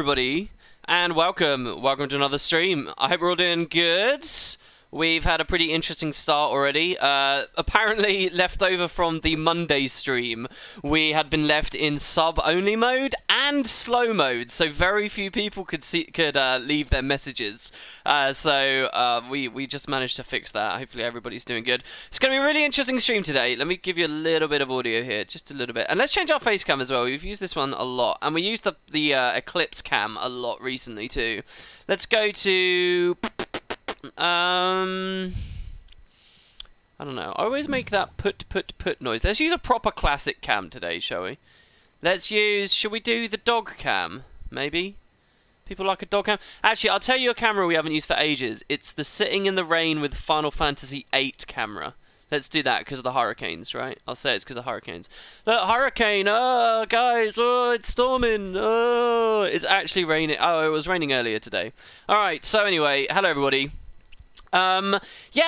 everybody, and welcome to another stream. I hope we're all doing good. We've had a pretty interesting start already. Apparently left over from the Monday stream, we had been left in sub-only mode and slow mode, so very few people could leave their messages. So we just managed to fix that. Hopefully everybody's doing good. It's going to be a really interesting stream today. Let me give you a little bit of audio here, just a little bit. And let's change our face cam as well. We've used this one a lot, and we used the Eclipse cam a lot recently too. Let's go to... I don't know. I always make that put noise. Let's use a proper classic cam today, shall we? Should we do the dog cam? Maybe? People like a dog cam? Actually, I'll tell you a camera we haven't used for ages. It's the Sitting in the Rain with Final Fantasy VIII camera. Let's do that because of the hurricanes, right? I'll say it's because of hurricanes. Look, hurricane! Oh, guys! Oh, it's storming! Oh, it's actually raining. Oh, it was raining earlier today. Alright, so anyway, hello everybody. Yeah,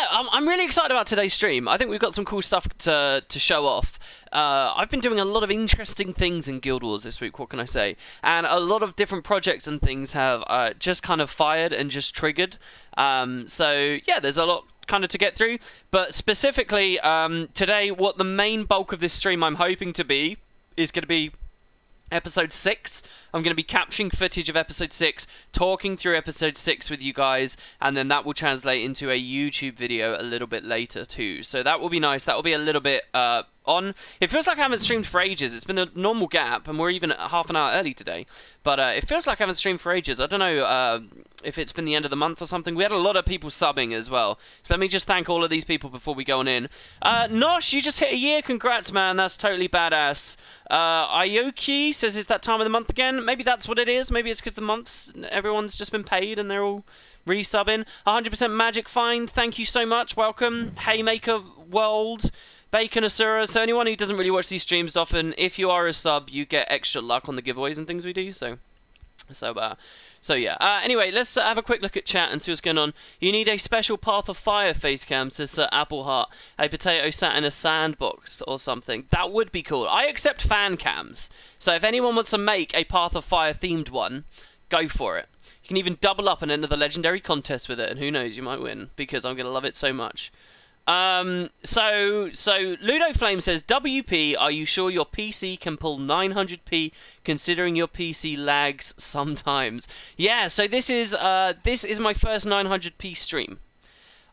I'm really excited about today's stream. I think we've got some cool stuff to show off. I've been doing a lot of interesting things in Guild Wars this week, what can I say? And a lot of different projects and things have just kind of fired and just triggered. So, yeah, there's a lot kind of to get through. But specifically, today, what the main bulk of this stream I'm hoping to be is going to be Episode 6. I'm going to be capturing footage of Episode 6, talking through Episode 6 with you guys, and then that will translate into a YouTube video a little bit later too. So that will be nice. That will be a little bit on. It feels like I haven't streamed for ages. It's been a normal gap, and we're even half an hour early today. But it feels like I haven't streamed for ages. I don't know if it's been the end of the month or something. We had a lot of people subbing as well. So let me just thank all of these people before we go on in. Nosh, you just hit a year. Congrats, man. That's totally badass. Ayoki says it's that time of the month again. Maybe that's what it is. Maybe it's because the months, everyone's just been paid and they're all resubbing. 100% Magic Find, thank you so much. Welcome. Haymaker World. Bacon Asura. So anyone who doesn't really watch these streams often, if you are a sub, you get extra luck on the giveaways and things we do. So yeah. Anyway, let's have a quick look at chat and see what's going on. You need a special Path of Fire face cam, says Sir Appleheart. A potato sat in a sandbox or something. That would be cool. I accept fan cams. So if anyone wants to make a Path of Fire themed one, go for it. You can even double up and enter the legendary contest with it, and who knows, you might win, because I'm going to love it so much. So Ludo Flame says, WP, are you sure your PC can pull 900p considering your PC lags sometimes? Yeah, so this is my first 900p stream.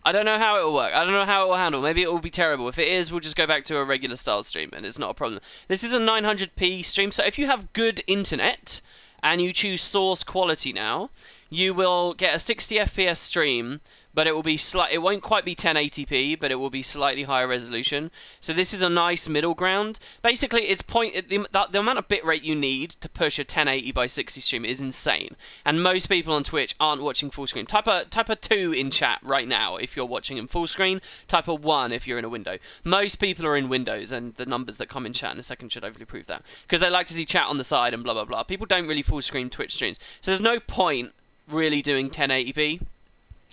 I don't know how it will work. I don't know how it will handle. Maybe it will be terrible. If it is, we'll just go back to a regular style stream and it's not a problem. This is a 900p stream, so if you have good internet and you choose source quality now, you will get a 60 FPS stream, but it will be it won't quite be 1080p, but it will be slightly higher resolution. So this is a nice middle ground. Basically, it's the amount of bitrate you need to push a 1080 by 60 stream is insane. And most people on Twitch aren't watching full screen. Type a 2 in chat right now if you're watching in full screen. Type a 1 if you're in a window. Most people are in Windows, and the numbers that come in chat in a second should hopefully prove that. Because they like to see chat on the side and blah blah blah. People don't really full screen Twitch streams. So there's no point really doing 1080p.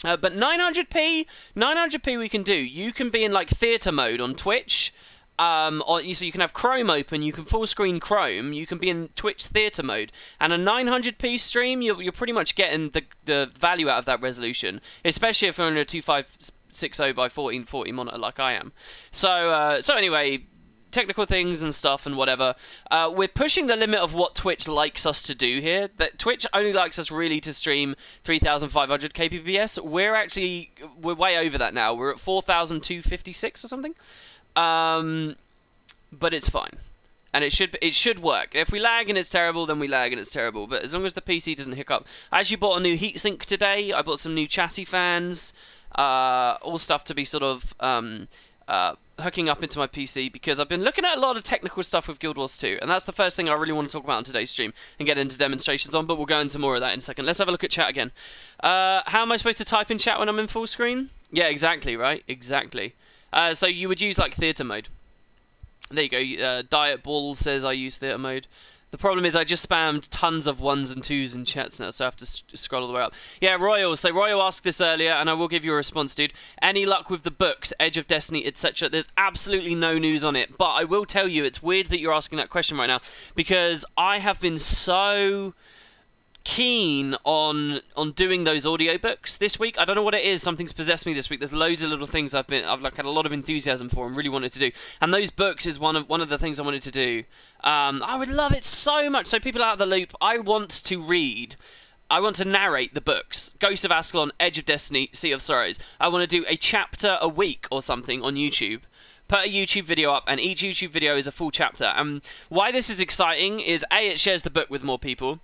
But 900p we can do. You can be in like theater mode on Twitch. So you can have Chrome open, you can full screen Chrome, you can be in Twitch theater mode. And a 900p stream, you're pretty much getting the value out of that resolution. Especially if you're on a 2560 by 1440 monitor like I am. So anyway, technical things and stuff and whatever. We're pushing the limit of what Twitch likes us to do here. That Twitch only likes us really to stream 3,500 kbps. We're way over that now. We're at 4,256 or something. But it's fine. And it should work. If we lag and it's terrible, then we lag and it's terrible. But as long as the PC doesn't hiccup. I actually bought a new heatsink today. I bought some new chassis fans. All stuff to be sort of hooking up into my PC, because I've been looking at a lot of technical stuff with Guild Wars 2, and that's the first thing I really want to talk about on today's stream and get into demonstrations on, but we'll go into more of that in a second. Let's have a look at chat again. How am I supposed to type in chat when I'm in full screen? Yeah, exactly, right? Exactly. So you would use like theater mode. There you go. Diet Ball says I use theater mode. The problem is I just spammed tons of 1s and 2s in chats now, so I have to scroll all the way up. Yeah, Royal. So Royal asked this earlier, and I will give you a response, dude. Any luck with the books, Edge of Destiny, etc.? There's absolutely no news on it, but I will tell you, it's weird that you're asking that question right now, because I have been so keen on doing those audiobooks this week. I don't know what it is. Something's possessed me this week. There's loads of little things I've like had a lot of enthusiasm for and really wanted to do. And those books is one of the things I wanted to do. I would love it so much. So people out of the loop, I want to narrate the books. Ghost of Ascalon, Edge of Destiny, Sea of Sorrows. I want to do a chapter a week or something on YouTube. Put a YouTube video up, and each YouTube video is a full chapter. And why this is exciting is A, it shares the book with more people.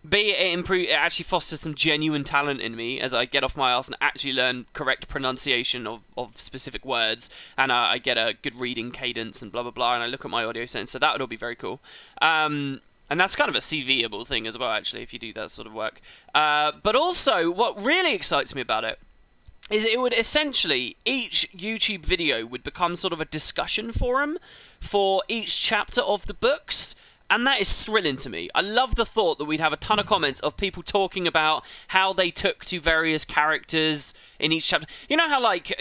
B, it actually fosters some genuine talent in me as I get off my ass and actually learn correct pronunciation of specific words, and I get a good reading cadence and blah blah blah, and I look at my audio settings, so that would all be very cool. And that's kind of a CV-able thing as well, actually, if you do that sort of work. But also, what really excites me about it is it would essentially, each YouTube video would become sort of a discussion forum for each chapter of the books. And that is thrilling to me. I love the thought that we'd have a ton of comments of people talking about how they took to various characters in each chapter. You know how, like,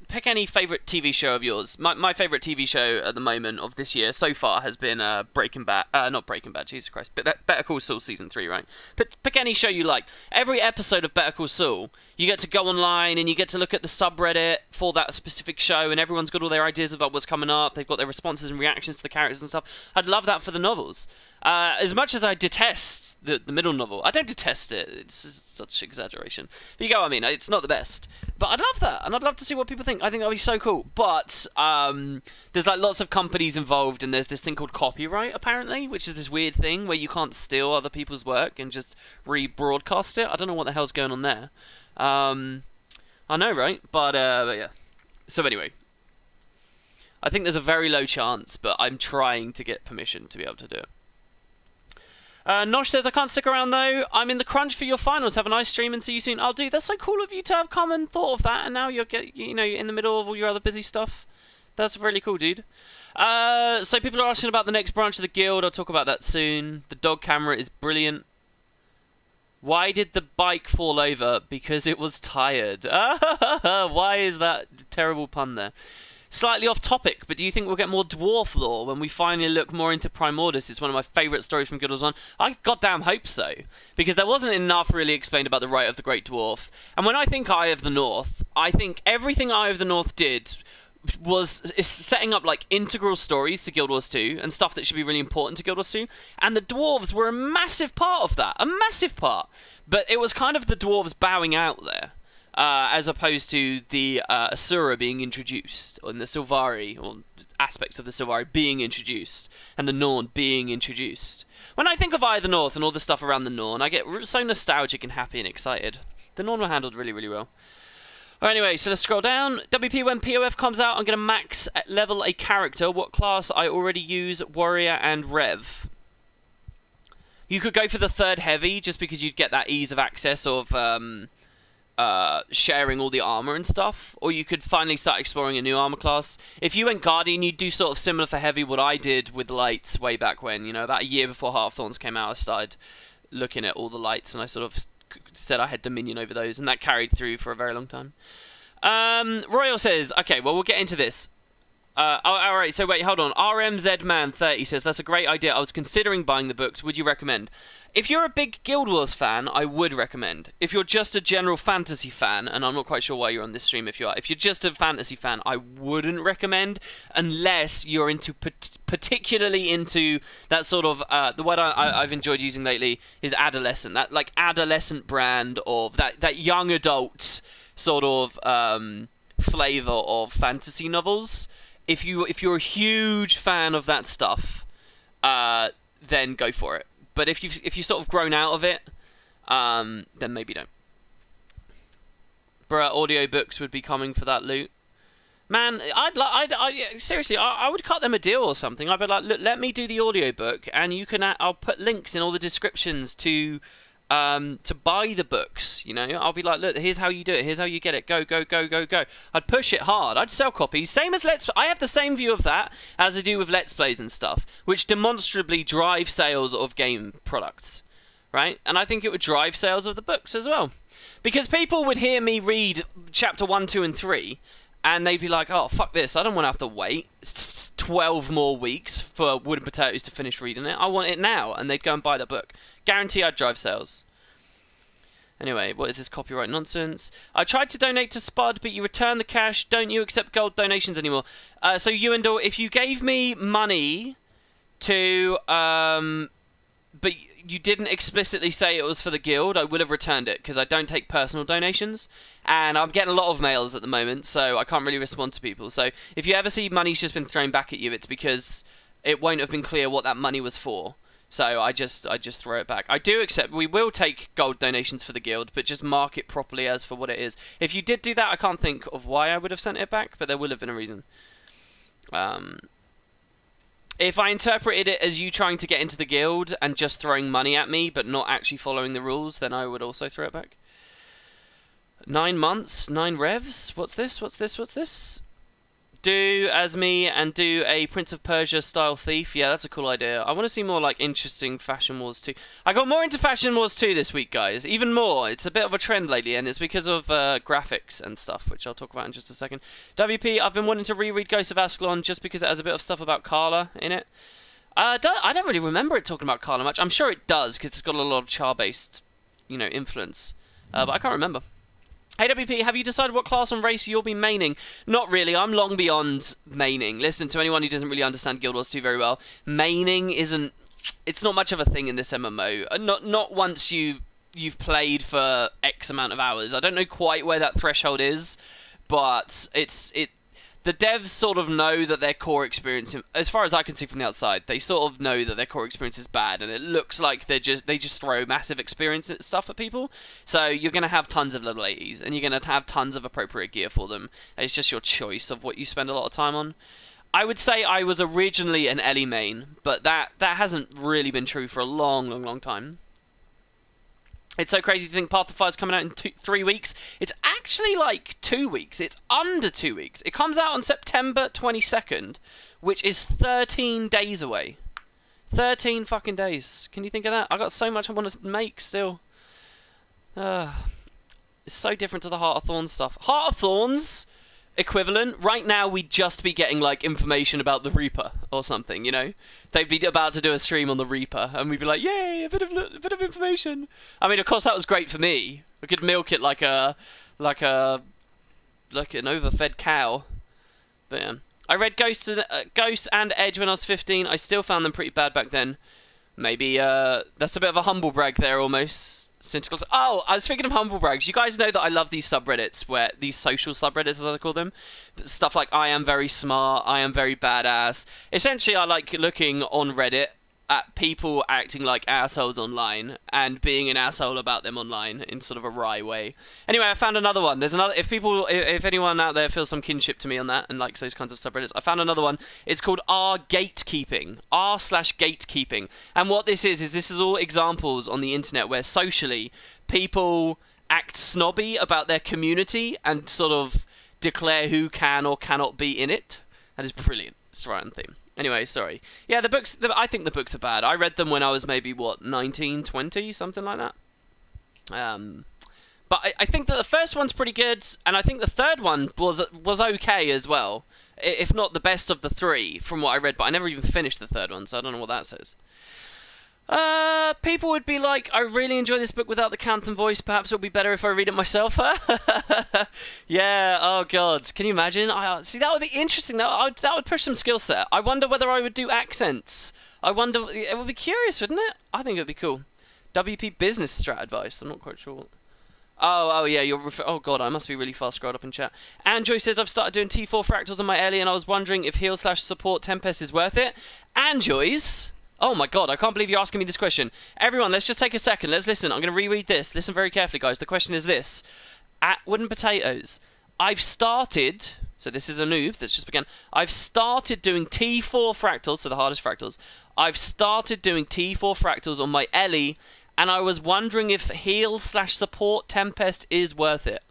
pick any favourite TV show of yours. My favourite TV show at the moment of this year so far has been Breaking Bad. Not Breaking Bad, Jesus Christ. But Better Call Saul Season 3, right? Pick any show you like. Every episode of Better Call Saul, you get to go online and you get to look at the subreddit for that specific show, and everyone's got all their ideas about what's coming up. They've got their responses and reactions to the characters and stuff. I'd love that for the novels. As much as I detest the middle novel, I don't detest it. It's such exaggeration. But you get what I mean. It's not the best. But I'd love that, and I'd love to see what people think. I think that'd be so cool. But there's like lots of companies involved, and there's this thing called copyright, apparently, which is this weird thing where you can't steal other people's work and just rebroadcast it. I don't know what the hell's going on there. I know, right? But yeah. So anyway, I think there's a very low chance, but I'm trying to get permission to be able to do it. Nosh says, I can't stick around though. I'm in the crunch for your finals. Have a nice stream and see you soon. Oh, dude, that's so cool of you to have come and thought of that, and now you're you're in the middle of all your other busy stuff. That's really cool, dude. So people are asking about the next branch of the guild. I'll talk about that soon. The dog camera is brilliant. Why did the bike fall over? Because it was tired. Why is that terrible pun there? Slightly off topic, but do you think we'll get more dwarf lore when we finally look more into Primordus? It's one of my favourite stories from Guild Wars 1. I goddamn hope so, because there wasn't enough really explained about the right of the Great Dwarf. And when I think Eye of the North, I think everything Eye of the North did is setting up like integral stories to Guild Wars 2 and stuff that should be really important to Guild Wars 2, and the dwarves were a massive part of that, a massive part. But it was kind of the dwarves bowing out there. As opposed to the Asura being introduced, and the Sylvari, or aspects of the Sylvari being introduced, and the Norn being introduced. When I think of Eye of the North and all the stuff around the Norn, I get so nostalgic and happy and excited. The Norn were handled really, really well. Anyway, so let's scroll down. WP, when POF comes out, I'm going to max level a character. What class? I already use Warrior and Rev. You could go for the third heavy, just because you'd get that ease of access of sharing all the armor and stuff, or you could finally start exploring a new armor class. If you went Guardian, you'd do sort of similar for heavy what I did with lights way back when, about a year before Heart of Thorns came out. I started looking at all the lights, and I sort of said I had dominion over those, and that carried through for a very long time. Royal says, okay, well, we'll get into this. Alright, so wait, hold on. RMZman30 says, that's a great idea. I was considering buying the books. Would you recommend? If you're a big Guild Wars fan, I would recommend. If you're just a general fantasy fan, and I'm not quite sure why you're on this stream if you are, if you're just a fantasy fan, I wouldn't recommend, unless you're into particularly into that sort of, the word I've enjoyed using lately is adolescent. That like adolescent brand of that young adult sort of flavor of fantasy novels. If you're a huge fan of that stuff, then go for it. But if you've sort of grown out of it, then maybe don't. Bruh, audiobooks would be coming for that loot. Man, seriously, I would cut them a deal or something. I'd be like, look, let me do the audiobook, and you can. I'll put links in all the descriptions to buy the books. I'll be like, look, here's how you do it. Here's how you get it. Go, go, go, go, go. I'd push it hard. I'd sell copies. Same as I have the same view of that as I do with Let's Plays and stuff, which demonstrably drive sales of game products, right? And I think it would drive sales of the books as well, because people would hear me read chapter 1, 2, and 3, and they'd be like, oh, fuck this. I don't want to have to wait 12 more weeks for Wood and Potatoes to finish reading it. I want it now. And they'd go and buy the book. Guarantee I'd drive sales. Anyway, what is this copyright nonsense? I tried to donate to Spud, but you return the cash. Don't you accept gold donations anymore? So Ewendell, if you gave me money to, but you didn't explicitly say it was for the guild, I would have returned it, because I don't take personal donations, and I'm getting a lot of mails at the moment, so I can't really respond to people. So if you ever see money's just been thrown back at you, it's because it won't have been clear what that money was for. So I just throw it back. I do accept, we will take gold donations for the guild, but just mark it properly as for what it is. If you did do that, I can't think of why I would have sent it back, but there will have been a reason. If I interpreted it as you trying to get into the guild and just throwing money at me, but not actually following the rules, then I would also throw it back. 9 months, 9 revs. What's this? What's this? What's this? Do as me and do a Prince of Persia style thief. Yeah, that's a cool idea. I want to see more like interesting Fashion Wars 2. I got more into Fashion Wars 2 this week, guys. Even more. It's a bit of a trend lately, and it's because of graphics and stuff, which I'll talk about in just a second. WP, I've been wanting to reread Ghost of Ascalon just because it has a bit of stuff about Carla in it. I don't really remember it talking about Carla much. I'm sure it does, because it's got a lot of Char-based, you know, influence. But I can't remember. Hey WP, have you decided what class and race you'll be maining? Not really, I'm long beyond maining. Listen, to anyone who doesn't really understand Guild Wars 2 very well, maining isn't... It's not much of a thing in this MMO. Not once you've played for X amount of hours. I don't know quite where that threshold is, but the devs sort of know that their core experience, as far as I can see from the outside, they sort of know that their core experience is bad, and it looks like they just throw massive experience stuff at people. So you're going to have tons of level 80s, and you're going to have tons of appropriate gear for them. It's just your choice of what you spend a lot of time on. I would say I was originally an Ellie main, but that hasn't really been true for a long time. It's so crazy to think Path of Fire is coming out in 3 weeks. It's actually like 2 weeks. It's under 2 weeks. It comes out on September 22nd, which is 13 days away. 13 fucking days. Can you think of that? I got so much I want to make still. It's so different to the Heart of Thorns stuff. Heart of Thorns equivalent, right now we'd just be getting like information about the Reaper or something, you know? They'd be about to do a stream on the Reaper and we'd be like, yay, a bit of information. I mean, of course that was great for me. I could milk it like an overfed cow. But yeah. I read Ghost and Edge when I was 15. I still found them pretty bad back then. Maybe that's a bit of a humble brag there almost. Oh, I was speaking of humble brags. You guys know that I love these subreddits, where these social subreddits, as I call them, stuff like I am very smart, I am very badass. Essentially, I like looking on Reddit at people acting like assholes online and being an asshole about them online in sort of a wry way. Anyway, I found another one. There's another. If anyone out there feels some kinship to me on that and likes those kinds of subreddits, I found another one. It's called r/gatekeeping. r/gatekeeping. And what this is all examples on the internet where socially people act snobby about their community and sort of declare who can or cannot be in it. That is brilliant. It's right on theme. Anyway, sorry. Yeah, the books, I think the books are bad. I read them when I was maybe, what, 19, 20, something like that. But I think that the first one's pretty good, and I think the third one was okay as well. If not the best of the three, from what I read, but I never even finished the third one, so I don't know what that says. People would be like, I really enjoy this book without the Cantham voice. Perhaps it would be better if I read it myself. Yeah, oh god, can you imagine? See, that would be interesting. That would push some skill set. I wonder whether I would do accents. I wonder, it would be curious, wouldn't it? I think it would be cool. WP business strat advice. I'm not quite sure what. Oh yeah, oh god, I must be really fast scrolled up in chat. Andrew said I've started doing T4 fractals on my Ellie, and I was wondering if heal/support Tempest is worth it. Andrews. Oh my god, I can't believe you're asking me this question. Everyone, let's just take a second. Let's listen. I'm going to reread this. Listen very carefully, guys. The question is this. At Wooden Potatoes, I've started... So this is a noob that's just begun. I've started doing T4 fractals, so the hardest fractals. I've started doing T4 fractals on my Ellie, and I was wondering if heal/support Tempest is worth it.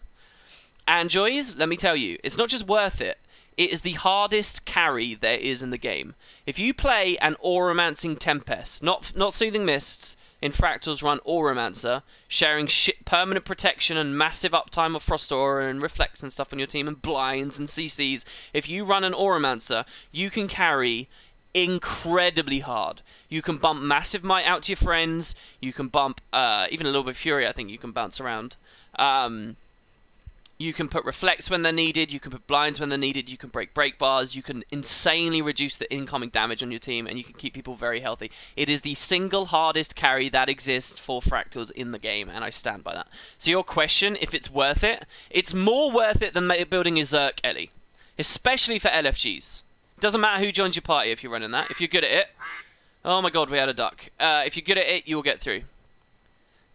And Joys, let me tell you, it's not just worth it. It is the hardest carry there is in the game. If you play an Auramancing Tempest, not Soothing Mists, in Fractals run Auramancer, sharing permanent protection and massive uptime of Frost Aura and Reflects and stuff on your team, and blinds and CCs. If you run an Auramancer, you can carry incredibly hard. You can bump Massive Might out to your friends. You can bump even a little bit Fury, I think you can bounce around. You can put Reflects when they're needed. You can put Blinds when they're needed. You can break bars. You can insanely reduce the incoming damage on your team, and you can keep people very healthy. It is the single hardest carry that exists for Fractals in the game, and I stand by that. So your question, if it's worth it, it's more worth it than building a Zerk Ellie, especially for LFGs. Doesn't matter who joins your party if you're running that. If you're good at it, oh my god, we had a duck. If you're good at it, you'll get through.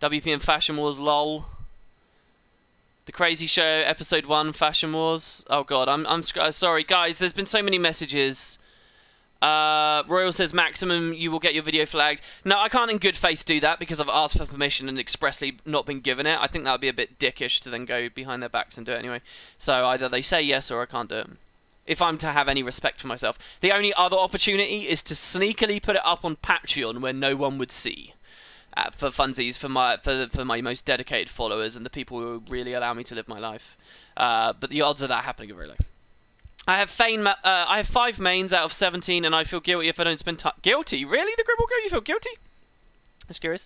WP and Fashion Wars, lol. The Crazy Show, Episode 1, Fashion Wars. Oh god, I'm sorry, guys. There's been so many messages. Royal says maximum, you will get your video flagged. No, I can't in good faith do that because I've asked for permission and expressly not been given it. I think that would be a bit dickish to then go behind their backs and do it anyway. So either they say yes or I can't do it. If I'm to have any respect for myself. The only other opportunity is to sneakily put it up on Patreon where no one would see. For funsies, for my most dedicated followers and the people who really allow me to live my life. But the odds of that happening are very low. I have 5 mains out of 17, and I feel guilty if I don't spend time. Guilty? Really? The Gribble Girl? You feel guilty? That's curious.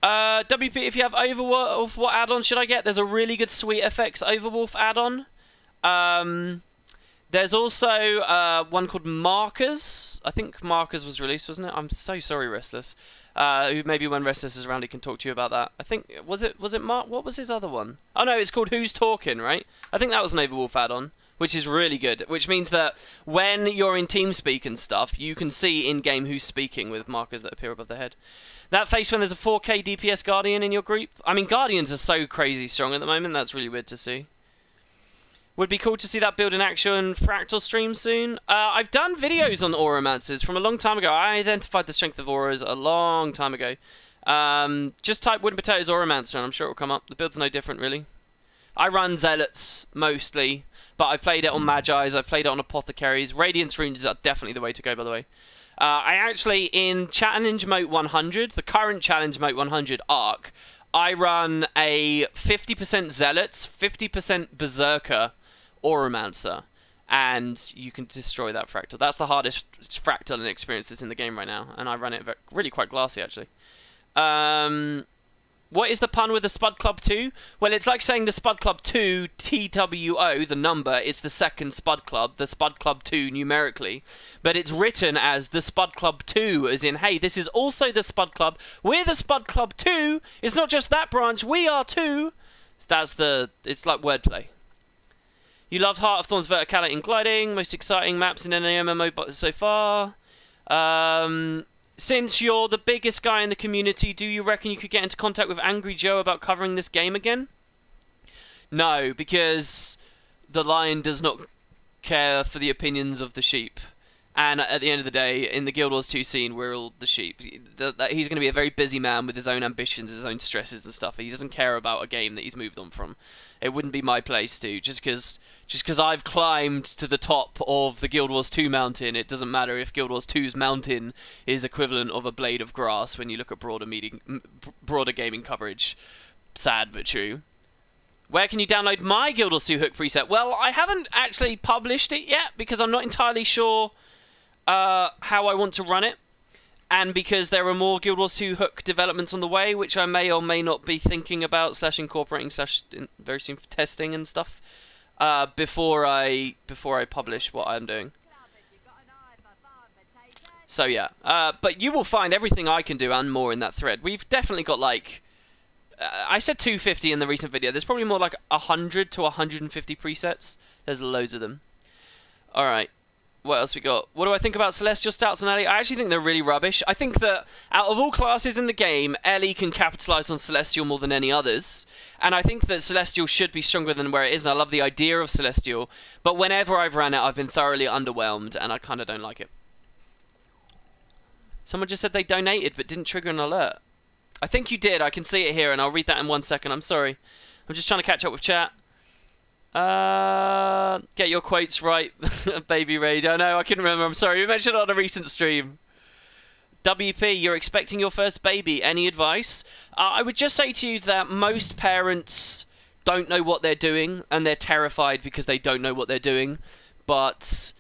WP, if you have Overwolf, what add-on should I get? There's a really good Sweet Effects Overwolf add-on. There's also one called Markers. I think Markers was released, wasn't it? I'm so sorry, Restless. Who maybe when Restless is around he can talk to you about that. I think was it Mark? What was his other one? Oh no, it's called Who's Talking, right? I think that was an Overwolf add-on, which is really good. Which means that when you're in TeamSpeak and stuff, you can see in game who's speaking with markers that appear above their head. That face when there's a 4K DPS Guardian in your group. I mean, Guardians are so crazy strong at the moment. That's really weird to see. Would be cool to see that build in action Fractal stream soon. I've done videos on Auramancers from a long time ago. I identified the strength of auras a long time ago. Just type Wooden Potatoes Auramancer and I'm sure it will come up. The build's no different, really. I run Zealots, mostly. But I've played it on Magi's, I've played it on Apothecaries. Radiance Runes are definitely the way to go, by the way. I actually, in Challenge Moat 100, the current Challenge Moat 100 arc, I run a 50% Zealots, 50% Berserker, Auramancer, and you can destroy that Fractal. That's the hardest Fractal and experience that's in the game right now, and I run it really quite glassy, actually. What is the pun with the Spud Club 2? Well, it's like saying the Spud Club 2, TWO, the number, it's the second Spud Club, the Spud Club 2 numerically, but it's written as the Spud Club 2, as in, hey, this is also the Spud Club, we're the Spud Club 2, it's not just that branch, we are too. It's like wordplay. You loved Heart of Thorn's verticality and gliding, most exciting maps in any MMO so far. Since you're the biggest guy in the community, do you reckon you could get into contact with Angry Joe about covering this game again? No, because the lion does not care for the opinions of the sheep. And at the end of the day, in the Guild Wars 2 scene, we're all the sheep. He's going to be a very busy man with his own ambitions, his own stresses and stuff. He doesn't care about a game that he's moved on from. It wouldn't be my place to, just because I've climbed to the top of the Guild Wars 2 mountain, it doesn't matter if Guild Wars 2's mountain is equivalent of a blade of grass when you look at broader gaming coverage. Sad but true. Where can you download my Guild Wars 2 hook preset? Well, I haven't actually published it yet because I'm not entirely sure how I want to run it. And because there are more Guild Wars 2 hook developments on the way, which I may or may not be thinking about, / incorporating, / very soon testing and stuff. Before I publish what I'm doing. So yeah, but you will find everything I can do and more in that thread. We've definitely got like, I said 250 in the recent video. There's probably more like 100 to 150 presets. There's loads of them. All right. What else we got? What do I think about Celestial Stouts and Ellie? I actually think they're really rubbish. I think that out of all classes in the game, Ellie can capitalize on Celestial more than any others. And I think that Celestial should be stronger than where it is, and I love the idea of Celestial. But whenever I've ran it, I've been thoroughly underwhelmed, and I kind of don't like it. Someone just said they donated, but didn't trigger an alert. I think you did. I can see it here, and I'll read that in 1 second. I'm sorry. I'm just trying to catch up with chat. Get your quotes right, Baby Rage. I know, I can remember. I'm sorry. You mentioned it on a recent stream. WP, you're expecting your first baby. Any advice? I would just say to you that most parents don't know what they're doing, and they're terrified because they don't know what they're doing. But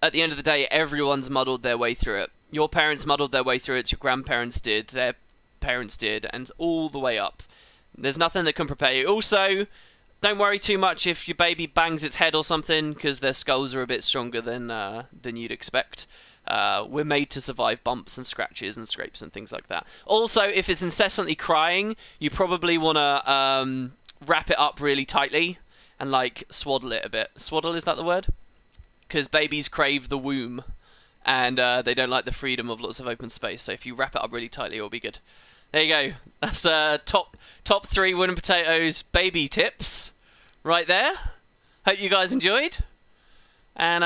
at the end of the day, everyone's muddled their way through it. Your parents muddled their way through it, your grandparents did, their parents did, and all the way up. There's nothing that can prepare you. Also, don't worry too much if your baby bangs its head or something, because their skulls are a bit stronger than you'd expect. We're made to survive bumps and scratches and scrapes and things like that. Also, if it's incessantly crying, you probably want to wrap it up really tightly and, like, swaddle it a bit. Swaddle, is that the word? Because babies crave the womb, and they don't like the freedom of lots of open space. So if you wrap it up really tightly, it'll be good. There you go. That's top 3 wooden potatoes baby tips right there. Hope you guys enjoyed. And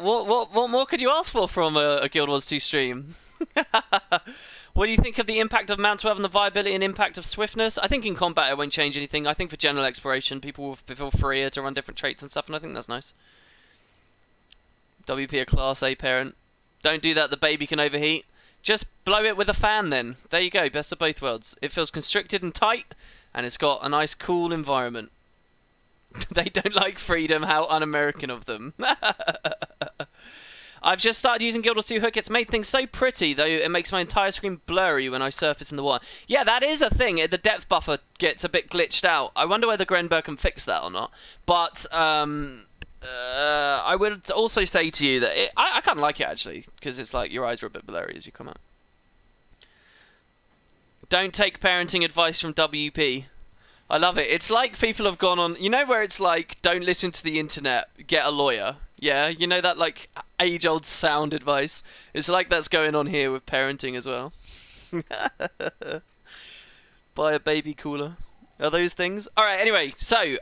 what more could you ask for from a Guild Wars 2 stream? What do you think of the impact of Mount 12 and the viability and impact of swiftness? I think in combat it won't change anything. I think for general exploration, people will feel freer to run different traits and stuff, and I think that's nice. WP a Class A parent. Don't do that, the baby can overheat. Just blow it with a fan then. There you go, best of both worlds. It feels constricted and tight, and it's got a nice cool environment. They don't like freedom, how un-American of them. I've just started using Guild Wars 2 Hook. It's made things so pretty, though it makes my entire screen blurry when I surface in the water. Yeah, that is a thing. The depth buffer gets a bit glitched out. I wonder whether Grenberg can fix that or not. But I would also say to you that I kind of like it, actually, because it's like your eyes are a bit blurry as you come out. Don't take parenting advice from WP. I love it. It's like people have gone on, you know, where it's like, don't listen to the internet, get a lawyer. Yeah, you know that, like, age-old sound advice? It's like that's going on here with parenting as well. Buy a baby cooler. Are those things? Alright, anyway, so,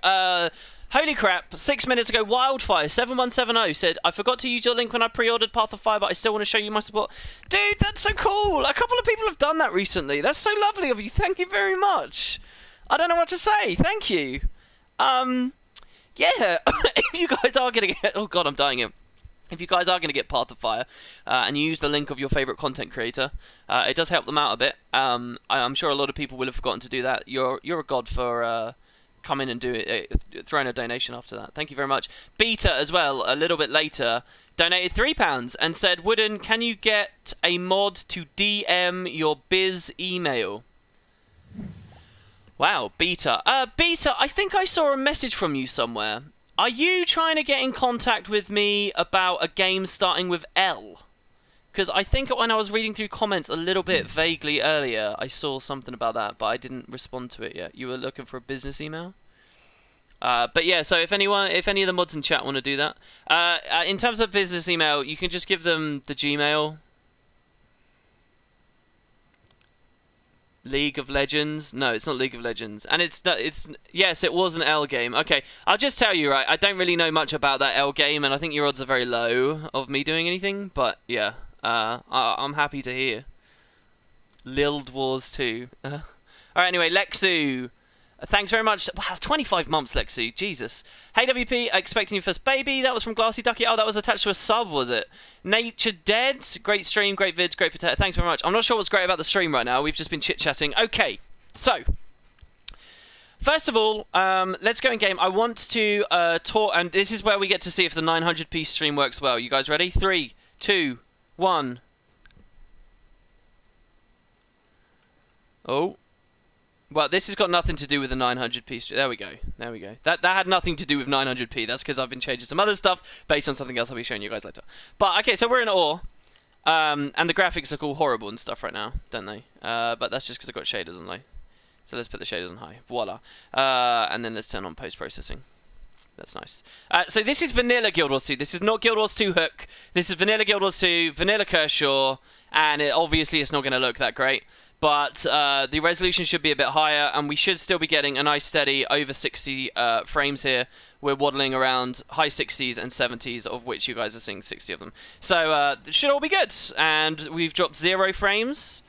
holy crap, 6 minutes ago, Wildfire7170 said, I forgot to use your link when I pre-ordered Path of Fire, but I still want to show you my support. Dude, that's so cool! A couple of people have done that recently. That's so lovely of you. Thank you very much. I don't know what to say. Thank you. Yeah, if you guys are going to get... Oh, God, I'm dying here. If you guys are going to get Path of Fire, and you use the link of your favourite content creator, it does help them out a bit. I'm sure a lot of people will have forgotten to do that. You're a god for coming and do it, throwing a donation after that. Thank you very much. Beta, as well, a little bit later, donated £3 and said, Wooden, can you get a mod to DM your biz email? Wow, Beta. Beta, I think I saw a message from you somewhere. Are you trying to get in contact with me about a game starting with L? Because I think when I was reading through comments a little bit vaguely earlier, I saw something about that, but I didn't respond to it yet. You were looking for a business email? But yeah, so if any of the mods in chat want to do that. In terms of business email, you can just give them the Gmail. League of Legends? No, it's not League of Legends. And yes, it was an L game. Okay, I'll just tell you, right, I don't really know much about that L game, and I think your odds are very low of me doing anything, but yeah, I'm happy to hear. Lild Wars 2. Alright, anyway, Lexu. Thanks very much. Wow, 25 months, Lexi. Jesus. Hey, WP, expecting your first baby. That was from Glassy Ducky. Oh, that was attached to a sub, was it? Nature Dead. Great stream, great vids, great potato. Thanks very much. I'm not sure what's great about the stream right now. We've just been chit-chatting. Okay, so first of all, let's go in game. I want to talk, and this is where we get to see if the 900p stream works well. You guys ready? 3, 2, 1. Oh. Well, this has got nothing to do with the 900p stream. There we go. There we go. That had nothing to do with 900p. That's because I've been changing some other stuff based on something else I'll be showing you guys later. But, okay, so we're in ore. And the graphics look all horrible and stuff right now, don't they? But that's just because I've got shaders on low. So let's put the shaders on high. Voila. And then let's turn on post-processing. That's nice. So this is vanilla Guild Wars 2. This is not Guild Wars 2 Hook. This is vanilla Guild Wars 2, vanilla Kershaw. And obviously it's not going to look that great. But the resolution should be a bit higher, and we should still be getting a nice steady over 60 frames here. We're waddling around high 60s and 70s, of which you guys are seeing 60 of them. So it should all be good, and we've dropped 0 frames.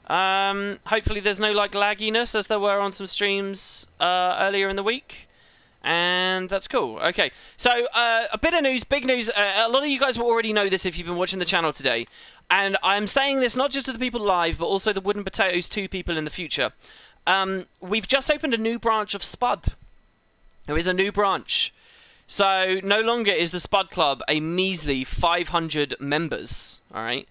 Hopefully there's no like lagginess as there were on some streams earlier in the week. And that's cool. Okay, so a bit of news, big news. A lot of you guys will already know this if you've been watching the channel today. And I'm saying this not just to the people live, but also the Wooden Potatoes 2 people in the future. We've just opened a new branch of Spud. There is a new branch. So no longer is the Spud Club a measly 500 members, all right?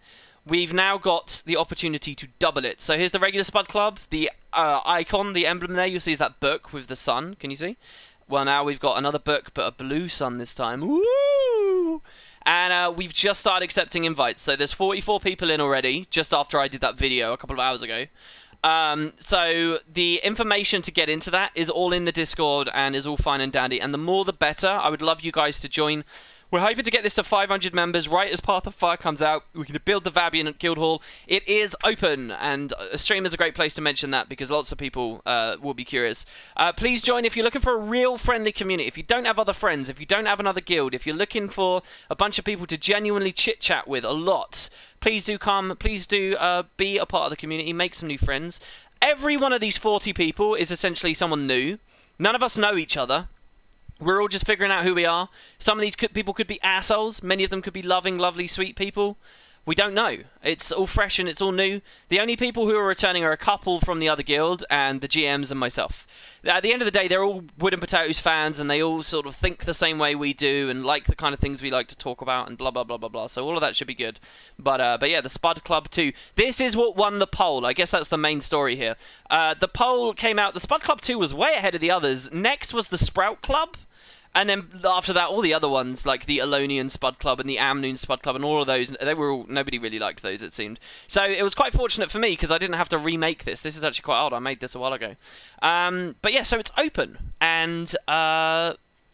We've now got the opportunity to double it. So here's the regular Spud Club. The icon, the emblem there, you'll see is that book with the sun. Can you see? Well, now we've got another book, but a blue sun this time. Woo! And we've just started accepting invites. So there's 44 people in already, just after I did that video a couple of hours ago. So the information to get into that is all in the Discord and is all fine and dandy. And the more the better. I would love you guys to join. We're hoping to get this to 500 members right as Path of Fire comes out. We can build the Vabian Guild Hall. It is open, and a stream is a great place to mention that because lots of people will be curious. Please join if you're looking for a real friendly community. If you don't have other friends, if you don't have another guild, if you're looking for a bunch of people to genuinely chit-chat with a lot, please do come. Please do be a part of the community. Make some new friends. Every one of these 40 people is essentially someone new. None of us know each other. We're all just figuring out who we are. Some of these people could be assholes. Many of them could be loving, lovely, sweet people. We don't know. It's all fresh and it's all new. The only people who are returning are a couple from the other guild and the GMs and myself. At the end of the day, they're all Wood and Potatoes fans and they all sort of think the same way we do and like the kind of things we like to talk about and blah, blah, blah, blah, blah. So all of that should be good. But yeah, the Spud Club 2. This is what won the poll. I guess that's the main story here. The poll came out. The Spud Club 2 was way ahead of the others. Next was the Sprout Club. And then after that, all the other ones, like the Alonian Spud Club and the Amnoon Spud Club and all of those, they were all, nobody really liked those, it seemed. So it was quite fortunate for me because I didn't have to remake this. This is actually quite old. I made this a while ago. But yeah, so it's open. And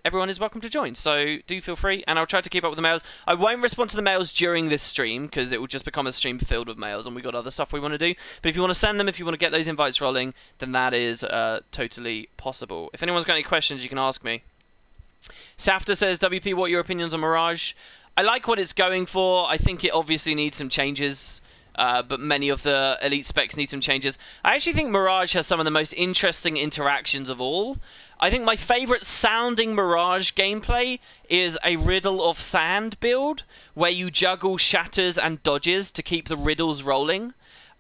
everyone is welcome to join. So do feel free. And I'll try to keep up with the mails. I won't respond to the mails during this stream because it will just become a stream filled with mails and we've got other stuff we want to do. But if you want to send them, if you want to get those invites rolling, then that is totally possible. If anyone's got any questions, you can ask me. Safta says, WP, what are your opinions on Mirage? I like what it's going for. I think it obviously needs some changes, but many of the elite specs need some changes. I actually think Mirage has some of the most interesting interactions of all. I think my favorite sounding Mirage gameplay is a Riddle of Sand build, where you juggle shatters and dodges to keep the riddles rolling.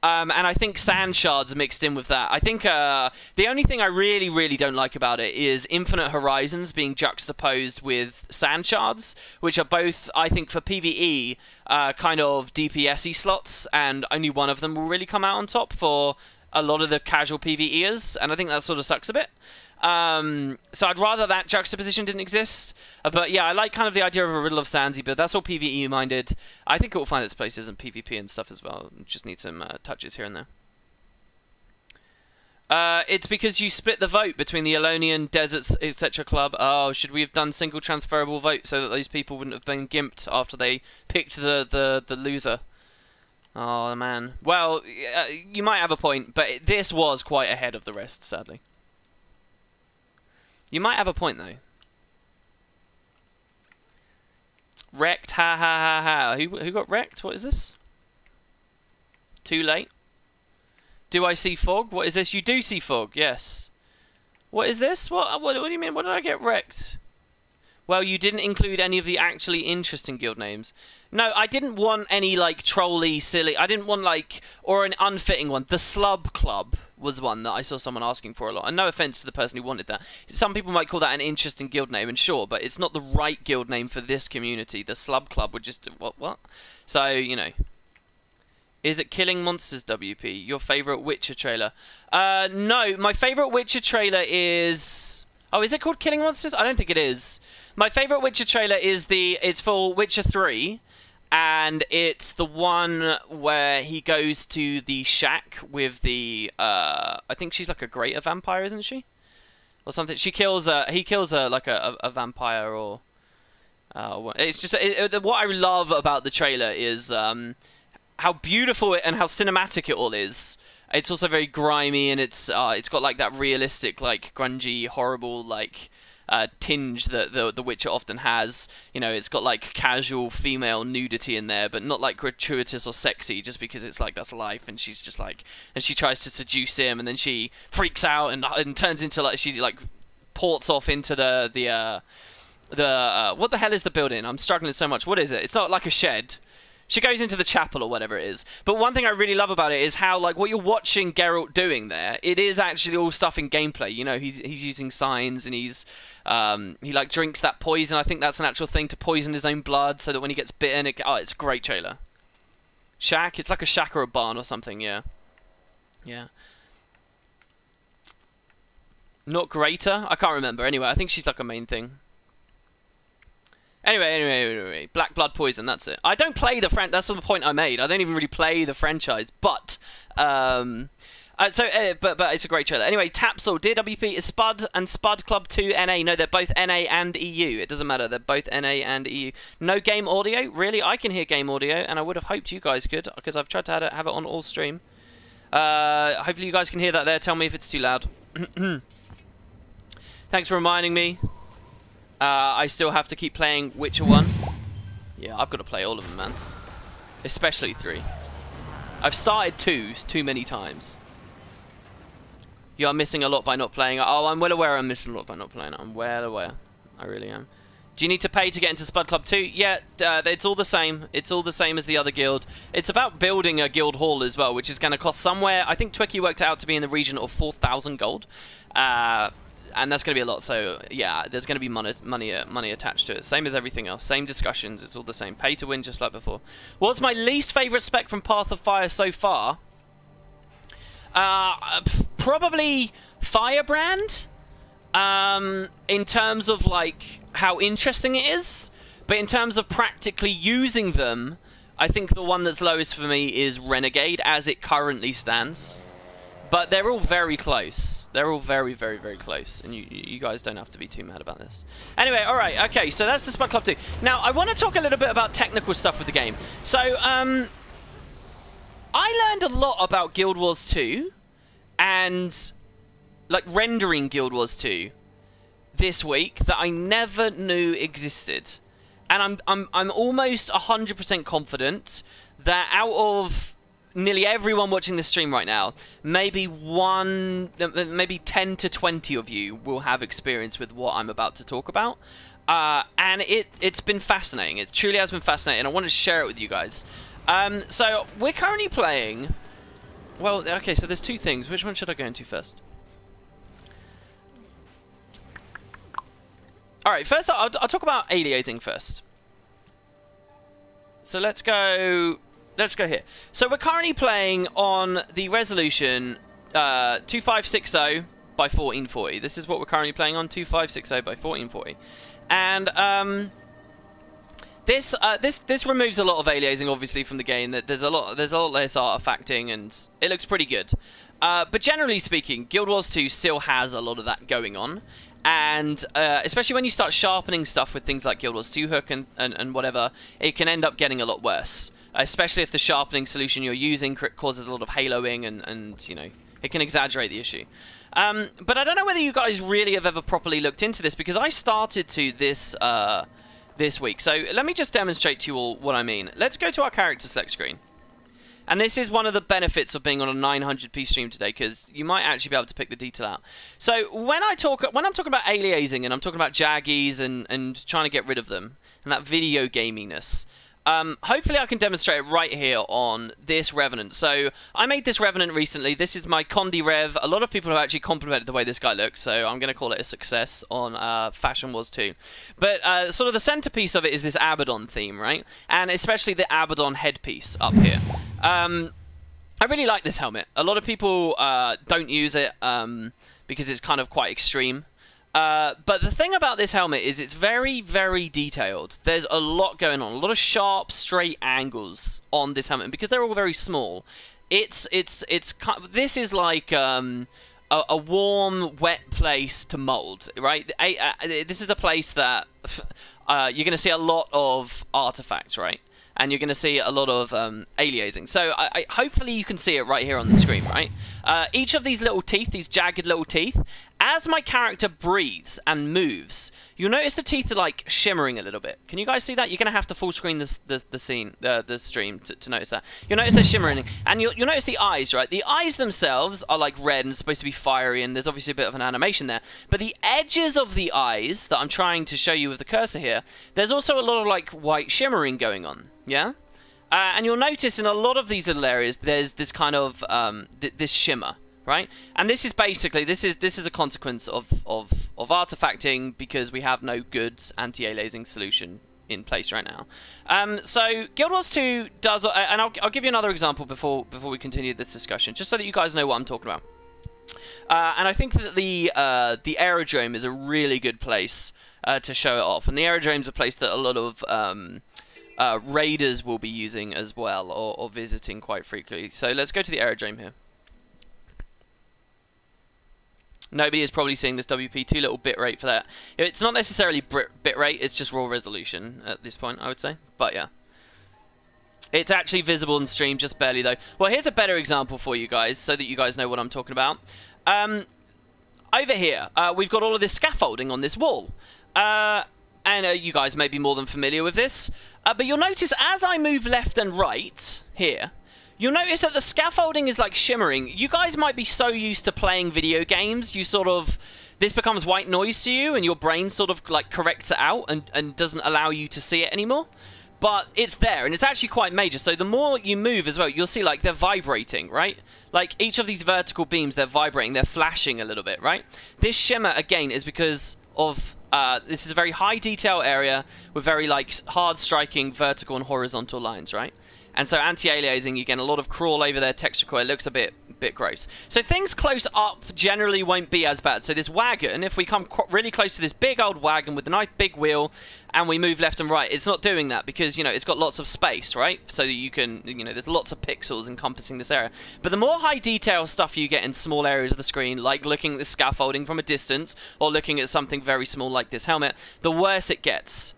And I think sand shards mixed in with that. I think the only thing I really, really don't like about it is Infinite Horizons being juxtaposed with sand shards, which are both, I think, for PvE, kind of DPS-y slots, and only one of them will really come out on top for a lot of the casual PvEers, and I think that sort of sucks a bit. So I'd rather that juxtaposition didn't exist. But yeah, I like kind of the idea of a Riddle of Sandsy, but that's all PvE minded. I think it will find its places in PvP and stuff as well. Just need some touches here and there. It's because you split the vote between the Alonian, Deserts, etc. club. Oh, should we have done single transferable vote so that those people wouldn't have been gimped after they picked the loser? Oh, man. Well, you might have a point, but this was quite ahead of the rest, sadly. You might have a point, though. Wrecked, ha ha ha ha. Who got wrecked? What is this? Too late. Do I see fog? What is this? You do see fog, yes. What is this? What do you mean? What did I get wrecked? Well, you didn't include any of the actually interesting guild names. No, I didn't want any, like, trolly, silly... I didn't want, like... Or an unfitting one. The Slub Club was one that I saw someone asking for a lot. And no offense to the person who wanted that. Some people might call that an interesting guild name, and sure, but it's not the right guild name for this community. The Slub Club would just... What? So, you know... Is it Killing Monsters, WP? Your favourite Witcher trailer? No, my favourite Witcher trailer is... Oh, is it called Killing Monsters? I don't think it is. My favourite Witcher trailer is it's for Witcher 3, and it's the one where he goes to the shack with the, I think she's like a greater vampire, isn't she? Or something. He kills her like a vampire, or... it's just... what I love about the trailer is how beautiful and how cinematic it all is. It's also very grimy, and it's got like that realistic, like grungy, horrible, like tinge that the Witcher often has. You know, it's got like casual female nudity in there, but not like gratuitous or sexy, just because it's like that's life. And she's just like, and she tries to seduce him, and then she freaks out and turns into like she like ports off into the what the hell is the building? I'm struggling so much. What is it? It's not like a shed. She goes into the chapel or whatever it is. But one thing I really love about it is how, like, what you're watching Geralt doing there, it is actually all stuff in gameplay. You know, he's using signs, and he like drinks that poison. I think that's an actual thing, to poison his own blood so that when he gets bitten, it's a great trailer. Shack? It's like a shack or a barn or something, yeah. Yeah. Not greater? I can't remember. Anyway, I think she's like a main thing. Anyway, Black Blood Poison, that's it. I don't play the that's the point I made. I don't even really play the franchise, but but it's a great trailer. Anyway, Tapsel, DWP is Spud and Spud Club 2 NA. No, they're both NA and EU. It doesn't matter. They're both NA and EU. No game audio? Really? I can hear game audio, and I would have hoped you guys could, because I've tried to have it on all stream. Hopefully you guys can hear that there. Tell me if it's too loud. Thanks for reminding me. I still have to keep playing Witcher 1. Yeah, I've got to play all of them, man. Especially 3. I've started 2 too many times. You are missing a lot by not playing. Oh, I'm well aware I'm missing a lot by not playing. I'm well aware. I really am. Do you need to pay to get into Spud Club 2? Yeah, it's all the same. It's all the same as the other guild. It's about building a guild hall as well, which is going to cost somewhere... I think Twicky worked out to be in the region of 4,000 gold. And that's going to be a lot, so yeah, there's going to be money attached to it. Same as everything else. Same discussions, it's all the same. Pay to win, just like before. What's my least favourite spec from Path of Fire so far? Probably Firebrand. In terms of, like, how interesting it is. But in terms of practically using them, I think the one that's lowest for me is Renegade, as it currently stands. But they're all very close. They're all very, very, very close. And you guys don't have to be too mad about this. Anyway, alright, okay, so that's the Spud Club 2. Now, I want to talk a little bit about technical stuff with the game. So, I learned a lot about Guild Wars 2 and, like, rendering Guild Wars 2 this week that I never knew existed. And I'm almost 100% confident that out of nearly everyone watching this stream right now, maybe 10 to 20 of you will have experience with what I'm about to talk about. And it's been fascinating. It truly has been fascinating. I wanted to share it with you guys. So we're currently playing... Well, okay, so there's two things. Which one should I go into first? Alright, first I'll talk about aliasing first. So let's go here. So we're currently playing on the resolution 2560 by 1440. This is what we're currently playing on, 2560 by 1440. And this removes a lot of aliasing, obviously, from the game. There's a lot less artifacting, and it looks pretty good. But generally speaking, Guild Wars 2 still has a lot of that going on. And especially when you start sharpening stuff with things like Guild Wars 2 Hook and whatever, it can end up getting a lot worse. Especially if the sharpening solution you're using causes a lot of haloing and you know, it can exaggerate the issue. But I don't know whether you guys really have ever properly looked into this, because I started to this week. So let me just demonstrate to you all what I mean. Let's go to our character select screen. And this is one of the benefits of being on a 900p stream today, because you might actually be able to pick the detail out. So when I'm talking about aliasing and I'm talking about jaggies and trying to get rid of them and that video gaminess, hopefully I can demonstrate it right here on this Revenant. So I made this Revenant recently. This is my Condi Rev. A lot of people have actually complimented the way this guy looks, so I'm going to call it a success on Fashion Wars 2. But sort of the centerpiece of it is this Abaddon theme, right? And especially the Abaddon headpiece up here. I really like this helmet. A lot of people don't use it because it's kind of quite extreme. But the thing about this helmet is it's very, very detailed. There's a lot going on, a lot of sharp, straight angles on this helmet, and because they're all very small, this is like a warm, wet place to mold, right? This is a place that you're going to see a lot of artifacts, right? And you're going to see a lot of aliasing. So hopefully you can see it right here on the screen, right? Each of these little teeth, these jagged little teeth, as my character breathes and moves, you'll notice the teeth are like shimmering a little bit. Can you guys see that? You're going to have to full screen the stream to notice that. You'll notice they're shimmering. And you'll notice the eyes, right? The eyes themselves are like red and supposed to be fiery, and there's obviously a bit of an animation there. But the edges of the eyes that I'm trying to show you with the cursor here, there's also a lot of like white shimmering going on. Yeah? And you'll notice in a lot of these little areas, there's this kind of this shimmer, right? And this is basically this is a consequence of artifacting, because we have no good anti-aliasing solution in place right now. So Guild Wars 2 does, and I'll give you another example before we continue this discussion, just so that you guys know what I'm talking about. And I think that the aerodrome is a really good place to show it off, and the aerodrome is a place that a lot of raiders will be using as well, or visiting quite frequently. So let's go to the aerodrome here. Nobody is probably seeing this WP, too little bitrate for that. It's not necessarily bitrate, it's just raw resolution at this point, I would say. But yeah. It's actually visible in stream, just barely though. Well, here's a better example for you guys, so that you guys know what I'm talking about. Over here, we've got all of this scaffolding on this wall. And you guys may be more than familiar with this. But you'll notice as I move left and right here, you'll notice that the scaffolding is like shimmering. You guys might be so used to playing video games, you sort of, this becomes white noise to you, and your brain sort of like corrects it out and doesn't allow you to see it anymore. But it's there, and it's actually quite major. So the more you move as well, you'll see like they're vibrating, right? Like each of these vertical beams, they're vibrating, they're flashing a little bit, right? This shimmer, again, is because of this is a very high detail area with very like hard striking vertical and horizontal lines, right? And so anti-aliasing, you get a lot of crawl over their texture core. It looks a bit gross. So things close up generally won't be as bad. So this wagon, if we come really close to this big old wagon with a nice big wheel, and we move left and right, it's not doing that because, you know, it's got lots of space, right? So that you can, you know, there's lots of pixels encompassing this area. But the more high detail stuff you get in small areas of the screen, like looking at the scaffolding from a distance, or looking at something very small like this helmet, the worse it gets.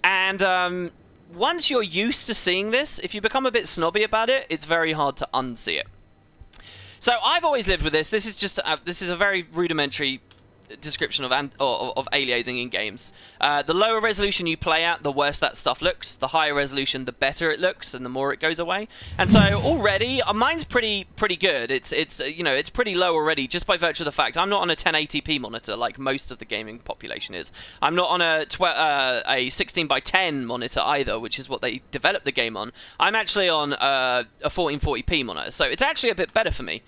And once you're used to seeing this, if you become a bit snobby about it, it's very hard to unsee it. So I've always lived with this. This is just this is a very rudimentary description of aliasing in games. The lower resolution you play at, the worse that stuff looks. The higher resolution, the better it looks, and the more it goes away. And so already, mine's pretty good. It's you know, it's pretty low already, just by virtue of the fact I'm not on a 1080p monitor like most of the gaming population is. I'm not on a 16:10 monitor either, which is what they developed the game on. I'm actually on a 1440p monitor, so it's actually a bit better for me.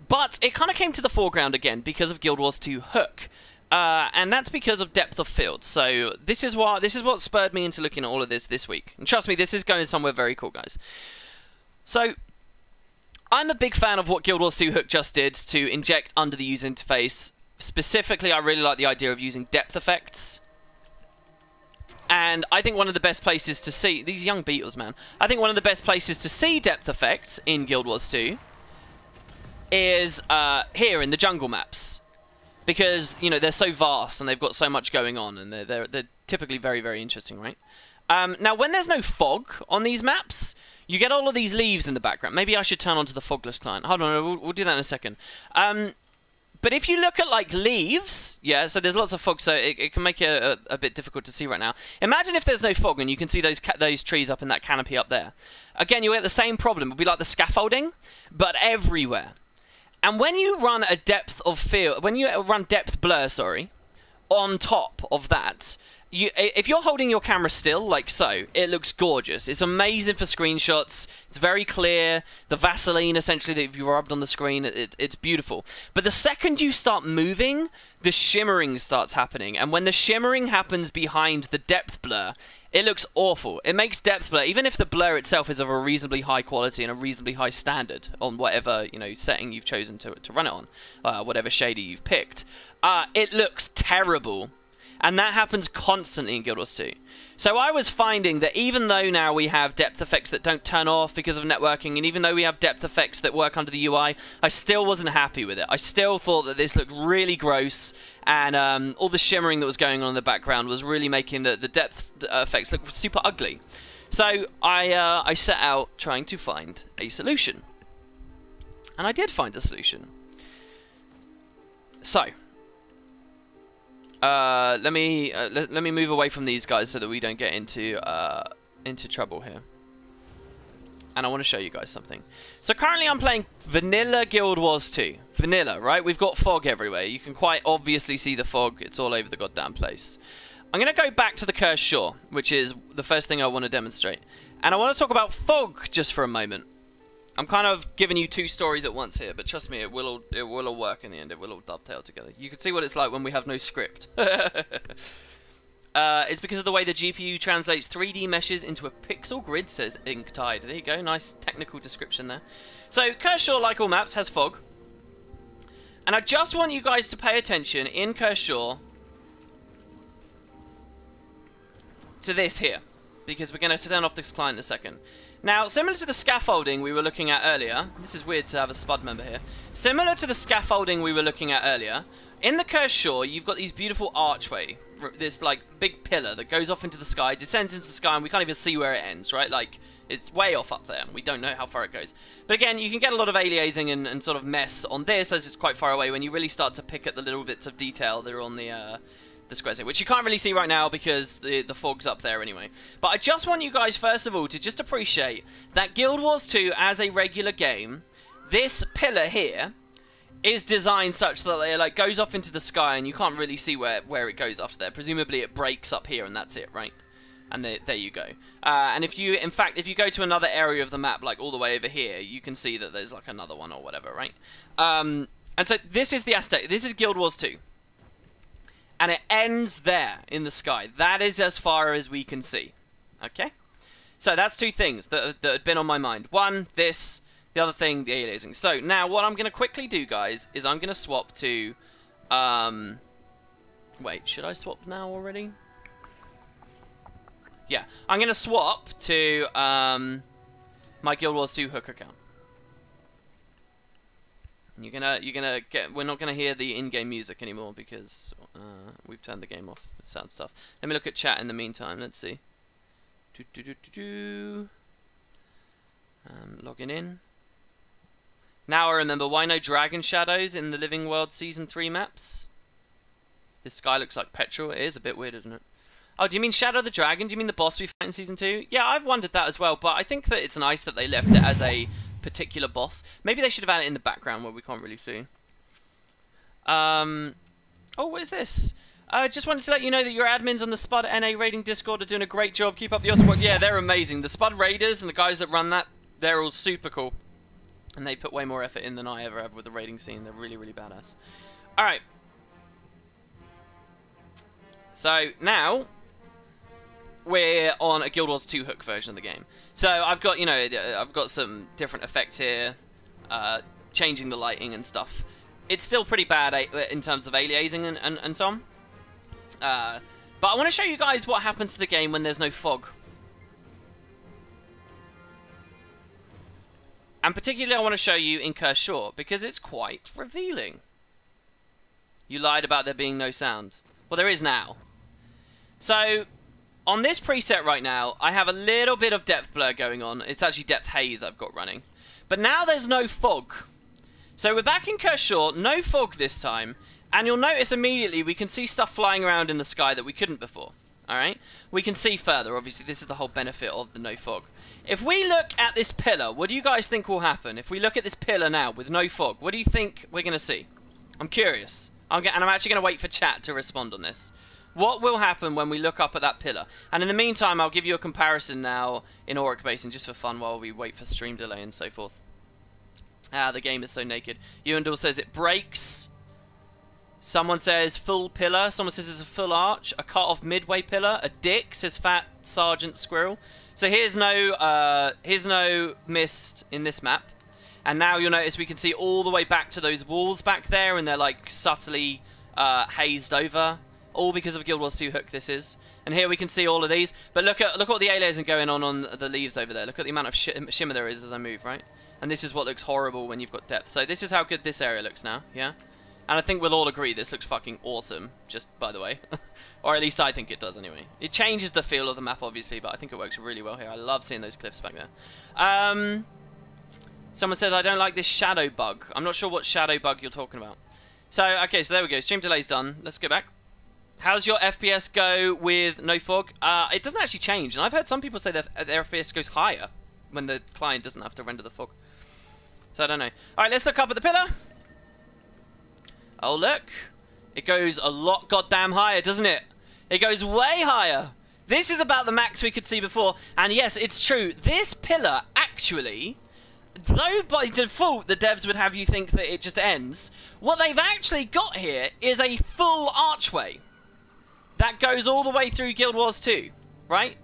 But it kind of came to the foreground again because of Guild Wars 2 Hook, and that's because of depth of field. So this is what spurred me into looking at all of this week. And trust me, this is going somewhere very cool, guys. So I'm a big fan of what Guild Wars 2 Hook just did to inject under the user interface. Specifically, I really like the idea of using depth effects. And I think one of the best places to see these young beetles, man. I think one of the best places to see depth effects in Guild Wars 2 is here in the jungle maps, because, you know, they're so vast and they've got so much going on, and they're typically very, very interesting, right? Now, when there's no fog on these maps, you get all of these leaves in the background. Maybe I should turn on to the fogless client. Hold on, we'll do that in a second. But if you look at, like, leaves, yeah, so there's lots of fog, so it can make it a bit difficult to see right now. Imagine if there's no fog and you can see those trees up in that canopy up there. Again, you'll get the same problem. It'll be like the scaffolding, but everywhere. And when you run a depth of field, when you run depth blur, sorry, on top of that, if you're holding your camera still, like so, it looks gorgeous. It's amazing for screenshots. It's very clear. The Vaseline, essentially, that you've rubbed on the screen, it's beautiful. But the second you start moving, the shimmering starts happening. And when the shimmering happens behind the depth blur, it looks awful. It makes depth blur, even if the blur itself is of a reasonably high quality and a reasonably high standard on whatever, you know, setting you've chosen to run it on, whatever shader you've picked, it looks terrible. And that happens constantly in Guild Wars 2. So I was finding that even though now we have depth effects that don't turn off because of networking, and even though we have depth effects that work under the UI, I still wasn't happy with it. I still thought that this looked really gross, and all the shimmering that was going on in the background was really making the depth effects look super ugly. So I set out trying to find a solution. And I did find a solution. So let me move away from these guys so that we don't get into trouble here. And I want to show you guys something. So currently I'm playing vanilla Guild Wars 2. Vanilla, right? We've got fog everywhere. You can quite obviously see the fog. It's all over the goddamn place. I'm going to go back to the cursed shore, which is the first thing I want to demonstrate. And I want to talk about fog just for a moment. I'm kind of giving you two stories at once here, but trust me, it will all work in the end. It will all dovetail together. You can see what it's like when we have no script. It's because of the way the GPU translates 3D meshes into a pixel grid, says Inktide. There you go, nice technical description there. So, Cursed Shore, like all maps, has fog. And I just want you guys to pay attention in Cursed Shore to this here, because we're going to turn off this client in a second. Now, similar to the scaffolding we were looking at earlier, this is weird to have a Spud member here. Similar to the scaffolding we were looking at earlier, in the Cursed Shore, you've got these beautiful archway, this like big pillar that goes off into the sky, descends into the sky, and we can't even see where it ends, right? Like, it's way off up there, and we don't know how far it goes. But again, you can get a lot of aliasing and sort of mess on this, as it's quite far away, when you really start to pick at the little bits of detail that are on the squares here, which you can't really see right now because the fog's up there anyway. But I just want you guys, first of all, to just appreciate that Guild Wars 2, as a regular game, this pillar here is designed such that it like goes off into the sky and you can't really see where it goes after there. Presumably it breaks up here and that's it, right? And there you go. And if you, in fact, if you go to another area of the map, like all the way over here, you can see that there's like another one or whatever, right? And so this is the Aztec. This is Guild Wars 2. And it ends there in the sky. That is as far as we can see. Okay? So that's two things that had been on my mind. One, this. The other thing, the aliasing. So now what I'm going to quickly do, guys, is I'm going to swap to... wait, should I swap now already? Yeah. I'm going to swap to my Guild Wars 2 hook account. You're gonna get. We're not gonna hear the in-game music anymore because we've turned the game off. Sad stuff. Let me look at chat in the meantime. Let's see. Logging in. Now I remember why no dragon shadows in the Living World Season 3 maps. This sky looks like petrol. It is a bit weird, isn't it? Oh, do you mean Shadow the Dragon? Do you mean the boss we fight in Season 2? Yeah, I've wondered that as well. But I think that it's nice that they left it as a particular boss. Maybe they should have had it in the background where we can't really see. Oh, what is this? Just wanted to let you know that your admins on the Spud NA raiding Discord are doing a great job. Keep up the awesome work. Yeah, they're amazing. The Spud raiders and the guys that run that, they're all super cool. And they put way more effort in than I ever have with the raiding scene. They're really, really badass. Alright. So, now we're on a Guild Wars 2 hook version of the game. So I've got, you know, I've got some different effects here, changing the lighting and stuff. It's still pretty bad in terms of aliasing and so on. But I want to show you guys what happens to the game when there's no fog. And particularly I want to show you in Cursed Shore, because it's quite revealing. You lied about there being no sound. Well, there is now. So on this preset right now, I have a little bit of depth blur going on. It's actually depth haze I've got running. But now there's no fog. So we're back in Cursed Shore, no fog this time. And you'll notice immediately we can see stuff flying around in the sky that we couldn't before. Alright? We can see further. Obviously, this is the whole benefit of the no fog. If we look at this pillar, what do you guys think will happen? If we look at this pillar now with no fog, what do you think we're going to see? I'm curious. And I'm actually going to wait for chat to respond on this. What will happen when we look up at that pillar? And in the meantime, I'll give you a comparison now in Auric Basin, just for fun, while we wait for stream delay and so forth. Ah, the game is so naked. Ewendell says it breaks. Someone says full pillar. Someone says it's a full arch. A cut-off midway pillar. A dick, says Fat Sergeant Squirrel. So here's no mist in this map. And now you'll notice we can see all the way back to those walls back there, and they're like subtly hazed over. All because of Guild Wars 2 hook this is. And here we can see all of these. But look what the aliasing going on the leaves over there. Look at the amount of shimmer there is as I move, right? And this is what looks horrible when you've got depth. So this is how good this area looks now, yeah? And I think we'll all agree this looks fucking awesome, just by the way. Or at least I think it does anyway. It changes the feel of the map, obviously, but I think it works really well here. I love seeing those cliffs back there. Someone says, I don't like this shadow bug. I'm not sure what shadow bug you're talking about. So, okay, so there we go. Stream delay's done. Let's go back. How's your FPS go with no fog? It doesn't actually change, and I've heard some people say that their FPS goes higher when the client doesn't have to render the fog. So I don't know. Alright, let's look up at the pillar. Oh, look. It goes a lot goddamn higher, doesn't it? It goes way higher. This is about the max we could see before. And yes, it's true. This pillar actually, though by default the devs would have you think that it just ends, what they've actually got here is a full archway that goes all the way through Guild Wars 2, right?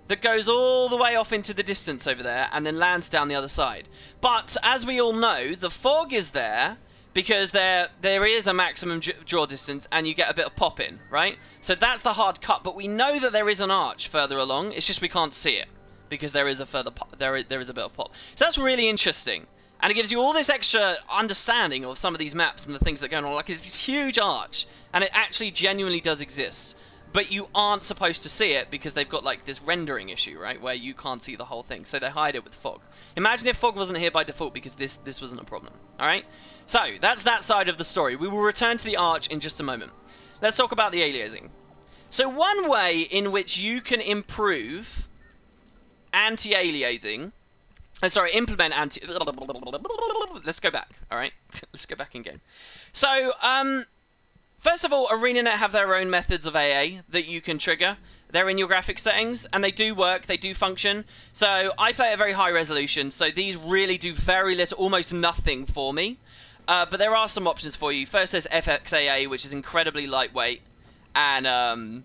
That goes all the way off into the distance over there and then lands down the other side. But as we all know, the fog is there because there is a maximum draw distance and you get a bit of pop in, right? So that's the hard cut, but we know that there is an arch further along. It's just we can't see it because there is a further there is a bit of pop. So that's really interesting. And it gives you all this extra understanding of some of these maps and the things that are going on. Like, it's this huge arch, and it actually genuinely does exist. But you aren't supposed to see it because they've got, like, this rendering issue, right? Where you can't see the whole thing. So they hide it with fog. Imagine if fog wasn't here by default because this wasn't a problem, alright? So, that's that side of the story. We will return to the arch in just a moment. Let's talk about the aliasing. So one way in which you can improve anti-aliasing... implement anti... Let's go back, alright? Let's go back in game. So, first of all, ArenaNet have their own methods of AA that you can trigger. They're in your graphics settings, and they do work, they do function. So, I play at a very high resolution, so these really do very little, almost nothing for me. But there are some options for you. First, there's FXAA, which is incredibly lightweight, and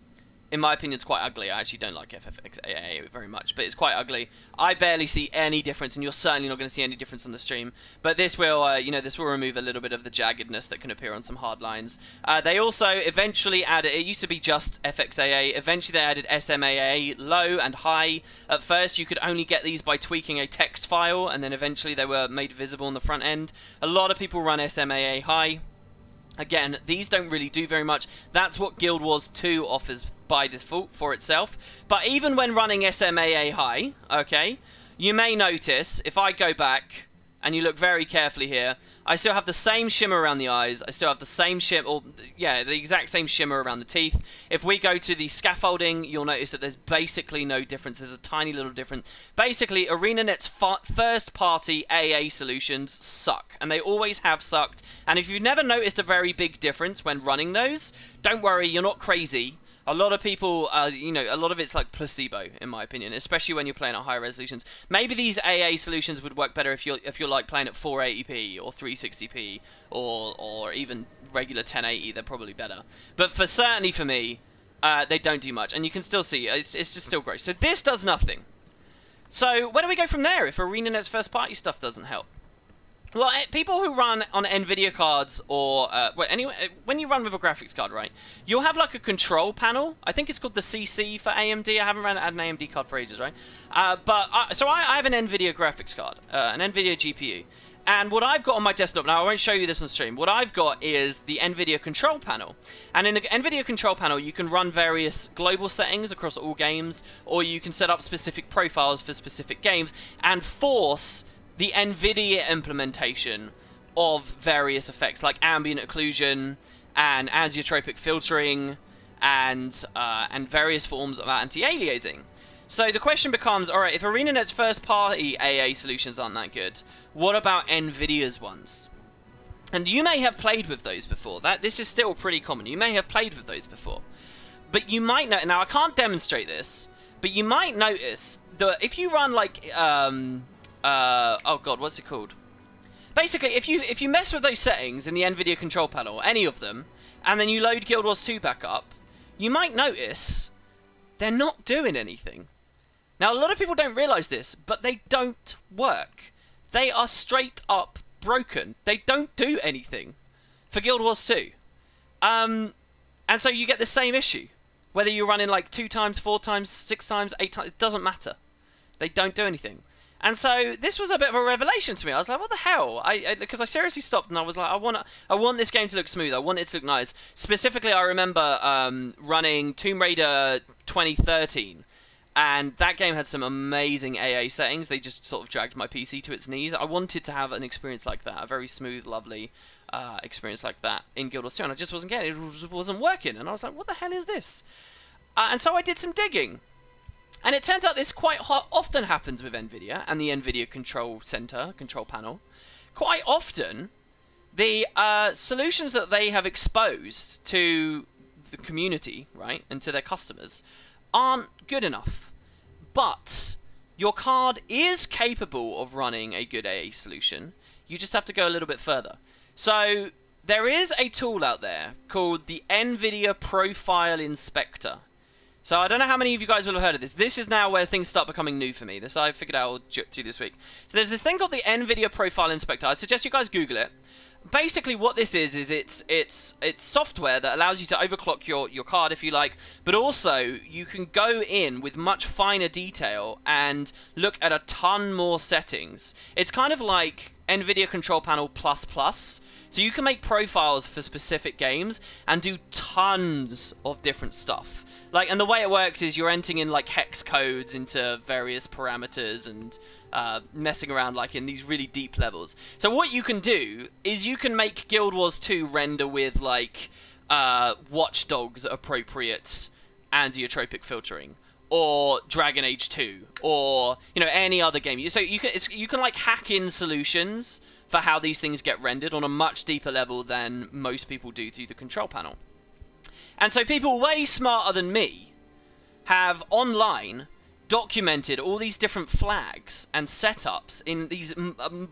in my opinion, it's quite ugly. I actually don't like FFXAA very much, but it's quite ugly. I barely see any difference, and you're certainly not going to see any difference on the stream. But this will, you know, this will remove a little bit of the jaggedness that can appear on some hard lines. They also eventually added, it used to be just FXAA, eventually they added SMAA, low and high. At first, you could only get these by tweaking a text file, and then eventually they were made visible on the front end. A lot of people run SMAA high. Again, these don't really do very much. That's what Guild Wars 2 offers by default for itself. But even when running SMAA high, okay, you may notice, if I go back and you look very carefully here, I still have the same shimmer around the eyes. I still have the same shimmer, or yeah, the exact same shimmer around the teeth. If we go to the scaffolding, you'll notice that there's basically no difference. There's a tiny little difference. Basically, ArenaNet's first-party AA solutions suck, and they always have sucked. And if you've never noticed a very big difference when running those, don't worry, you're not crazy. A lot of people, you know, a lot of it's like placebo, in my opinion, especially when you're playing at higher resolutions. Maybe these AA solutions would work better if you're like playing at 480p or 360p or even regular 1080. They're probably better. But certainly for me, they don't do much, and you can still see it's just still gross. So this does nothing. So where do we go from there if ArenaNet's first party stuff doesn't help? Well, people who run on Nvidia cards or well, anyway, when you run with a graphics card, right, you'll have like a control panel. I think it's called the CC for AMD. I haven't had an AMD card for ages, right? So I have an Nvidia graphics card, an Nvidia GPU, and what I've got on my desktop now, I won't show you this on stream. What I've got is the Nvidia control panel, and in the Nvidia control panel, you can run various global settings across all games, or you can set up specific profiles for specific games and force the Nvidia implementation of various effects like ambient occlusion and anisotropic filtering and various forms of anti-aliasing. So the question becomes, alright, if ArenaNet's first-party AA solutions aren't that good, what about Nvidia's ones? And you may have played with those before. This is still pretty common. You may have played with those before. But you might know, now I can't demonstrate this, but you might notice that if you run like oh god, what's it called? Basically, if you mess with those settings in the Nvidia control panel, any of them, and then you load Guild Wars 2 back up, you might notice they're not doing anything. Now, a lot of people don't realise this, but they don't work. They are straight up broken. They don't do anything for Guild Wars 2. And so you get the same issue. Whether you're running like 2 times, 4 times, 6 times, 8 times, it doesn't matter. They don't do anything. And so this was a bit of a revelation to me. I was like, what the hell? Because I seriously stopped and I was like, I want this game to look smooth. I want it to look nice. Specifically, I remember running Tomb Raider 2013. And that game had some amazing AA settings. They just sort of dragged my PC to its knees. I wanted to have an experience like that. A very smooth, lovely experience like that in Guild Wars 2. And I just wasn't getting it. It wasn't working. And I was like, what the hell is this? And so I did some digging. And it turns out this quite often happens with Nvidia and the Nvidia control center, control panel. Quite often, the solutions that they have exposed to the community, right, and to their customers, aren't good enough. But your card is capable of running a good AA solution. You just have to go a little bit further. So there is a tool out there called the Nvidia Profile Inspector. So I don't know how many of you guys will have heard of this. This is now where things start becoming new for me. This I figured out through this week. So there's this thing called the Nvidia Profile Inspector. I suggest you guys Google it. Basically what this is it's software that allows you to overclock your card if you like, but also you can go in with much finer detail and look at a ton more settings. It's kind of like Nvidia Control Panel++. So you can make profiles for specific games and do tons of different stuff. Like, and the way it works is you're entering in like hex codes into various parameters and messing around like in these really deep levels. So what you can do is you can make Guild Wars 2 render with like Watch Dogs appropriate anisotropic filtering, or Dragon Age 2, or you know, any other game. So you can like hack in solutions for how these things get rendered on a much deeper level than most people do through the control panel. And so people way smarter than me have online documented all these different flags and setups in these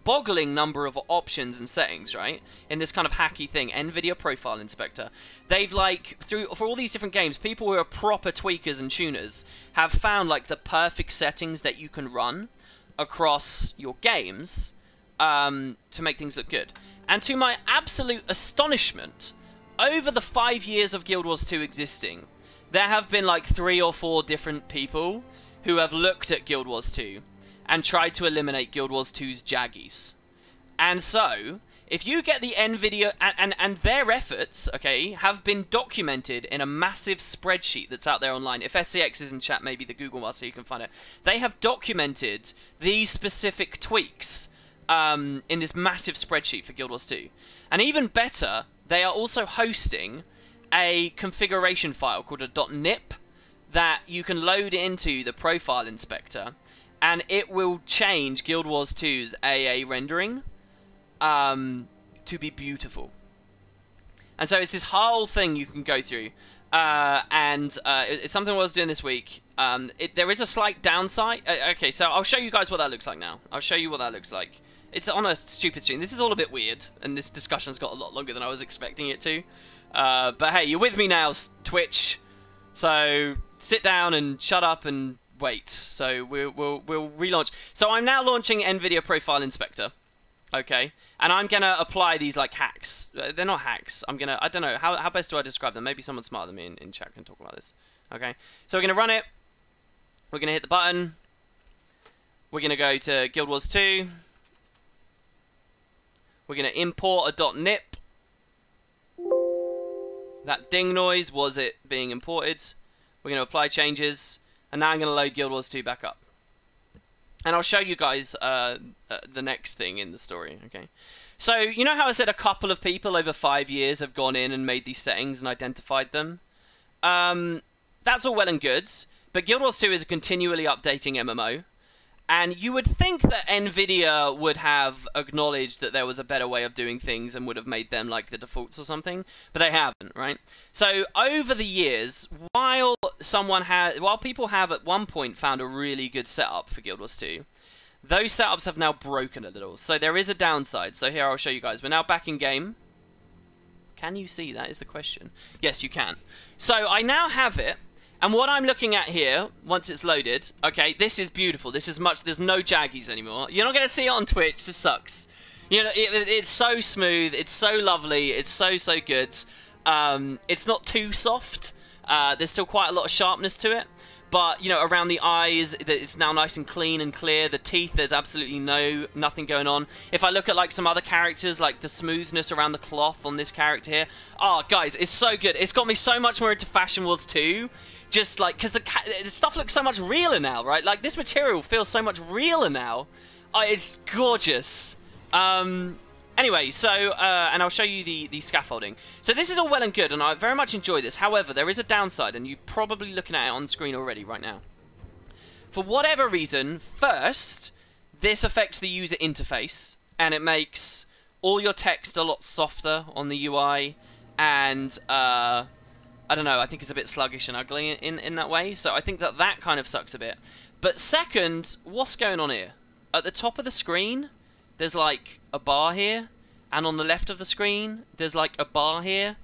boggling number of options and settings, right? In this kind of hacky thing, Nvidia Profile Inspector. They've like, for all these different games, people who are proper tweakers and tuners have found like the perfect settings that you can run across your games to make things look good. And to my absolute astonishment, over the 5 years of Guild Wars 2 existing, there have been like 3 or 4 different people who have looked at Guild Wars 2 and tried to eliminate Guild Wars 2's jaggies. And so, if you get the Nvidia, and their efforts, okay, have been documented in a massive spreadsheet that's out there online. If SCX is in chat, maybe the Google one so you can find it. They have documented these specific tweaks in this massive spreadsheet for Guild Wars 2. And even better, they are also hosting a configuration file called a .nip that you can load into the Profile Inspector, and it will change Guild Wars 2's AA rendering to be beautiful. And so it's this whole thing you can go through, it's something I was doing this week. There is a slight downside. Okay, so I'll show you guys what that looks like now. I'll show you what that looks like. It's on a stupid stream. This is all a bit weird, and this discussion's got a lot longer than I was expecting it to. But hey, you're with me now, Twitch. So sit down and shut up and wait. So we'll relaunch. So I'm now launching Nvidia Profile Inspector. Okay, and I'm gonna apply these like hacks. They're not hacks. I don't know how best do I describe them. Maybe someone smarter than me in chat can talk about this. Okay, so we're gonna run it. We're gonna hit the button. We're gonna go to Guild Wars 2. We're going to import a .nip. That ding noise was it being imported. We're going to apply changes. And now I'm going to load Guild Wars 2 back up. And I'll show you guys the next thing in the story. Okay. So, you know how I said a couple of people over 5 years have gone in and made these settings and identified them? That's all well and good. But Guild Wars 2 is a continually updating MMO. And you would think that Nvidia would have acknowledged that there was a better way of doing things and would have made them like the defaults or something, but they haven't, right? So over the years, while people have at one point found a really good setup for Guild Wars 2, those setups have now broken a little. So there is a downside. So here I'll show you guys. We're now back in game. Can you see that is the question? Yes, you can. So I now have it. And what I'm looking at here, once it's loaded, okay, this is beautiful. This is there's no jaggies anymore. You're not going to see it on Twitch. This sucks. You know, it's so smooth. It's so lovely. It's so good. It's not too soft. There's still quite a lot of sharpness to it. But, you know, around the eyes, it's now nice and clean and clear. The teeth, there's absolutely nothing going on. If I look at, like, some other characters, like the smoothness around the cloth on this character here. Oh, guys, it's so good. It's got me so much more into Fashion Wars 2. Just like, because the stuff looks so much realer now, right? Like, this material feels so much realer now. It's gorgeous. Anyway, so, and I'll show you the scaffolding. So this is all well and good, and I very much enjoy this. However, there is a downside, and you're probably looking at it on screen already right now. For whatever reason, first, this affects the user interface, and it makes all your text a lot softer on the UI, and, I don't know, I think it's a bit sluggish and ugly in that way. So I think that kind of sucks a bit. But second, what's going on here? At the top of the screen, there's like a bar here. And on the left of the screen, there's like a bar here.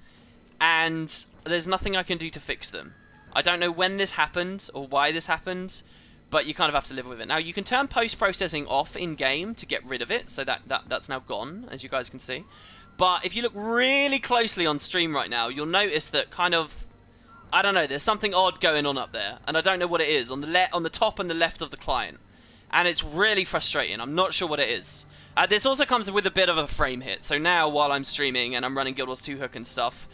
And there's nothing I can do to fix them. I don't know when this happened or why this happened, but you kind of have to live with it. Now, you can turn post-processing off in-game to get rid of it, so that's now gone, as you guys can see. But if you look really closely on stream right now, you'll notice that kind of, I don't know, there's something odd going on up there, and I don't know what it is, on the top and the left of the client. And it's really frustrating. I'm not sure what it is. This also comes with a bit of a frame hit, so now while I'm streaming and I'm running Guild Wars 2 Hook and stuff,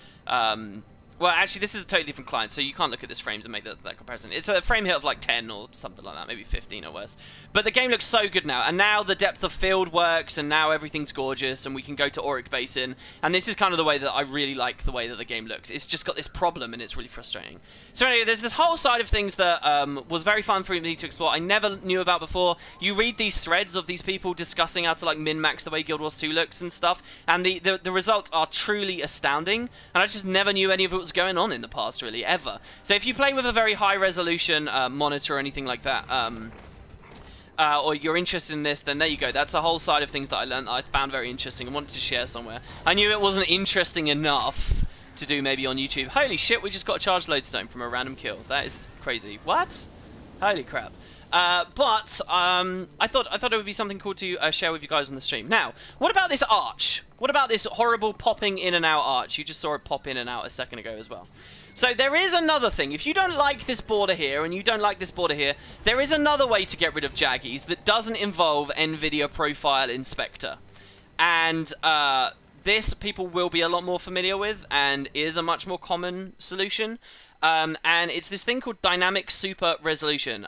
well, actually, this is a totally different client, so you can't look at this frames and make that comparison. It's a frame hit of like 10 or something like that, maybe 15 or worse. But the game looks so good now, and now the depth of field works, and now everything's gorgeous, and we can go to Auric Basin. And this is kind of the way that I really like the way that the game looks. It's just got this problem, and it's really frustrating. So anyway, there's this whole side of things that was very fun for me to explore. I never knew about before. You read these threads of these people discussing how to like min-max the way Guild Wars 2 looks and stuff, and the results are truly astounding. And I just never knew any of it was going on in the past, really, ever. So if you play with a very high resolution monitor or anything like that, or you're interested in this, then there you go. That's a whole side of things that I learned that I found very interesting and wanted to share somewhere. I knew it wasn't interesting enough to do maybe on YouTube. Holy shit, we just got a charged lodestone from a random kill. That is crazy. What? Holy crap. I thought it would be something cool to share with you guys on the stream. Now, what about this arch? What about this horrible popping in and out arch? You just saw it pop in and out a second ago as well. So there is another thing. If you don't like this border here and you don't like this border here, there is another way to get rid of jaggies that doesn't involve Nvidia Profile Inspector. And this people will be a lot more familiar with and is a much more common solution. And it's this thing called Dynamic Super Resolution.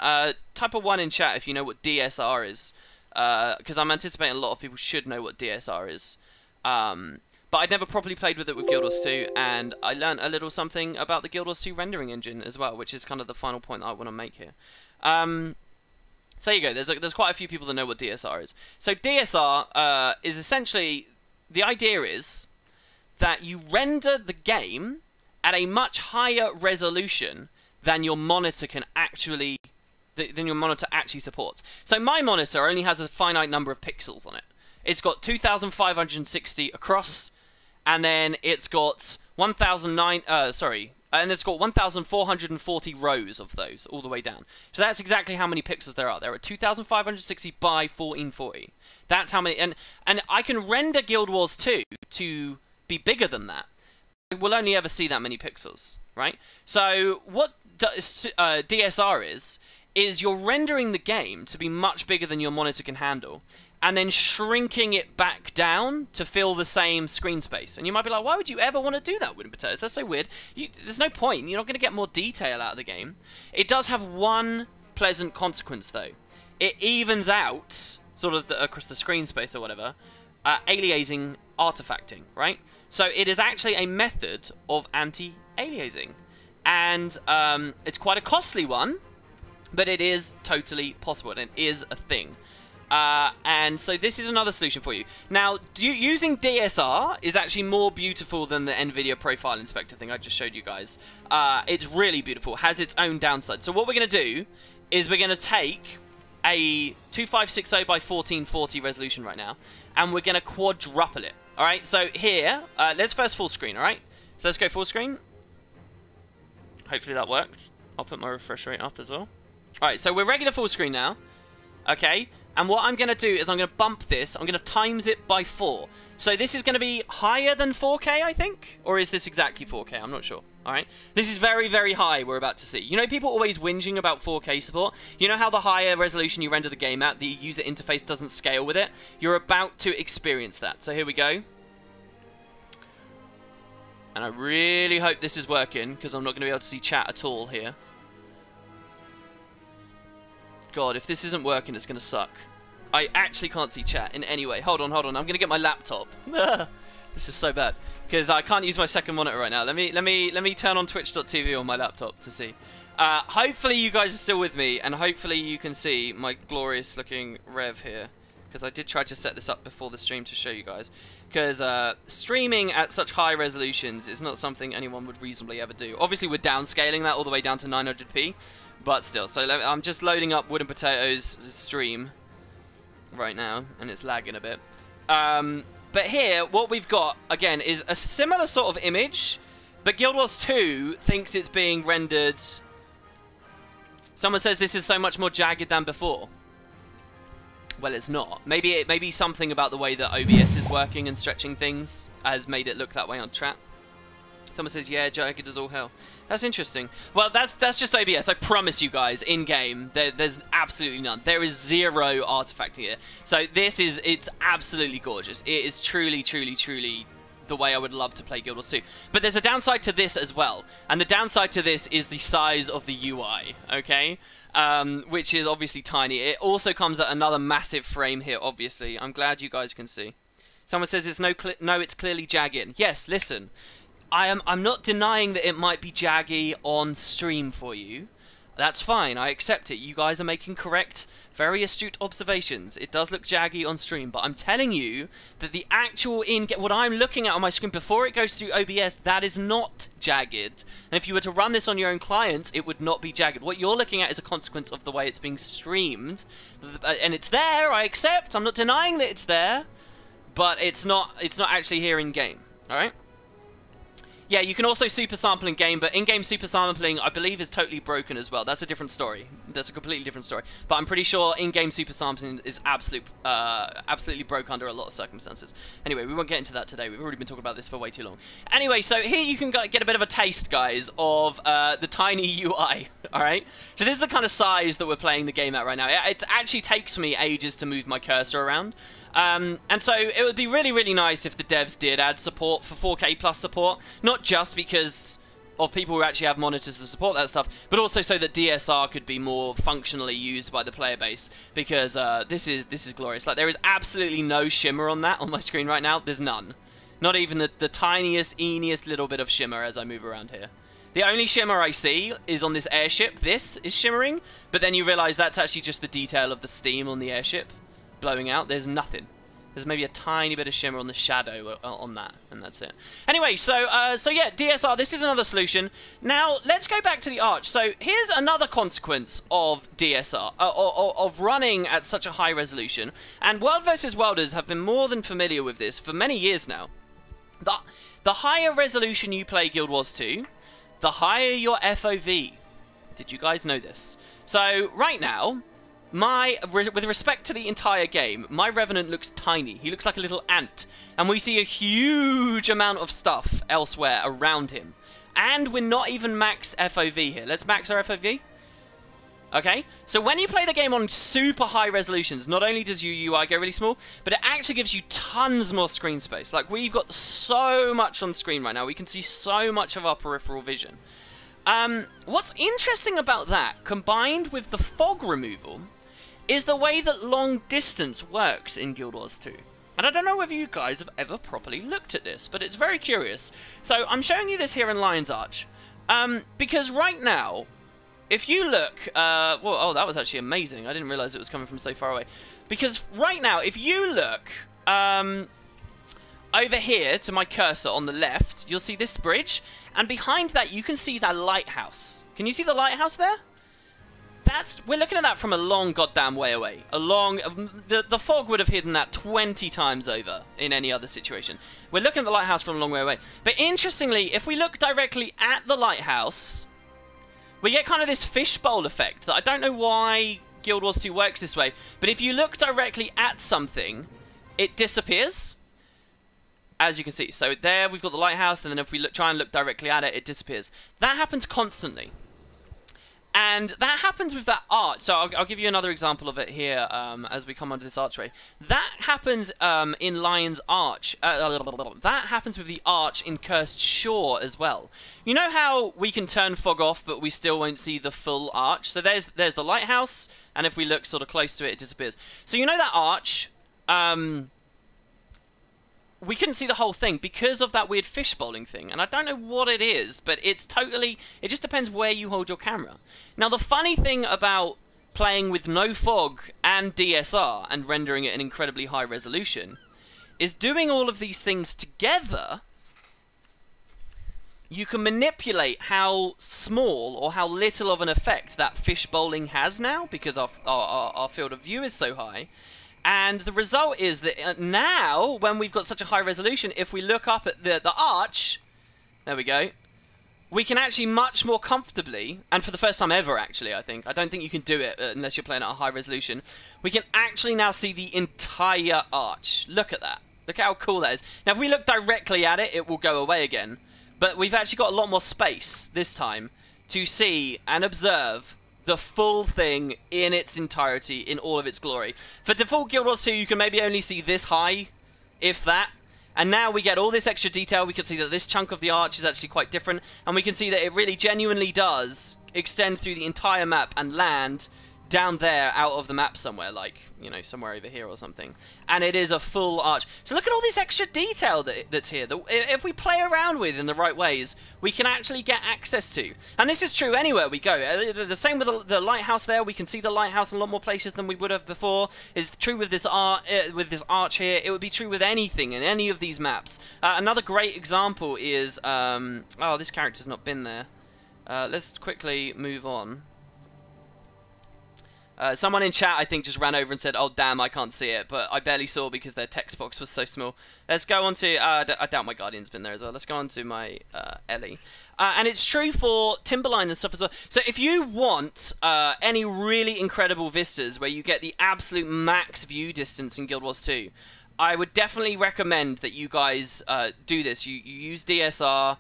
Type a 1 in chat if you know what DSR is. Because I'm anticipating a lot of people should know what DSR is. But I'd never properly played with it with Guild Wars 2, and I learned a little something about the Guild Wars 2 rendering engine as well, which is kind of the final point that I want to make here. So there you go, there's quite a few people that know what DSR is. So DSR is essentially, the idea is that you render the game at a much higher resolution than your monitor can actually, supports. So my monitor only has a finite number of pixels on it. It's got 2,560 across, and then it's got 1,440 rows of those all the way down. So that's exactly how many pixels there are. There are 2,560 by 1440. That's how many, and I can render Guild Wars 2 to be bigger than that. We'll only ever see that many pixels, right? So what DSR is you're rendering the game to be much bigger than your monitor can handle, and then shrinking it back down to fill the same screen space. And you might be like, why would you ever want to do that, Wooden Potatoes? That's so weird. There's no point. You're not going to get more detail out of the game. It does have one pleasant consequence, though. It evens out, sort of across the screen space or whatever, aliasing artifacting, right? So it is actually a method of anti-aliasing. And it's quite a costly one, but it is totally possible, and it is a thing. And so this is another solution for you. Now, using DSR is actually more beautiful than the Nvidia Profile Inspector thing I just showed you guys. It's really beautiful. It has its own downside. So what we're going to do is we're going to take a 2560 by 1440 resolution right now, and we're going to quadruple it. All right, so here, let's first full screen, all right? So let's go full screen. Hopefully that worked. I'll put my refresh rate up as well. All right, so we're regular full screen now. Okay, and what I'm going to do is I'm going to bump this. I'm going to times it by 4. So this is going to be higher than 4K, I think? Or is this exactly 4K? I'm not sure. All right, this is very, very high, we're about to see. You know, people always whinging about 4K support. You know how the higher resolution you render the game at, the user interface doesn't scale with it? You're about to experience that. So here we go. And I really hope this is working, because I'm not going to be able to see chat at all here. God, if this isn't working, it's going to suck. I actually can't see chat in any way. Hold on, hold on. I'm going to get my laptop. This is so bad, because I can't use my second monitor right now. Let me turn on twitch.tv on my laptop to see. Hopefully you guys are still with me, and hopefully you can see my glorious looking Rev here. because I did try to set this up before the stream to show you guys. Because streaming at such high resolutions is not something anyone would reasonably ever do. Obviously, we're downscaling that all the way down to 900p, but still. So I'm just loading up Wooden Potatoes' stream right now, and it's lagging a bit. But here, what we've got, again, is a similar sort of image, but Guild Wars 2 thinks it's being rendered... Someone says this is so much more jagged than before. Well, it's not. Maybe something about the way that OBS is working and stretching things has made it look that way on chat. Someone says, yeah, jagged as all hell. That's interesting. Well, that's just OBS. I promise you guys, in-game, there's absolutely none. There is zero artifacting here. So it's absolutely gorgeous. It is truly, truly, truly the way I would love to play Guild Wars 2. But there's a downside to this as well. And the downside to this is the size of the UI, okay? Which is obviously tiny. It also comes at another massive frame here, obviously. I'm glad you guys can see. Someone says it's it's clearly jagged. Yes, listen. I'm not denying that it might be jaggy on stream for you. That's fine, I accept it. You guys are making correct, very astute observations. It does look jaggy on stream, but I'm telling you that the actual what I'm looking at on my screen before it goes through OBS, that is not jagged. And if you were to run this on your own client, it would not be jagged. What you're looking at is a consequence of the way it's being streamed. And it's there, I accept. I'm not denying that it's there, but it's not actually here in game. All right? Yeah, you can also super sample in game, but in-game super sampling, I believe, is totally broken as well. That's a different story. That's a completely different story. But I'm pretty sure in-game super sampling is absolutely broke under a lot of circumstances. Anyway, we won't get into that today. We've already been talking about this for way too long. Anyway, so here you can get a bit of a taste, guys, of the tiny UI. All right. So this is the kind of size that we're playing the game at right now. It actually takes me ages to move my cursor around. And so it would be really, really nice if the devs did add support for 4K plus support, not just because of people who actually have monitors to support that stuff, but also so that DSR could be more functionally used by the player base, because this is glorious. Like, there is absolutely no shimmer on that on my screen right now. There's none. Not even the tiniest, eeniest little bit of shimmer as I move around here. The only shimmer I see is on this airship. This is shimmering, but then you realize that's actually just the detail of the steam on the airship blowing out. There's nothing. There's maybe a tiny bit of shimmer on the shadow on that, and that's it. Anyway, so yeah, DSR, this is another solution. Now, let's go back to the arch. So here's another consequence of DSR, of running at such a high resolution. And World vs. Worlders have been more than familiar with this for many years now. The higher resolution you play Guild Wars 2, the higher your FOV. Did you guys know this? So, right now, with respect to the entire game, my Revenant looks tiny. He looks like a little ant. And we see a huge amount of stuff elsewhere around him. And we're not even max FOV here. Let's max our FOV. Okay? So when you play the game on super high resolutions, not only does your UI go really small, but it actually gives you tons more screen space. Like, we've got so much on screen right now. We can see so much of our peripheral vision. What's interesting about that, combined with the fog removal, is the way that long distance works in Guild Wars 2. And I don't know whether you guys have ever properly looked at this, but it's very curious. So I'm showing you this here in Lion's Arch, because right now, if you look, oh, that was actually amazing. I didn't realize it was coming from so far away. Because right now, if you look over here to my cursor on the left, you'll see this bridge, and behind that you can see that lighthouse. Can you see the lighthouse there? We're looking at that from a long goddamn way away. The fog would have hidden that 20 times over in any other situation. We're looking at the lighthouse from a long way away. But interestingly, if we look directly at the lighthouse, we get kind of this fishbowl effect that I don't know why Guild Wars 2 works this way, but if you look directly at something, it disappears, as you can see. So there we've got the lighthouse, and then if we try and look directly at it, it disappears. That happens constantly. And that happens with that arch. So I'll give you another example of it here as we come onto this archway. That happens in Lion's Arch. That happens with the arch in Cursed Shore as well. You know how we can turn fog off, but we still won't see the full arch? So there's the lighthouse, and if we look sort of close to it, it disappears. So you know that arch... we couldn't see the whole thing because of that weird fishbowling thing. And I don't know what it is, but it's totally... It just depends where you hold your camera. Now, the funny thing about playing with no fog and DSR and rendering it an incredibly high resolution, is doing all of these things together, you can manipulate how small or how little of an effect that fishbowling has now, because our field of view is so high. And the result is that now, when we've got such a high resolution, if we look up at the arch, there we go, we can actually much more comfortably, and for the first time ever actually, I don't think you can do it unless you're playing at a high resolution, we can actually now see the entire arch. Look at that. Look how cool that is. Now if we look directly at it, it will go away again. But we've actually got a lot more space this time to see and observe the full thing in its entirety, in all of its glory. For default Guild Wars 2, you can maybe only see this high, if that. And now we get all this extra detail. We can see that this chunk of the arch is actually quite different. And we can see that it really genuinely does extend through the entire map and land down there out of the map somewhere, like, you know, somewhere over here or something. And it is a full arch. So look at all this extra detail that's here, that if we play around with in the right ways, we can actually get access to. And this is true anywhere we go. The same with the lighthouse there. We can see the lighthouse in a lot more places than we would have before. It's true with this arch here. It would be true with anything in any of these maps. Another great example is... oh, this character's not been there. Let's quickly move on. Someone in chat, I think, just ran over and said, oh, damn, I can't see it. But I barely saw because their text box was so small. Let's go on to... I doubt my Guardian's been there as well. Let's go on to my Ellie. And it's true for Timberline and stuff as well. So if you want any really incredible vistas where you get the absolute max view distance in Guild Wars 2, I would definitely recommend that you guys do this. You use DSR,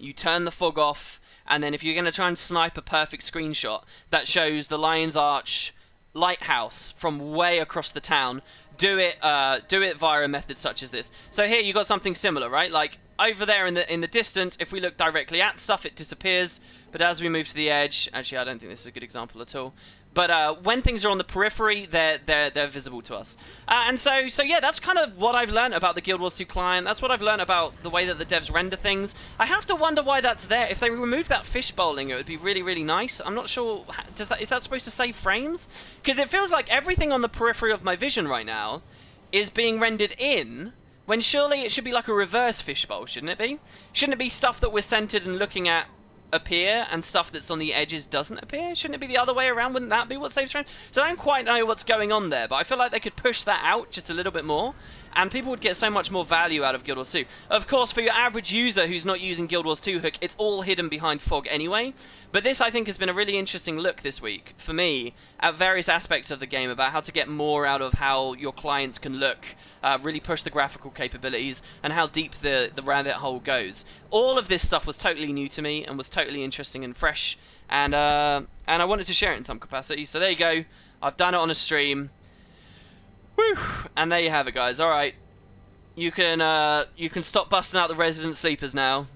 you turn the fog off, and then if you're going to try and snipe a perfect screenshot that shows the Lion's Arch lighthouse from way across the town, do it via a method such as this. So here you got something similar, right? Like over there in the distance, if we look directly at stuff, it disappears. But as we move to the edge, actually, I don't think this is a good example at all. But when things are on the periphery, they're visible to us. And so yeah, that's kind of what I've learned about the Guild Wars 2 client. That's what I've learned about the way that the devs render things. I have to wonder why that's there. If they removed that fishbowling, it would be really, really nice. I'm not sure. Is that supposed to save frames? Because it feels like everything on the periphery of my vision right now is being rendered in, when surely it should be like a reverse fishbowl, shouldn't it be? Shouldn't it be stuff that we're centered and looking at appear and stuff that's on the edges doesn't appear? Shouldn't it be the other way around? Wouldn't that be what saves frames? So I don't quite know what's going on there, but I feel like they could push that out just a little bit more, and people would get so much more value out of Guild Wars 2. Of course, for your average user who's not using Guild Wars 2 hook, it's all hidden behind fog anyway. But this, I think, has been a really interesting look this week, for me, at various aspects of the game, about how to get more out of how your clients can look, really push the graphical capabilities, and how deep the rabbit hole goes. All of this stuff was totally new to me, and was totally interesting and fresh, and I wanted to share it in some capacity. So there you go. I've done it on a stream. Whew. And there you have it, guys. All right, you can stop busting out the resident sleepers now.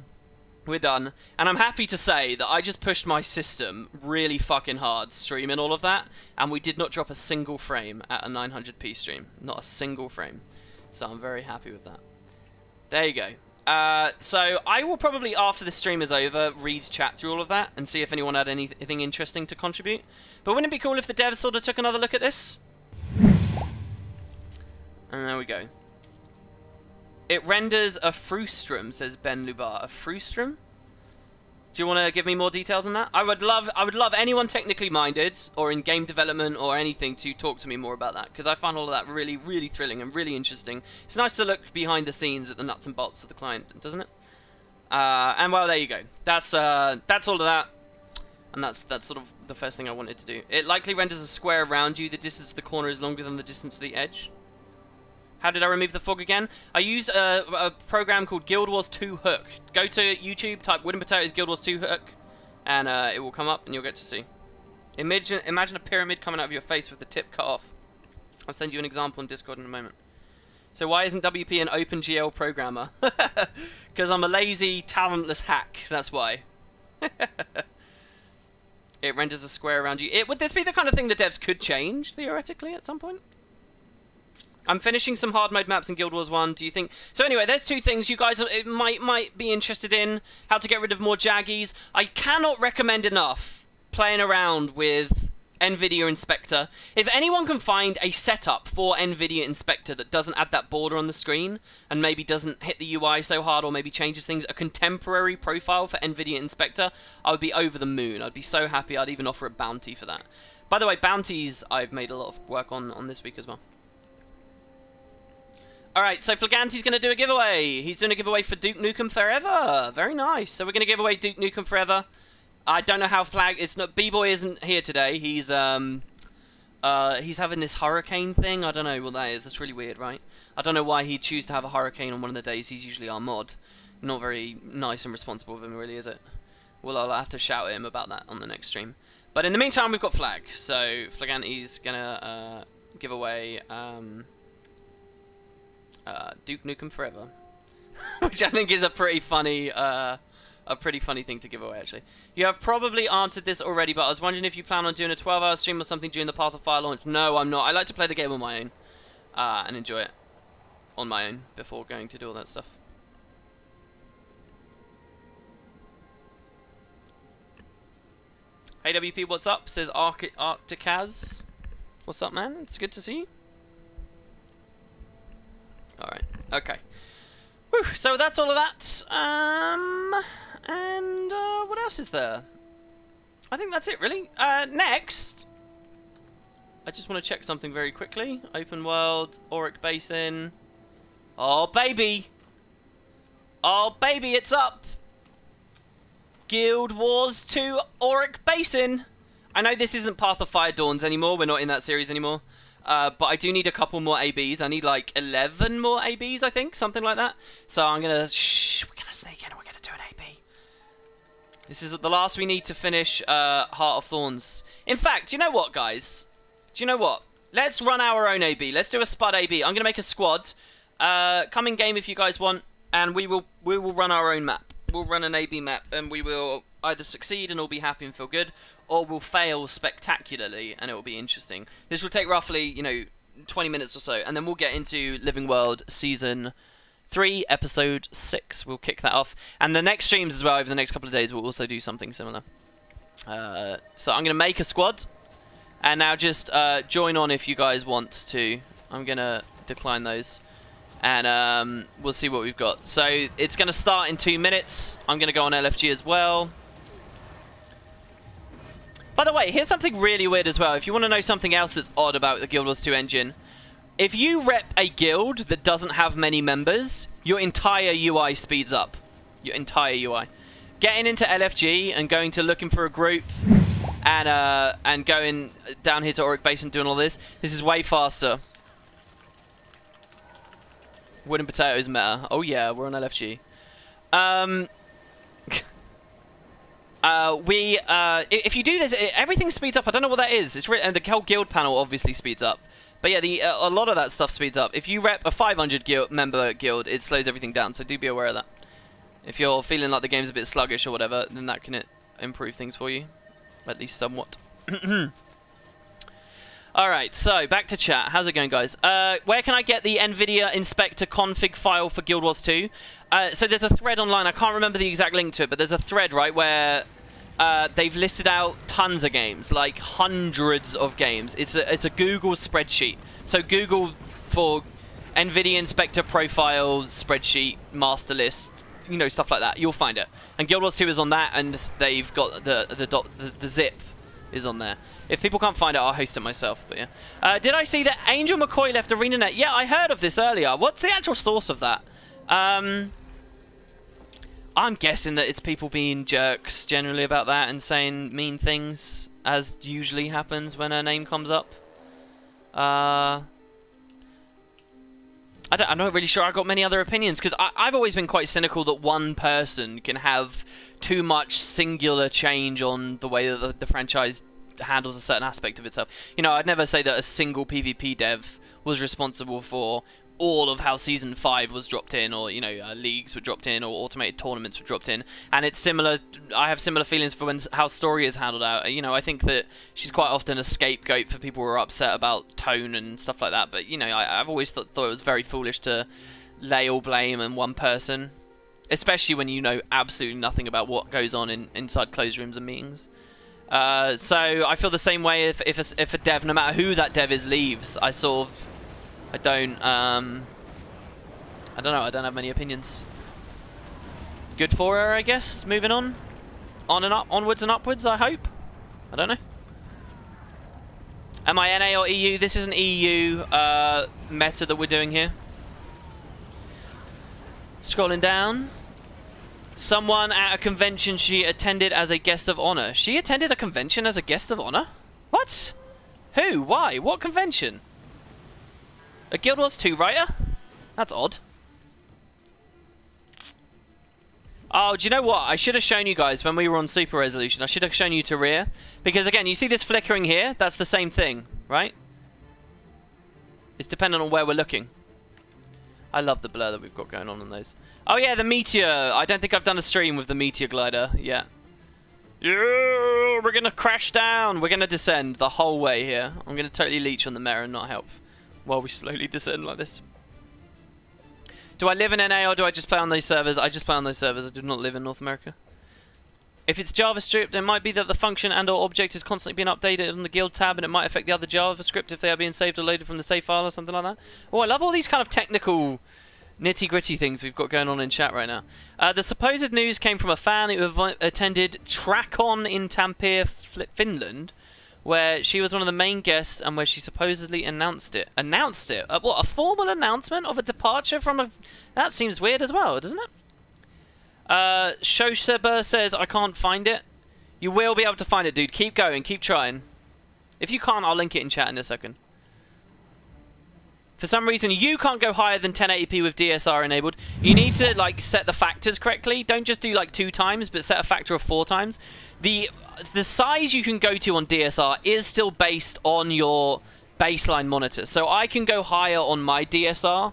We're done. And I'm happy to say that I just pushed my system really fucking hard streaming all of that, and we did not drop a single frame at a 900p stream. Not a single frame. So I'm very happy with that. There you go. So I will probably, after the stream is over, read chat through all of that and see if anyone had anything interesting to contribute. But wouldn't it be cool if the devs sort of took another look at this? And there we go. It renders a frustrum, says Ben Lubar. A frustrum? Do you want to give me more details on that? I would love anyone technically minded or in game development or anything to talk to me more about that, because I find all of that really, really thrilling and really interesting. It's nice to look behind the scenes at the nuts and bolts of the client, doesn't it? And well, there you go. That's all of that. And that's sort of the first thing I wanted to do. It likely renders a square around you. The distance to the corner is longer than the distance to the edge. How did I remove the fog again? I used a program called Guild Wars 2 Hook. Go to YouTube, type Wooden Potatoes Guild Wars 2 Hook, and it will come up and you'll get to see. Imagine a pyramid coming out of your face with the tip cut off. I'll send you an example in Discord in a moment. So why isn't WP an OpenGL programmer? Because I'm a lazy, talentless hack, that's why. It renders a square around you. Would this be the kind of thing the devs could change, theoretically, at some point? I'm finishing some hard mode maps in Guild Wars 1. Do you think... So anyway, there's two things you guys might be interested in. How to get rid of more jaggies. I cannot recommend enough playing around with Nvidia Inspector. If anyone can find a setup for Nvidia Inspector that doesn't add that border on the screen and maybe doesn't hit the UI so hard or maybe changes things, a contemporary profile for Nvidia Inspector, I would be over the moon. I'd be so happy. I'd even offer a bounty for that. By the way, bounties I've made a lot of work on this week as well. Alright, so Flaganti's going to do a giveaway. He's doing a giveaway for Duke Nukem Forever. Very nice. So we're going to give away Duke Nukem Forever. I don't know how it's not... B-Boy isn't here today. He's having this hurricane thing. I don't know what that is. That's really weird, right? I don't know why he'd choose to have a hurricane on one of the days he's usually our mod. Not very nice and responsible of him, really, is it? Well, I'll have to shout at him about that on the next stream. But in the meantime, we've got Flag. So Flaganti's going to give away... Duke Nukem Forever, which I think is a pretty funny thing to give away, actually. You have probably answered this already, but I was wondering if you plan on doing a 12-hour stream or something during the Path of Fire launch. No, I'm not. I like to play the game on my own and enjoy it on my own before going to do all that stuff. Hey WP, what's up? Says Arcticaz. What's up, man? It's good to see you. Alright, okay. Whew, so that's all of that. What else is there? I think that's it, really. Next, I just want to check something very quickly. Open world, Auric Basin. Oh, baby! Oh, baby, it's up! Guild Wars 2 Auric Basin! I know this isn't Path of Fire Dawns anymore. We're not in that series anymore. But I do need a couple more ABs. I need like 11 more ABs, I think, something like that. So I'm gonna we're gonna sneak in and we're gonna do an AB. This is the last we need to finish Heart of Thorns. In fact, do you know what, guys? Do you know what? Let's run our own AB. Let's do a Spud AB. I'm gonna make a squad. Come in game if you guys want, and we will run our own map. We'll run an AB map, and we will either succeed and all be happy and feel good, or we'll fail spectacularly and it will be interesting. This will take roughly, you know, 20 minutes or so, and then we'll get into Living World Season 3, Episode 6. We'll kick that off. And the next streams as well, over the next couple of days, we'll also do something similar. So I'm going to make a squad, and now just join on if you guys want to. I'm going to decline those, and we'll see what we've got. So it's going to start in 2 minutes. I'm going to go on LFG as well. By the way, here's something really weird as well. If you want to know something else that's odd about the Guild Wars 2 engine, if you rep a guild that doesn't have many members, your entire UI speeds up. Your entire UI. Getting into LFG and going to looking for a group and going down here to Auric Basin and doing all this is way faster. Wood and potatoes meta. Oh yeah, we're on LFG. If you do this, everything speeds up. I don't know what that is. It's and the whole guild panel obviously speeds up. But yeah, a lot of that stuff speeds up. If you rep a 500 member guild, it slows everything down. So do be aware of that. If you're feeling like the game's a bit sluggish or whatever, then that can improve things for you, at least somewhat. Alright, so back to chat. How's it going, guys? Where can I get the Nvidia Inspector config file for Guild Wars 2? So there's a thread online. I can't remember the exact link to it, but there's a thread, right, where they've listed out tons of games, like hundreds of games. It's a Google spreadsheet. So Google for Nvidia Inspector Profile spreadsheet, master list, you know, stuff like that. You'll find it. And Guild Wars 2 is on that, and they've got the zip is on there. If people can't find it, I'll host it myself. But yeah, did I see that Angel McCoy left ArenaNet? Yeah, I heard of this earlier. What's the actual source of that? I'm guessing that it's people being jerks generally about that and saying mean things, as usually happens when her name comes up. I'm not really sure I got many other opinions, because I've always been quite cynical that one person can have too much singular change on the way that the franchise handles a certain aspect of itself. You know, I'd never say that a single PvP dev was responsible for all of how Season 5 was dropped in, or, you know, leagues were dropped in, or automated tournaments were dropped in. And it's similar, I have similar feelings for how story is handled out. You know, I think that she's quite often a scapegoat for people who are upset about tone and stuff like that. But, you know, I've always thought it was very foolish to lay all blame on one person, especially when you know absolutely nothing about what goes on inside closed rooms and meetings. So I feel the same way if a dev, no matter who that dev is, leaves. I don't know. I don't have many opinions. Good for her, I guess. Moving on and up, onwards and upwards. I hope. I don't know. Am I NA or EU? This is an EU meta that we're doing here. Scrolling down. Someone at a convention she attended as a guest of honor. She attended a convention as a guest of honor? What? Who? Why? What convention? A Guild Wars 2 writer? That's odd. Oh, do you know what? I should have shown you guys when we were on super resolution. I should have shown you to rear. Because again, you see this flickering here? That's the same thing, right? It's dependent on where we're looking. I love the blur that we've got going on those. Oh yeah, the meteor. I don't think I've done a stream with the meteor glider yet. Yeah, we're going to crash down. We're going to descend the whole way here. I'm going to totally leech on the meta and not help while we slowly descend like this. Do I live in NA or do I just play on those servers? I just play on those servers. I do not live in North America. If it's JavaScript, it might be that the function and/or object is constantly being updated on the guild tab, and it might affect the other JavaScript if they are being saved or loaded from the save file or something like that. Oh, I love all these kind of technical, nitty-gritty things we've got going on in chat right now. The supposed news came from a fan who attended TrackOn in Tampere, Finland, where she was one of the main guests and where she supposedly announced it. Announced it? What, a formal announcement of a departure from a... That seems weird as well, doesn't it? Shosheba says, I can't find it. You will be able to find it, dude. Keep going. Keep trying. If you can't, I'll link it in chat in a second. For some reason, you can't go higher than 1080p with DSR enabled. You need to, like, set the factors correctly. Don't just do, like, 2 times, but set a factor of 4 times. The size you can go to on DSR is still based on your baseline monitor. So I can go higher on my DSR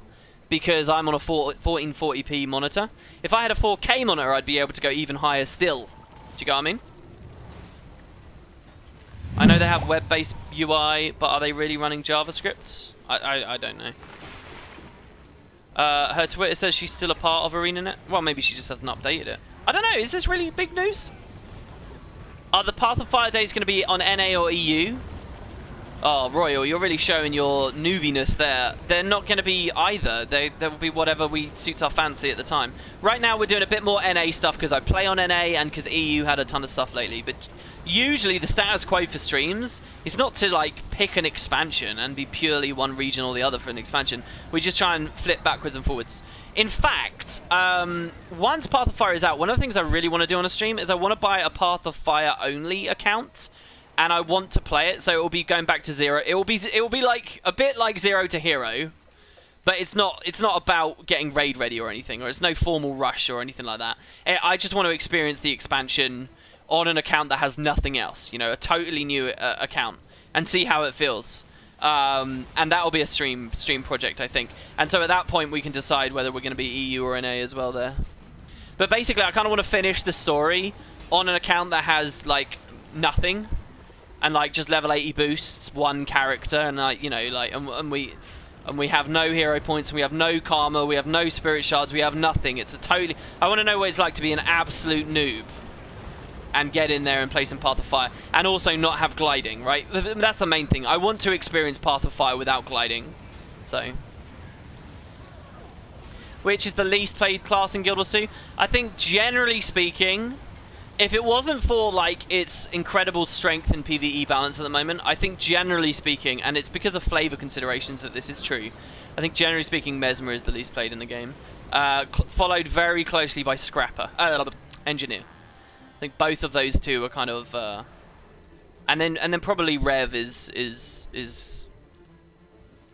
because I'm on a 1440p monitor. If I had a 4K monitor, I'd be able to go even higher still. Do you get what I mean? I know they have web-based UI, but are they really running JavaScript? I don't know. Her Twitter says she's still a part of ArenaNet. Well, maybe she just hasn't updated it. I don't know. Is this really big news? Are the Path of Fire days going to be on NA or EU? Oh, Royal, you're really showing your newbiness there. They're not going to be either. They will be whatever suits our fancy at the time. Right now, we're doing a bit more NA stuff because I play on NA and because EU had a ton of stuff lately. But usually, the status quo for streams is not to like pick an expansion and be purely one region or the other for an expansion. We just try and flip backwards and forwards. In fact, once Path of Fire is out, one of the things I really want to do on a stream is I want to buy a Path of Fire only account. And I want to play it, so it will be going back to 0. It will be like a bit like 0 to Hero, but it's not about getting raid ready or anything, or it's no formal rush or anything like that. I just want to experience the expansion on an account that has nothing else, you know, a totally new account, and see how it feels. And that will be a stream project, I think. And so at that point, we can decide whether we're going to be EU or NA as well there. But basically, I kind of want to finish the story on an account that has like nothing. And like just level 80 boosts, 1 character, and like, you know, like, and we have no hero points, and we have no karma, we have no spirit shards, we have nothing. It's a totally. I want to know what it's like to be an absolute noob, and get in there and play some Path of Fire, and also not have gliding. Right, that's the main thing. I want to experience Path of Fire without gliding. So, which is the least played class in Guild Wars 2? I think generally speaking. If it wasn't for, like, its incredible strength and PvE balance at the moment, I think generally speaking, and it's because of flavor considerations that this is true, I think generally speaking, Mesmer is the least played in the game. Followed very closely by Scrapper. Engineer. I think both of those two are kind of... and then probably Rev is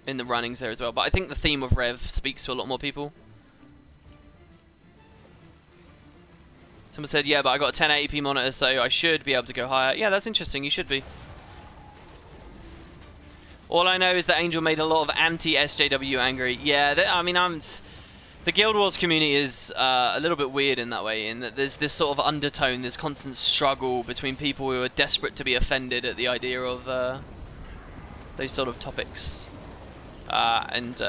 in the runnings there as well. But I think the theme of Rev speaks to a lot more people. Someone said, yeah, but I got a 1080p monitor, so I should be able to go higher. Yeah, that's interesting. You should be. All I know is that Angel made a lot of anti-SJW angry. Yeah, I mean, the Guild Wars community is a little bit weird in that way, in that there's this sort of undertone, this constant struggle between people who are desperate to be offended at the idea of those sort of topics. And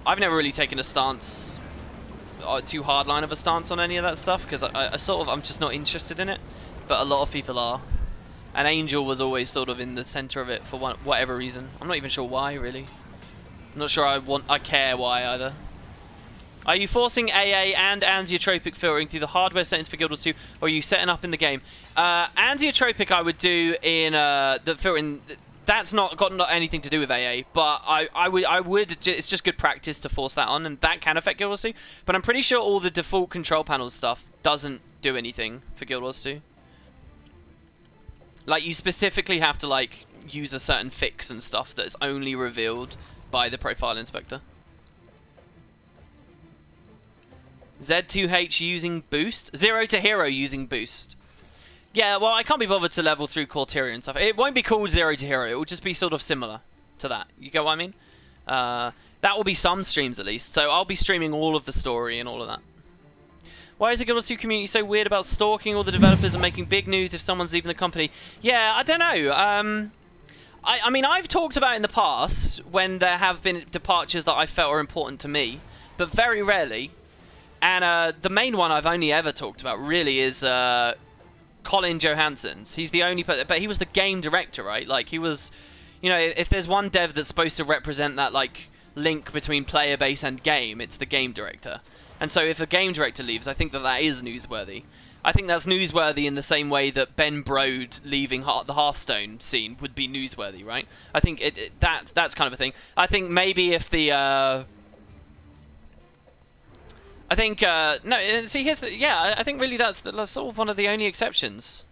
I've never really taken a stance... too hardline of a stance on any of that stuff because I'm just not interested in it, but a lot of people are. And Angel was always sort of in the center of it for whatever reason. I'm not even sure why, really. I'm not sure I care why either. Are you forcing AA and anisotropic filtering through the hardware settings for Guild Wars 2, or are you setting up in the game? Anisotropic I would do in the filtering. That's not got anything to do with AA, but I would. It's just good practice to force that on, and that can affect Guild Wars 2. But I'm pretty sure all the default control panel stuff doesn't do anything for Guild Wars 2. Like, you specifically have to like use a certain fix and stuff that's only revealed by the Profile Inspector. Z2H using boost? Zero to Hero using boost. Yeah, well, I can't be bothered to level through Corteria and stuff. It won't be called Zero to Hero. It will just be sort of similar to that. You get what I mean? That will be some streams at least. So I'll be streaming all of the story and all of that. Why is the Guild Wars 2 community so weird about stalking all the developers and making big news if someone's leaving the company? Yeah, I don't know. I mean, I've talked about in the past when there have been departures that I felt are important to me, but very rarely. And the main one I've only ever talked about really is Colin Johansson's. He's the only person, but he was the game director, right? Like, he was, you know, if there's one dev that's supposed to represent that, like, link between player base and game, it's the game director. And so if a game director leaves, I think that that is newsworthy. I think that's newsworthy in the same way that Ben Brode leaving the Hearthstone scene would be newsworthy, right? I think that's kind of a thing. I think maybe if the no, see, here's the, yeah, I think really that's sort of one of the only exceptions.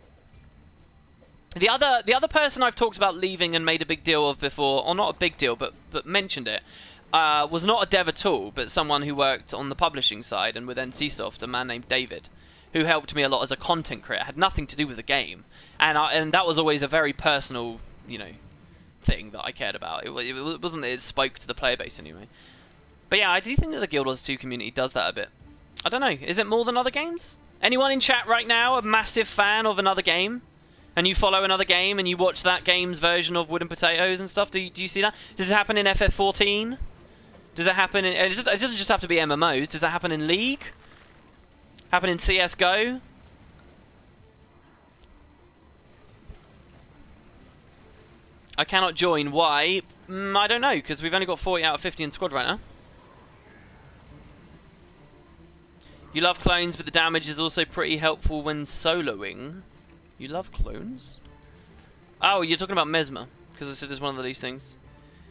The other person I've talked about leaving and made a big deal of before, or not a big deal, but mentioned it, was not a dev at all, but someone who worked on the publishing side and with NCSoft, a man named David, who helped me a lot as a content creator. Had nothing to do with the game, and that was always a very personal, you know, thing that I cared about. It wasn't that it spoke to the player base anyway. But yeah, I do think that the Guild Wars 2 community does that a bit. I don't know. Is it more than other games? Anyone in chat right now a massive fan of another game? And you follow another game and you watch that game's version of Wooden Potatoes and stuff? Do you see that? Does it happen in FF14? Does it happen in... It doesn't just have to be MMOs. Does it happen in League? Happen in CSGO? I cannot join. Why? I don't know, because we've only got 40 out of 50 in squad right now. You love clones, but the damage is also pretty helpful when soloing. You love clones? Oh, you're talking about Mesmer, because I said it's one of these things.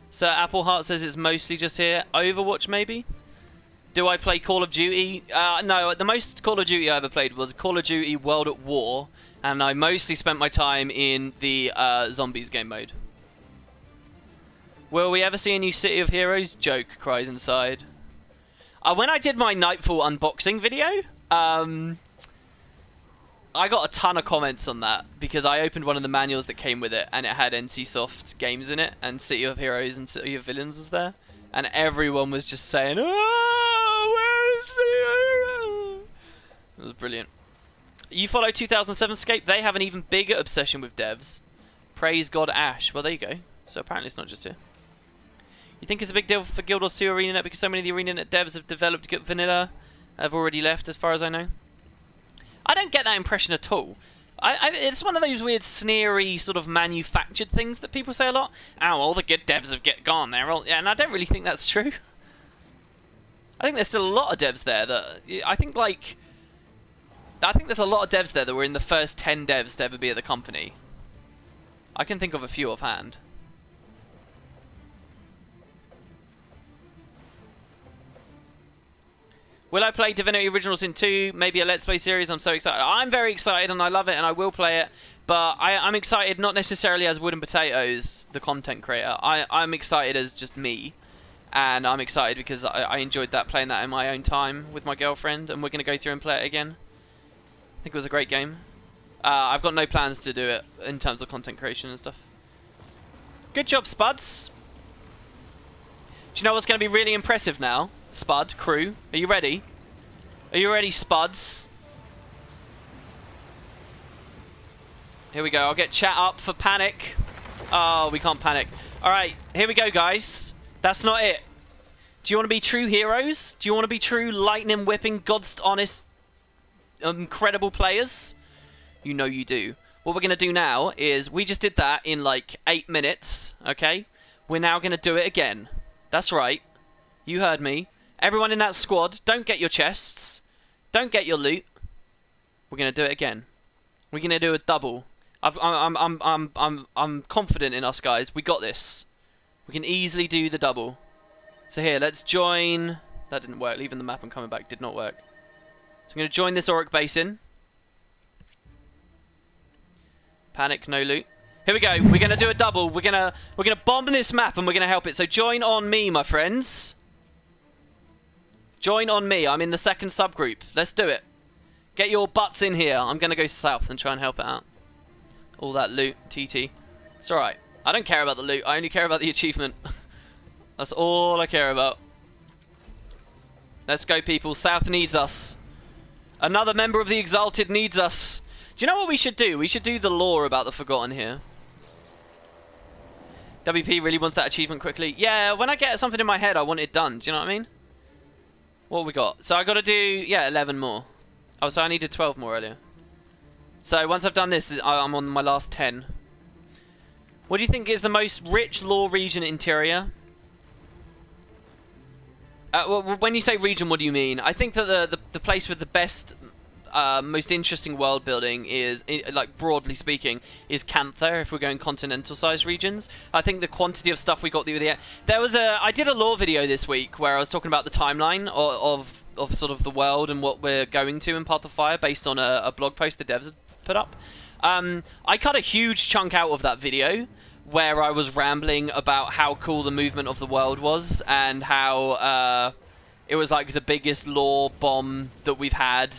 So Appleheart says it's mostly just here. Overwatch, maybe? Do I play Call of Duty? No, the most Call of Duty I ever played was Call of Duty World at War, and I mostly spent my time in the Zombies game mode. Will we ever see a new City of Heroes? Joke cries inside. When I did my Nightfall unboxing video, I got a ton of comments on that because I opened one of the manuals that came with it and it had NCSoft games in it and City of Heroes and City of Villains was there. And everyone was just saying, "Oh, where is City of Heroes?" It was brilliant. You follow 2007 Scape? They have an even bigger obsession with devs. Praise God Ash. Well, there you go. So apparently it's not just here. You think it's a big deal for Guild Wars 2 ArenaNet because so many of the ArenaNet devs have developed vanilla, have already left as far as I know? I don't get that impression at all. It's one of those weird sneery sort of manufactured things that people say a lot. Oh, all the good devs have gone there. Yeah, and I don't really think that's true. I think there's still a lot of devs there that... I think there's a lot of devs there that were in the first 10 devs to ever be at the company. I can think of a few offhand. Will I play Divinity Original Sin 2? Maybe a Let's Play series? I'm so excited. I'm very excited and I love it and I will play it. But I'm excited not necessarily as Wooden Potatoes, the content creator. I'm excited as just me. And I'm excited because I enjoyed that, playing that in my own time with my girlfriend. And we're going to go through and play it again. I think it was a great game. I've got no plans to do it in terms of content creation and stuff. Good job, Spuds. Do you know what's going to be really impressive now? Spud, crew, are you ready? Are you ready, Spuds? Here we go. I'll get chat up for panic. Oh, we can't panic. Alright, here we go, guys. That's not it. Do you want to be true heroes? Do you want to be true lightning whipping, God's honest, incredible players? You know you do. what we're going to do now is, we just did that in like 8 minutes, okay? We're now going to do it again. That's right. You heard me. Everyone in that squad, don't get your chests. Don't get your loot. We're going to do it again. We're going to do a double. I'm confident in us, guys. We got this. We can easily do the double. So here, let's join... That didn't work. Leaving the map and coming back did not work. So I'm going to join this Auric Basin. Panic, no loot. Here we go. We're going to do a double. We're going to bomb this map and we're going to help it. So join on me, my friends. Join on me. I'm in the second subgroup. Let's do it. Get your butts in here. I'm going to go south and try and help it out. All that loot, TT. It's alright. I don't care about the loot. I only care about the achievement. That's all I care about. Let's go, people. South needs us. Another member of the Exalted needs us. Do you know what we should do? We should do the lore about the Forgotten here. WP really wants that achievement quickly. Yeah, when I get something in my head, I want it done. Do you know what I mean? What have we got? So I got to do, yeah, 11 more. Oh, so I needed 12 more earlier. So once I've done this, I'm on my last 10. What do you think is the most rich lore region interior? Well, when you say region, what do you mean? I think that the place with the best, most interesting world building is, like broadly speaking, is Cantha. If we're going continental-sized regions, I think the quantity of stuff we got there was I did a lore video this week where I was talking about the timeline of sort of the world and what we're going to in Path of Fire based on a blog post the devs had put up. I cut a huge chunk out of that video where I was rambling about how cool the movement of the world was and how it was like the biggest lore bomb that we've had,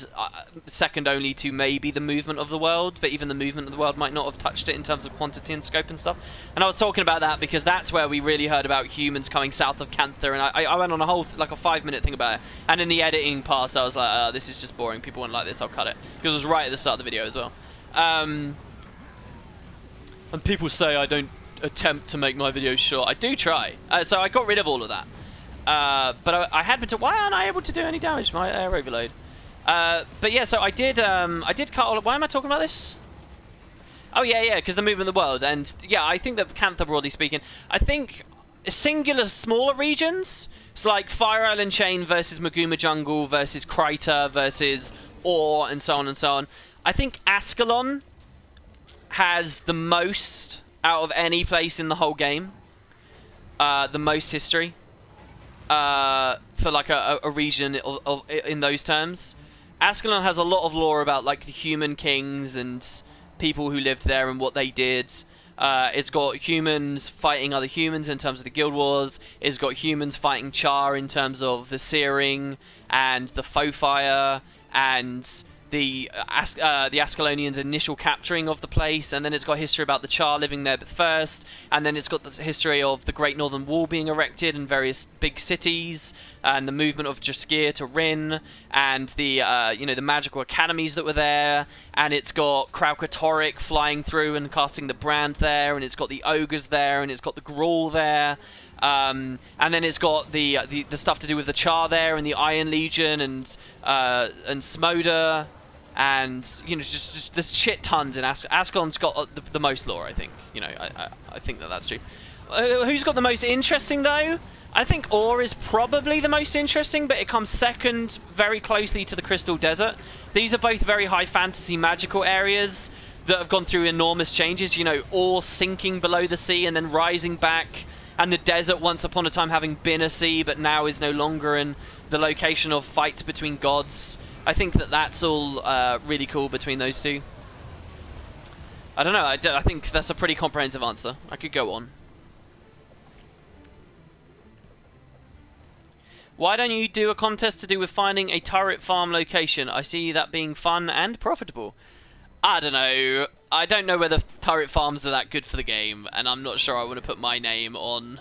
second only to maybe the movement of the world, but even the movement of the world might not have touched it in terms of quantity and scope and stuff. And I was talking about that because that's where we really heard about humans coming south of Cantha, and I went on a whole, like a 5-minute thing about it. And in the editing pass, I was like, this is just boring, people won't like this, I'll cut it. Because it was right at the start of the video as well. And people say I don't attempt to make my videos short. I do try. So I got rid of all of that. But I had been to... Why aren't I able to do any damage to my air overload? But yeah, so I did cut all of... Why am I talking about this? Oh, yeah, because the movement of the world. And yeah, I think that Cantha, broadly speaking, I think singular smaller regions, it's like Fire Island Chain versus Maguma Jungle versus Kryta versus Ore and so on and so on. I think Ascalon has the most out of any place in the whole game. The most history. For like a region in those terms. Ascalon has a lot of lore about like the human kings and people who lived there and what they did. It's got humans fighting other humans in terms of the guild wars. It's got humans fighting Char in terms of the searing and the faux fire and the Ascalonians' initial capturing of the place, and then it's got history about the Char living there first, and then it's got the history of the Great Northern Wall being erected in various big cities, and the movement of Jaskir to Rin, and the the magical academies that were there, and it's got Kraukatoric flying through and casting the brand there, and it's got the ogres there, and it's got the Grawl there. And then it's got the stuff to do with the Char there, and the Iron Legion, and Smolder, and just there's shit tons in Ascalon. Ascalon's got the most lore, I think. I think that's true. Who's got the most interesting though? I think Ore is probably the most interesting, but it comes second, very closely to the Crystal Desert. These are both very high fantasy magical areas that have gone through enormous changes. Ore sinking below the sea and then rising back. And the desert, once upon a time having been a sea, but now is no longer in the location of fights between gods. I think that's all really cool between those two. I don't know, I think that's a pretty comprehensive answer. I could go on. Why don't you do a contest to do with finding a turret farm location? I see that being fun and profitable. I don't know. I don't know whether turret farms are that good for the game, and I'm not sure I want to put my name on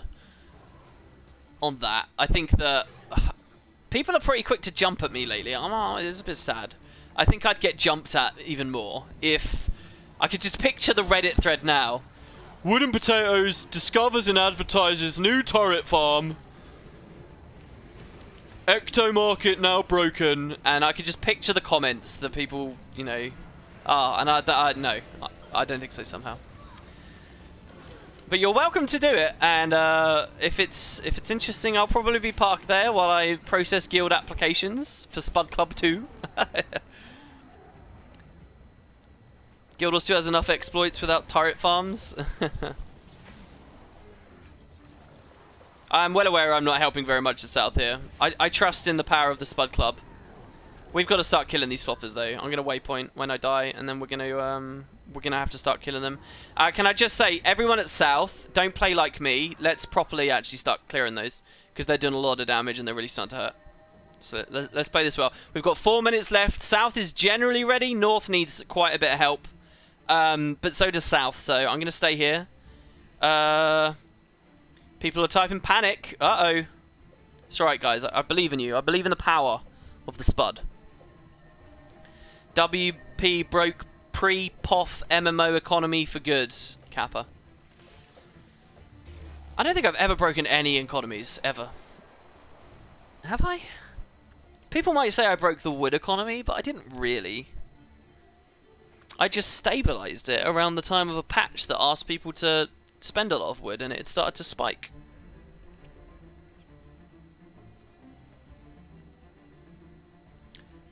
that. I think that people are pretty quick to jump at me lately. It's a bit sad. I think I'd get jumped at even more if I could just picture the Reddit thread now. Wooden Potatoes discovers and advertises new turret farm. Ecto market now broken, and I could just picture the comments that people, and I no. I don't think so somehow. But you're welcome to do it, and if it's interesting, I'll probably be parked there while I process guild applications for Spud Club 2. Guild still has enough exploits without turret farms. I'm well aware I'm not helping very much the south here. I trust in the power of the Spud Club. We've got to start killing these floppers though. I'm gonna waypoint when I die, and then we're gonna have to start killing them. Can I just say, everyone at south, don't play like me. Let's properly actually start clearing those, because they're doing a lot of damage and they're really starting to hurt. So let's play this well. We've got 4 minutes left. South is generally ready. North needs quite a bit of help, but so does south. So I'm gonna stay here. People are typing panic. Uh-oh. It's alright, guys. I believe in you. I believe in the power of the Spud. WP broke pre-POF MMO economy for good. Kappa. I don't think I've ever broken any economies, ever. Have I? People might say I broke the wood economy, but I didn't really. I just stabilized it around the time of a patch that asked people to spend a lot of wood, and it started to spike.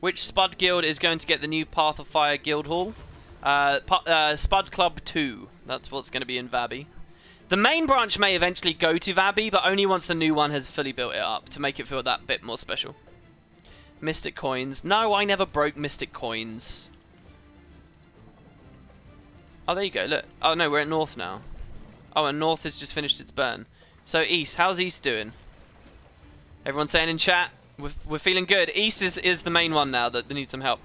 Which Spud Guild is going to get the new Path of Fire Guild Hall? Spud Club 2. That's what's going to be in Vabby. The main branch may eventually go to Vabby, but only once the new one has fully built it up to make it feel that bit more special. Mystic Coins. No, I never broke Mystic Coins. Oh, there you go. Look. Oh, no, we're at North now. Oh, and North has just finished its burn. So, East. How's East doing? Everyone saying in chat? We're feeling good. East is the main one now that needs some help.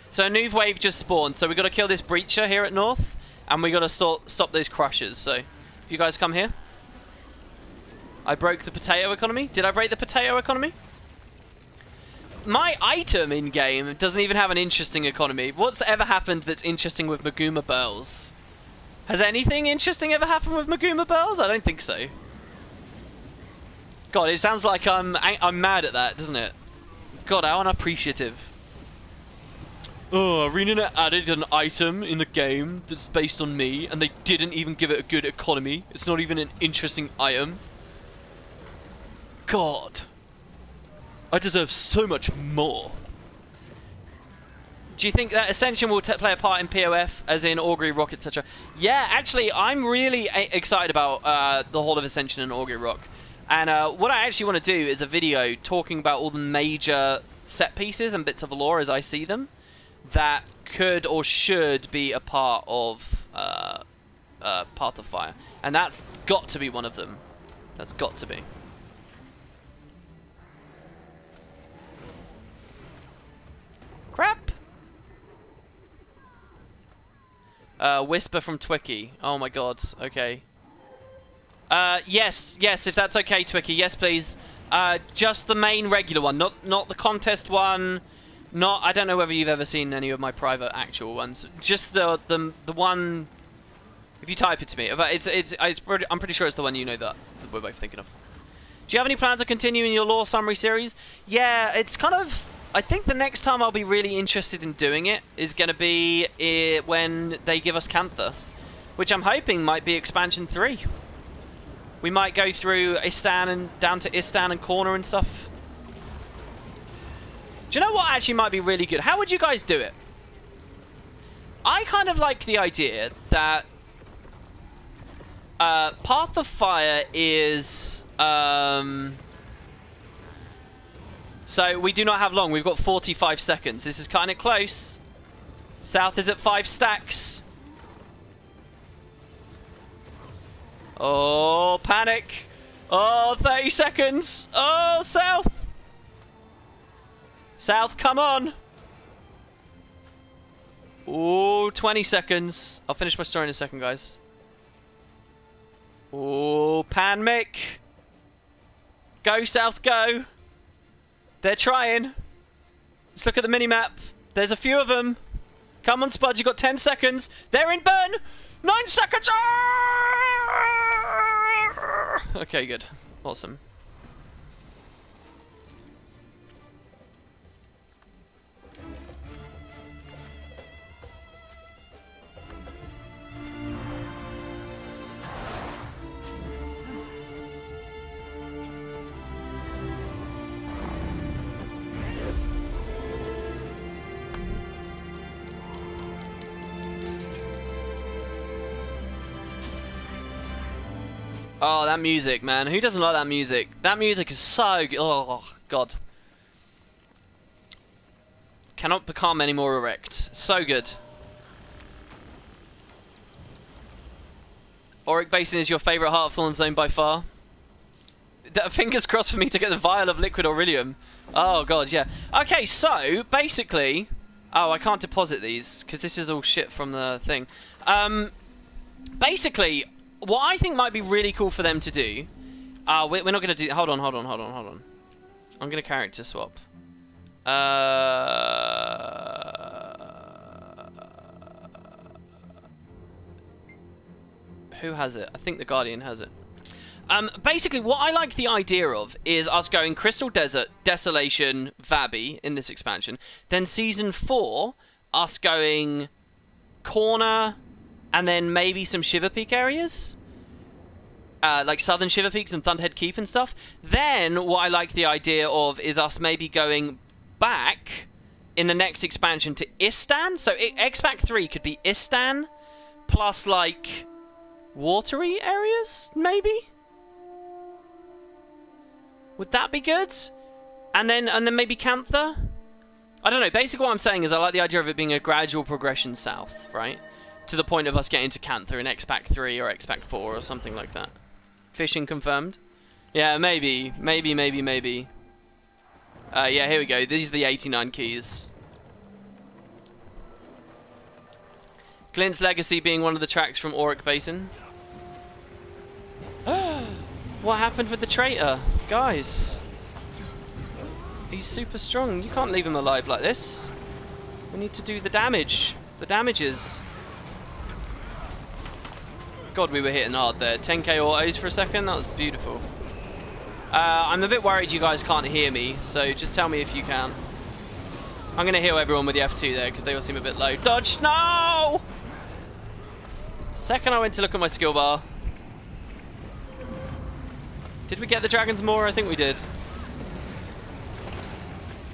So a new wave just spawned. So we've got to kill this breacher here at North. And we've got to stop those crushers. So if you guys come here. I broke the potato economy. Did I break the potato economy? My item in-game doesn't even have an interesting economy. What's ever happened that's interesting with Maguma Bells? Has anything interesting ever happened with Maguma Bells? I don't think so. God, it sounds like I'm mad at that, doesn't it? God, how unappreciative. Oh, Arena added an item in the game that's based on me, and they didn't even give it a good economy. It's not even an interesting item. God. I deserve so much more. Do you think that Ascension will play a part in POF, as in Augury Rock, etc.? Yeah, actually, I'm really excited about the whole of Ascension and Augury Rock. And what I actually want to do is a video talking about all the major set pieces and bits of lore as I see them that could or should be a part of Path of Fire. And that's got to be one of them. That's got to be. Crap! Whisper from Twicky. Oh my god, okay. Yes, if that's okay, Twicky. Yes, please. Just the main regular one, not the contest one. I don't know whether you've ever seen any of my private actual ones. Just the one. If you type it to me, I'm pretty sure it's the one you know that we're both thinking of. Do you have any plans to continue in your lore summary series? Yeah, it's kind of. I think the next time I'll be really interested in doing it is going to be when they give us Cantha, which I'm hoping might be expansion 3. We might go through Istan and down to Istan and Corner and stuff. Do you know what actually might be really good? How would you guys do it? I kind of like the idea that Path of Fire is... So we do not have long. We've got 45 seconds. This is kind of close. South is at 5 stacks. Oh, panic. Oh, 30 seconds. Oh, South. South, come on. Oh, 20 seconds. I'll finish my story in a second, guys. Oh, pan Mick. Go, South, go. They're trying. Let's look at the mini-map. There's a few of them. Come on, Spud. You've got 10 seconds. They're in burn. 9 seconds. Okay, good. Awesome. Oh, that music, man. Who doesn't like that music? That music is so good. Oh, God. Cannot become any more erect. So good. Auric Basin is your favourite Heartthorn zone by far? Fingers crossed for me to get the vial of liquid Aurelium. Oh, God, yeah. Okay, so, basically... Oh, I can't deposit these, because this is all shit from the thing. Basically, what I think might be really cool for them to do... we're not going to do... Hold on. I'm going to character swap. Who has it? I think the Guardian has it. Basically, what I like the idea of is us going Crystal Desert, Desolation, Vabby in this expansion. Then Season 4, us going Corner, and then maybe some Shiver Peak areas. Like Southern Shiver Peaks and Thunderhead Keep and stuff. Then, what I like the idea of is us maybe going back in the next expansion to Istan. So, X-Pac 3 could be Istan, plus, like, watery areas, maybe? Would that be good? And then maybe Cantha? I don't know. Basically what I'm saying is I like the idea of it being a gradual progression south, right? To the point of us getting to Cantha in X-Pac 3 or X-Pac 4 or something like that. Fishing confirmed? Yeah, maybe. Yeah, here we go. These are the 89 keys. Clint's Legacy being one of the tracks from Auric Basin. What happened with the traitor? Guys. He's super strong. You can't leave him alive like this. We need to do the damage. The damages. God, we were hitting hard there. 10k autos for a second. That was beautiful. I'm a bit worried you guys can't hear me, so just tell me if you can. I'm going to heal everyone with the F2 there, because they all seem a bit low. Dodge! No! Second I went to look at my skill bar. Did we get the Dragon's Maw? I think we did.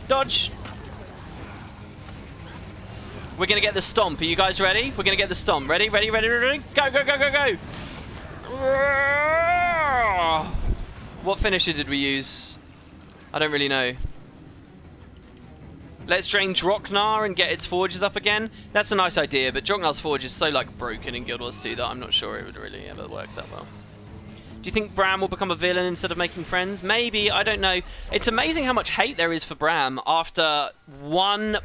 Dodge! We're going to get the Stomp. Are you guys ready? We're going to get the Stomp. Ready? Ready? Ready? Ready? Go, go, go, go, go! What finisher did we use? I don't really know. Let's drain Droknar and get its forges up again. That's a nice idea, but Droknar's forge is so like broken in Guild Wars 2 that I'm not sure it would really ever work that well. Do you think Bram will become a villain instead of making friends? Maybe, I don't know. It's amazing how much hate there is for Bram after one...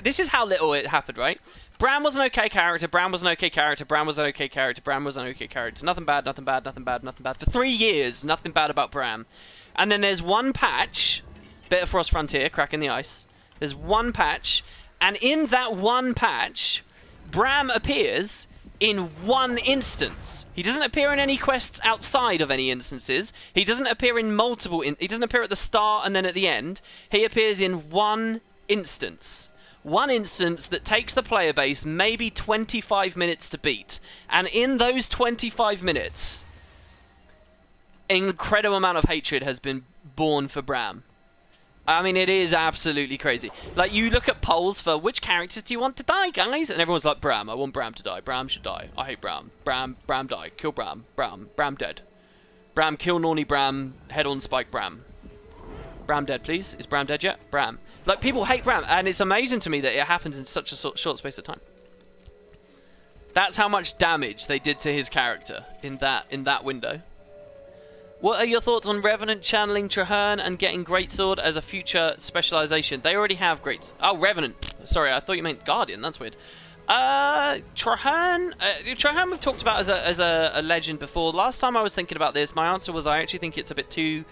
This is how little it happened, right? Bram was an okay character, Bram was an okay character, Bram was an okay character, Bram was an okay character. Nothing bad, nothing bad, nothing bad, nothing bad. For 3 years, nothing bad about Bram. And then there's one patch, Bitter Frost Frontier, cracking the ice. There's one patch, and in that one patch, Bram appears in one instance. He doesn't appear in any quests outside of any instances. He doesn't appear in multiple... he doesn't appear at the start and then at the end. He appears in one instance. One instance that takes the player base maybe 25 minutes to beat. And in those 25 minutes, an incredible amount of hatred has been born for Bram. I mean, it is absolutely crazy. Like, you look at polls for which characters do you want to die, guys? And everyone's like, Bram. I want Bram to die. Bram should die. I hate Bram. Bram die. Kill Bram. Bram dead. Bram kill Norny Bram. Head on spike Bram. Bram dead, please. Is Bram dead yet? Bram. Like, people hate Bram. And it's amazing to me that it happens in such a short space of time. That's how much damage they did to his character in that window. What are your thoughts on Revenant channeling Traherne and getting Greatsword as a future specialization? They already have Greatsword. Oh, Revenant. Sorry, I thought you meant Guardian. That's weird. Traherne we've talked about as a legend before. Last time I was thinking about this, my answer was I actually think it's a bit too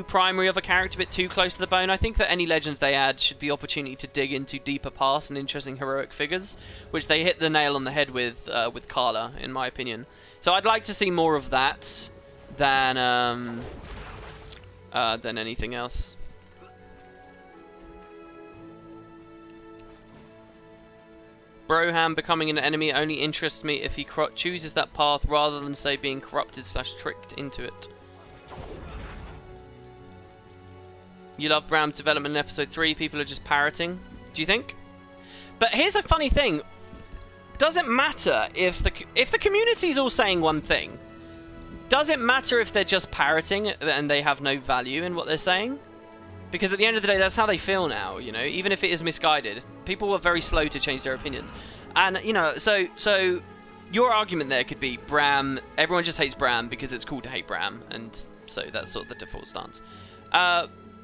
primary of a character, a bit too close to the bone. I think that any legends they add should be opportunity to dig into deeper past and interesting heroic figures, which they hit the nail on the head with Carla, in my opinion. So I'd like to see more of that than anything else. Broham becoming an enemy only interests me if he chooses that path rather than, say, being corrupted / tricked into it. You love Bram's development in episode 3. People are just parroting. Do you think? But here's a funny thing. Does it matter if the community's all saying one thing? Does it matter if they're just parroting and they have no value in what they're saying? Because at the end of the day, that's how they feel now, you know? Even if it is misguided, people are very slow to change their opinions. And, you know, so your argument there could be Bram, everyone just hates Bram because it's cool to hate Bram, and so that's sort of the default stance.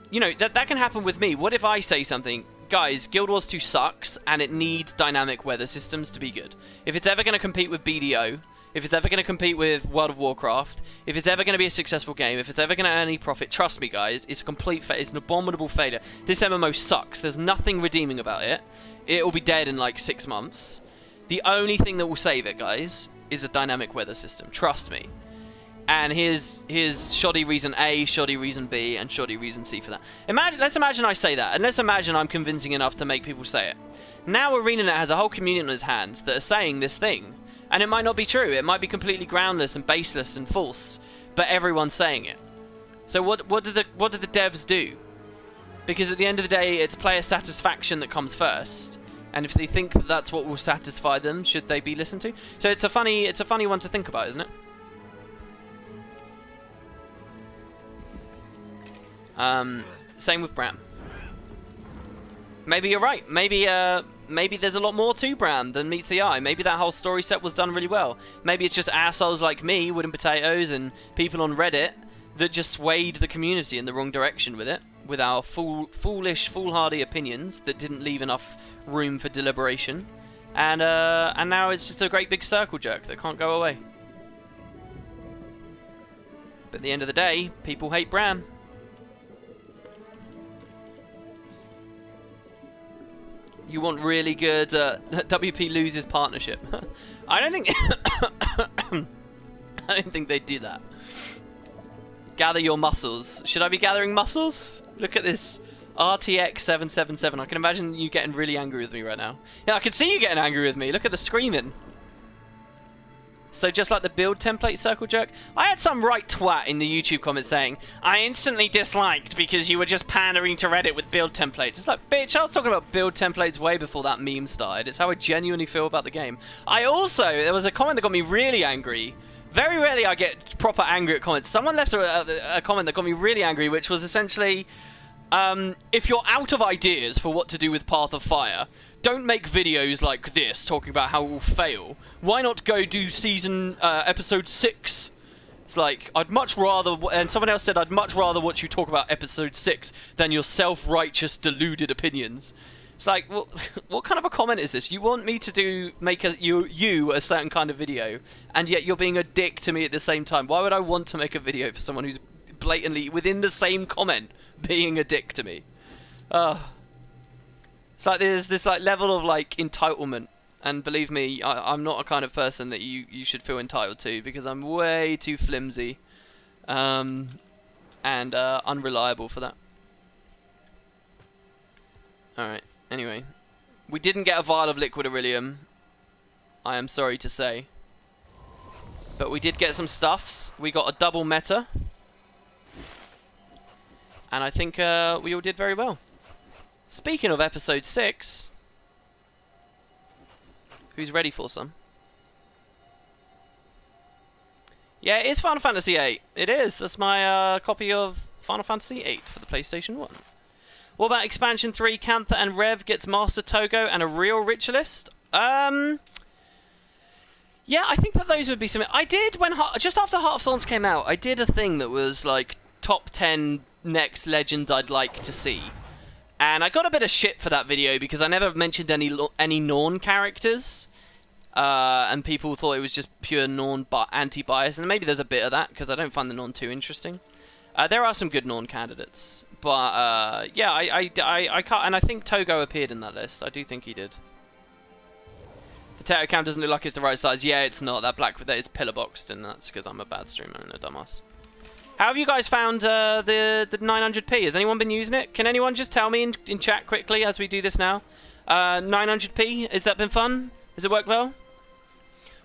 You know, that can happen with me. What if I say something, guys, Guild Wars 2 sucks, and it needs dynamic weather systems to be good. If it's ever going to compete with BDO, if it's ever going to compete with World of Warcraft, if it's ever going to be a successful game, if it's ever going to earn any profit, trust me, guys, it's a complete it's an abominable failure. This MMO sucks. There's nothing redeeming about it. It will be dead in like 6 months. The only thing that will save it, guys, is a dynamic weather system. Trust me. And here's shoddy reason A, shoddy reason B, and shoddy reason C for that. Let's imagine I say that, and let's imagine I'm convincing enough to make people say it. Now ArenaNet has a whole community on its hands that are saying this thing. And it might not be true. It might be completely groundless and baseless and false, but everyone's saying it. So what do the devs do? Because at the end of the day, it's player satisfaction that comes first. And if they think that that's what will satisfy them, should they be listened to? So it's a funny one to think about, isn't it? Same with Bram. Maybe you're right. Maybe there's a lot more to Bram than meets the eye. Maybe that whole story set was done really well. Maybe it's just assholes like me, Wooden Potatoes, and people on Reddit that just swayed the community in the wrong direction with it, with our foolish, foolhardy opinions that didn't leave enough room for deliberation. And now it's just a great big circle jerk that can't go away. But at the end of the day, people hate Bram. You want really good WP loses partnership. I don't think I don't think they'd do that. Gather your muscles. Should I be gathering muscles? Look at this. RTX 777. I can imagine you getting really angry with me right now. Yeah, I can see you getting angry with me. Look at the screaming. So just like the build template circle jerk, I had some right twat in the YouTube comments saying, I instantly disliked because you were just pandering to Reddit with build templates. It's like, bitch, I was talking about build templates way before that meme started. It's how I genuinely feel about the game. There was a comment that got me really angry. Very rarely I get proper angry at comments. Someone left a comment that got me really angry, which was essentially, if you're out of ideas for what to do with Path of Fire, don't make videos like this talking about how it will fail. Why not go do episode 6? It's like, I'd much rather, and someone else said, I'd much rather watch you talk about episode 6 than your self-righteous, deluded opinions. It's like, well, what kind of a comment is this? You want me to make you a certain kind of video, and yet you're being a dick to me at the same time. Why would I want to make a video for someone who's blatantly, within the same comment, being a dick to me? It's like there's this like level of like entitlement, and believe me, I'm not a kind of person that you should feel entitled to, because I'm way too flimsy and unreliable for that. Alright, anyway. We didn't get a vial of liquid beryllium, I am sorry to say. But we did get some stuffs. We got a double meta. And I think we all did very well. Speaking of episode 6, who's ready for some? Yeah, it is Final Fantasy VIII. It is. That's my copy of Final Fantasy VIII for the PlayStation 1. What about Expansion 3? Cantha and Rev gets Master Togo and a real Ritualist? Yeah, I think that those would be something. I did, just after Heart of Thorns came out, I did a thing that was like top 10 next legends I'd like to see. And I got a bit of shit for that video because I never mentioned any Norn characters. And people thought it was just pure Norn anti-bias. And maybe there's a bit of that because I don't find the Norn too interesting. There are some good Norn candidates. But, yeah, I can't... And I think Togo appeared in that list. I do think he did. The Potato Cam doesn't look like it's the right size. Yeah, it's not. That is pillar boxed, and that's because I'm a bad streamer and a dumbass. How have you guys found the 900p? Has anyone been using it? Can anyone just tell me in chat quickly as we do this now? 900p, has that been fun? Has it worked well?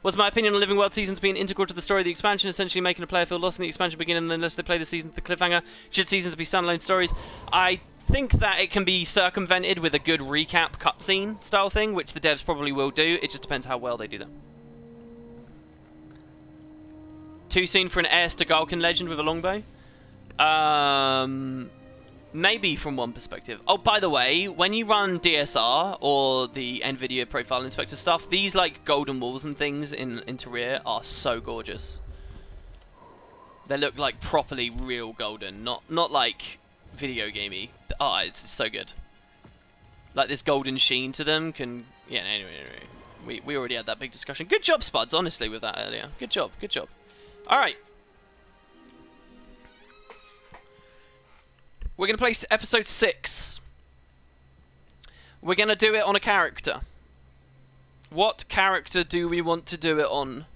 What's my opinion on Living World seasons being integral to the story of the expansion, essentially making a player feel lost in the expansion beginning unless they play the season to the cliffhanger? Should seasons be standalone stories? I think that it can be circumvented with a good recap cutscene style thing, which the devs probably will do. It just depends how well they do that. Too soon for an Heirs to Galkin legend with a longbow? Maybe from one perspective. Oh, by the way, when you run DSR or the Nvidia Profile Inspector stuff, these like golden walls and things in Terraria are so gorgeous. They look like properly real golden, not like video gamey. Oh, it's so good. Like this golden sheen to them can... Yeah, anyway. We already had that big discussion. Good job, Spuds, honestly, with that earlier. Good job, good job. Alright. We're going to play episode 6. We're going to do it on a character. What character do we want to do it on?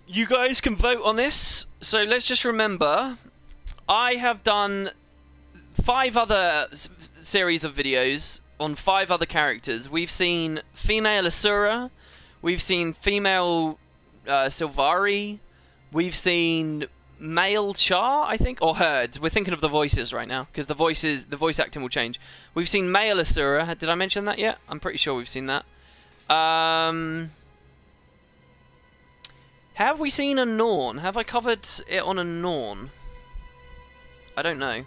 You guys can vote on this. So let's just remember, I have done 5 other series of videos on 5 other characters. We've seen female Asura. We've seen female Sylvari. We've seen male Char, I think, or Herd. We're thinking of the voices right now because the voice acting will change. We've seen male Asura. Did I mention that yet? I'm pretty sure we've seen that. Have we seen a Norn? Have I covered it on a Norn? I don't know.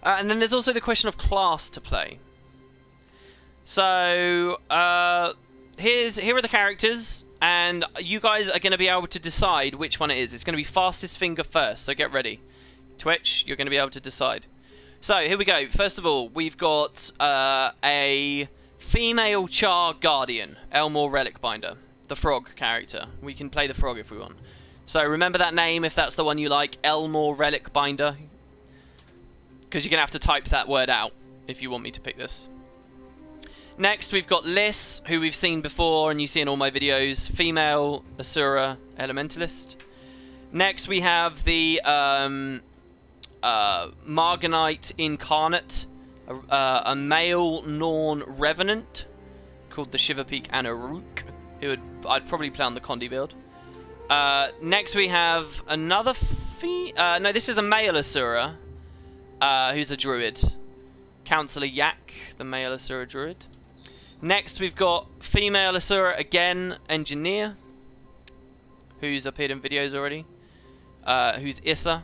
And then there's also the question of class to play. So, here are the characters, and you guys are going to be able to decide which one it is. It's going to be fastest finger first, so get ready. Twitch, you're going to be able to decide. So, here we go. First of all, we've got a female Char Guardian, Elmore Relic Binder, the frog character. We can play the frog if we want. So, remember that name if that's the one you like, Elmore Relic Binder. Because you're going to have to type that word out if you want me to pick this. Next, we've got Liss, who we've seen before and you see in all my videos. Female Asura Elementalist. Next, we have the Marganite Incarnate, a male Norn Revenant called the Shiverpeak Auric, who I'd probably play on the Condi build. Next, we have another no, this is a male Asura. Who's a druid. Councillor Yak, the male Asura druid. Next, we've got female Asura again, engineer, who's appeared in videos already. Who's Issa.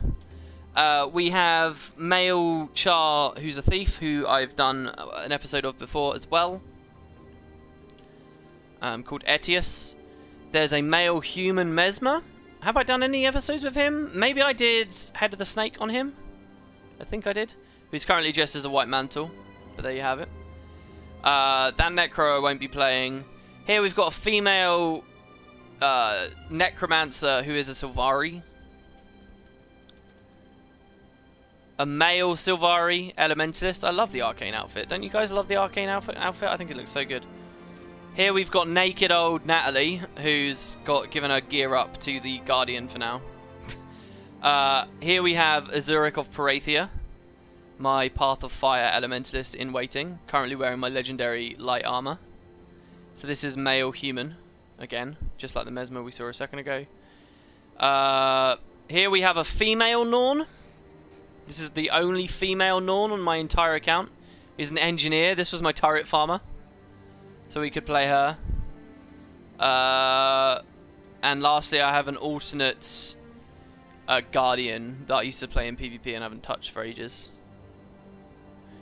We have male Char, who's a thief, who I've done an episode of before as well. Called Etius. There's a male human Mesmer. Have I done any episodes with him? Maybe I did Head of the Snake on him. I think I did. Who's currently dressed as a white mantle. But there you have it. That Necro I won't be playing. Here we've got a female Necromancer who is a Sylvari. A male Sylvari Elementalist. I love the Arcane outfit. Don't you guys love the Arcane outfit? I think it looks so good. Here we've got naked old Natalie, who's given her gear up to the Guardian for now. Here we have Auric of Parathia, my Path of Fire Elementalist in waiting, currently wearing my legendary light armor. So this is male human, again, just like the Mesmer we saw a second ago. Here we have a female Norn. This is the only female Norn on my entire account. Is an engineer. This was my turret farmer, so we could play her. And lastly, I have an alternate Guardian that I used to play in PvP and haven't touched for ages.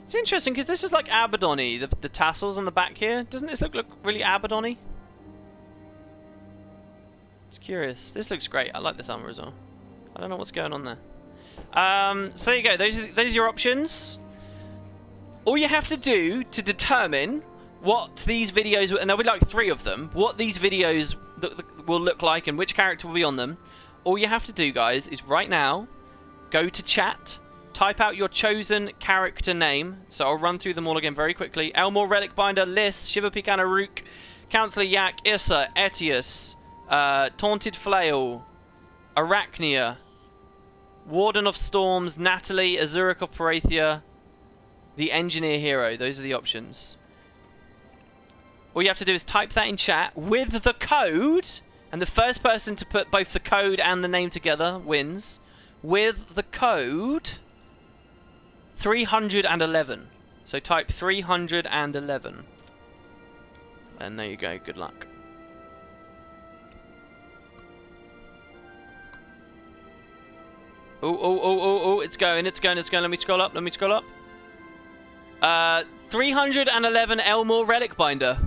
It's interesting because this is like Abaddon-y, the tassels on the back here. Doesn't this look really Abaddon-y? It's curious. This looks great. I like this armor as well. I don't know what's going on there. So there you go. Those are your options. All you have to do to determine what these videos, and there'll be like 3 of them, what these videos will look like and which character will be on them. All you have to do, guys, is right now go to chat, type out your chosen character name. So I'll run through them all again very quickly. Elmore Relic Binder, Liss, Shiverpeak Auric, Councillor Yak, Issa, Etius, Taunted Flail, Arachnia, Warden of Storms, Natalie, Auric of Parathia, the Engineer Hero. Those are the options. All you have to do is type that in chat with the code, and the first person to put both the code and the name together wins. With the code 311. So type 311. And there you go, good luck. Oh, it's going. Let me scroll up. 311 Elmore Relic Binder.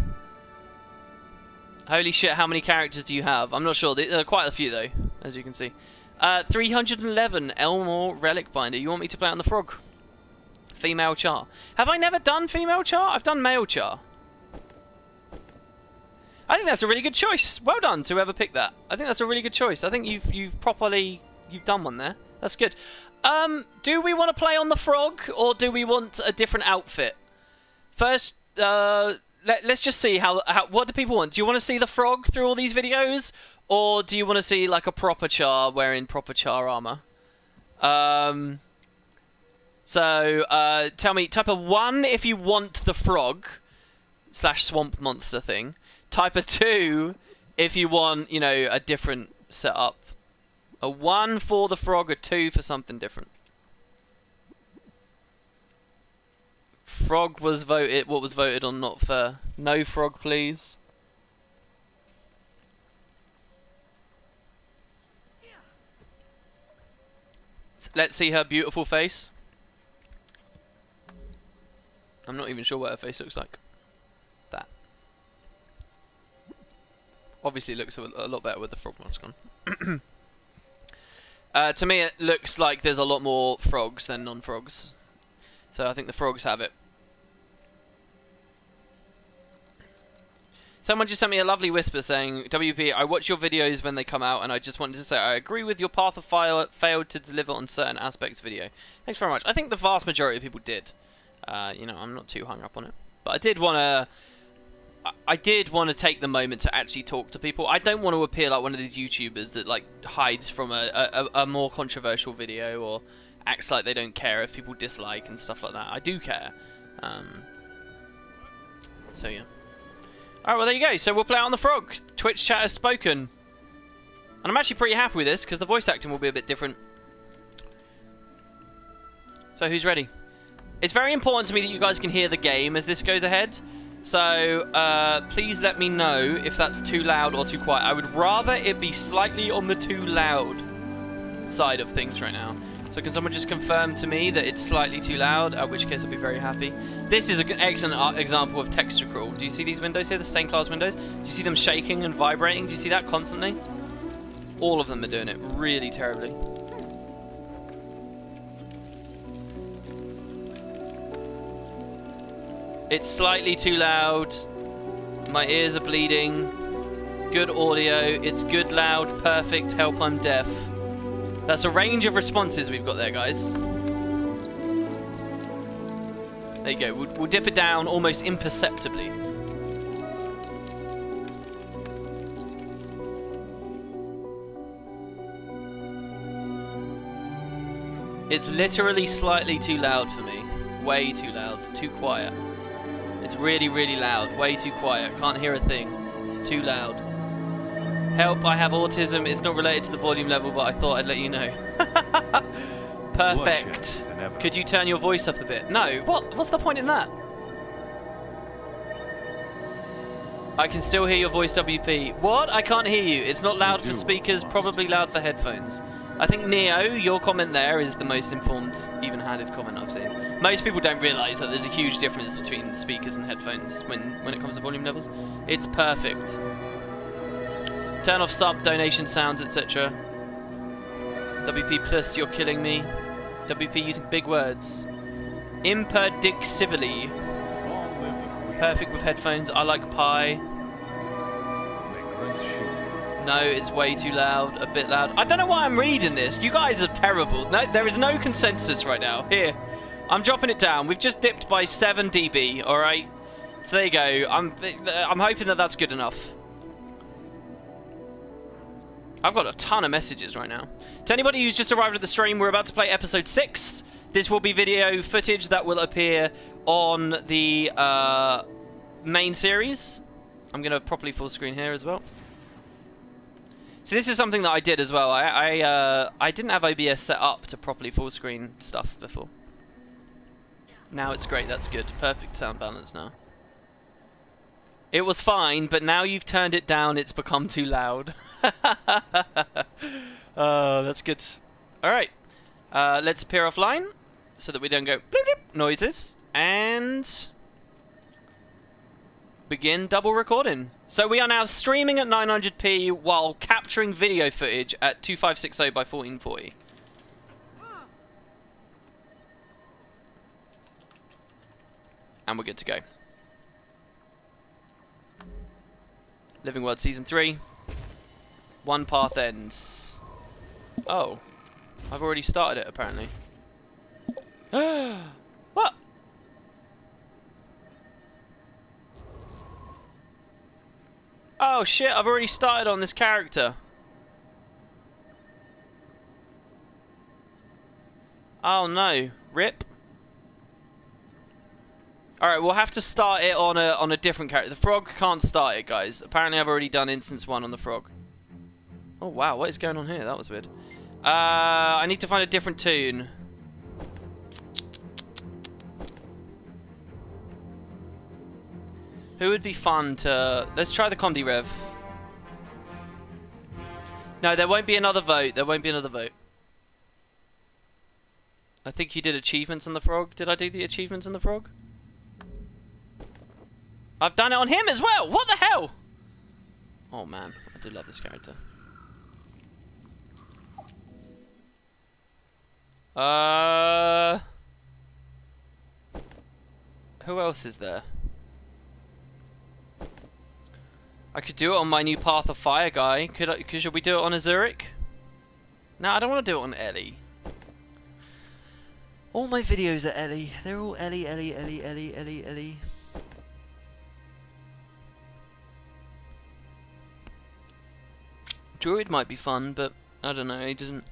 Holy shit, how many characters do you have? I'm not sure. There are quite a few, though, as you can see. 311 Elmore Relic Binder. You want me to play on the frog? Female Char. Have I never done female Char? I've done male Char. I think that's a really good choice. Well done to whoever picked that. I think that's a really good choice. I think you've done one there. That's good. Do we want to play on the frog, or do we want a different outfit? First, let's just see what do people want. Do you want to see the frog through all these videos, or do you want to see like a proper Char wearing proper Char armor? So tell me, type of 1 if you want the frog / swamp monster thing. Type of 2 if you want, you know, a different setup. A 1 for the frog, a 2 for something different. Frog was voted. What was voted on not fair? No frog, please. Let's see her beautiful face. I'm not even sure what her face looks like. That. Obviously it looks a lot better with the frog mask on. To me, it looks like there's a lot more frogs than non-frogs. So I think the frogs have it. Someone just sent me a lovely whisper saying, WP, I watch your videos when they come out, and I just wanted to say I agree with your Path of Fire failed to deliver on certain aspects video. Thanks very much. I think the vast majority of people did. You know, I'm not too hung up on it. But I did want to take the moment to actually talk to people. I don't want to appear like one of these YouTubers that like hides from a more controversial video or acts like they don't care if people dislike and stuff like that. I do care. So yeah. Alright, well there you go. So we'll play on the frog. Twitch chat has spoken. And I'm actually pretty happy with this because the voice acting will be a bit different. So who's ready? It's very important to me that you guys can hear the game as this goes ahead. So, please let me know if that's too loud or too quiet. I would rather it be slightly on the too loud side of things right now. So can someone just confirm to me that it's slightly too loud, at which case I'll be very happy. This is an excellent example of texture crawl. Do you see these windows here, the stained glass windows? Do you see them shaking and vibrating? Do you see that constantly? All of them are doing it really terribly. It's slightly too loud. My ears are bleeding. Good audio. It's good, loud, perfect. Help, I'm deaf. That's a range of responses we've got there, guys. There you go. We'll dip it down almost imperceptibly. It's literally slightly too loud for me. Way too loud. Too quiet. It's really, really loud. Way too quiet. Can't hear a thing. Too loud. Help, I have autism. It's not related to the volume level, but I thought I'd let you know. Perfect. Could you turn your voice up a bit? No. What's the point in that? I can still hear your voice, WP. What? I can't hear you. It's not loud for speakers, probably loud for headphones. I think Neo, your comment there is the most informed, even-handed comment I've seen. Most people don't realise that there's a huge difference between speakers and headphones when it comes to volume levels. It's perfect. Turn off sub, donation sounds, etc. WP plus, you're killing me. WP using big words. Imperdictively. Perfect with headphones. I like pie. No, it's way too loud. A bit loud. I don't know why I'm reading this. You guys are terrible. No, there is no consensus right now. Here. I'm dropping it down. We've just dipped by 7 dB, alright? So there you go. I'm hoping that that's good enough. I've got a ton of messages right now. To anybody who's just arrived at the stream, we're about to play episode 6. This will be video footage that will appear on the main series. I'm going to properly full screen here as well. So this is something that I did as well. I didn't have OBS set up to properly full screen stuff before. Now it's great, that's good. Perfect sound balance now. It was fine, but now you've turned it down, it's become too loud. Oh, that's good. Alright. Let's appear offline so that we don't go bloop, bloop, noises. And begin double recording. So we are now streaming at 900p while capturing video footage at 2560 by 1440. And we're good to go. Living World Season 3. One path ends. Oh. I've already started it, apparently. What? Oh shit, I've already started on this character. Oh no. Rip. Alright, we'll have to start it on a different character. The frog can't start it, guys. Apparently I've already done instance 1 on the frog. Oh wow, what is going on here? That was weird. I need to find a different tune. Who would be fun to... Let's try the Condi Rev. No, there won't be another vote. There won't be another vote. I think you did achievements on the frog. Did I do the achievements on the frog? I've done it on him as well. What the hell? Oh man, I do love this character. Who else is there? I could do it on my new Path of Fire guy. Should we do it on Azuric? No, I don't want to do it on Ellie. All my videos are Ellie. They're all Ellie, Ellie, Ellie, Ellie, Ellie, Ellie. Druid might be fun, but I don't know, he doesn't...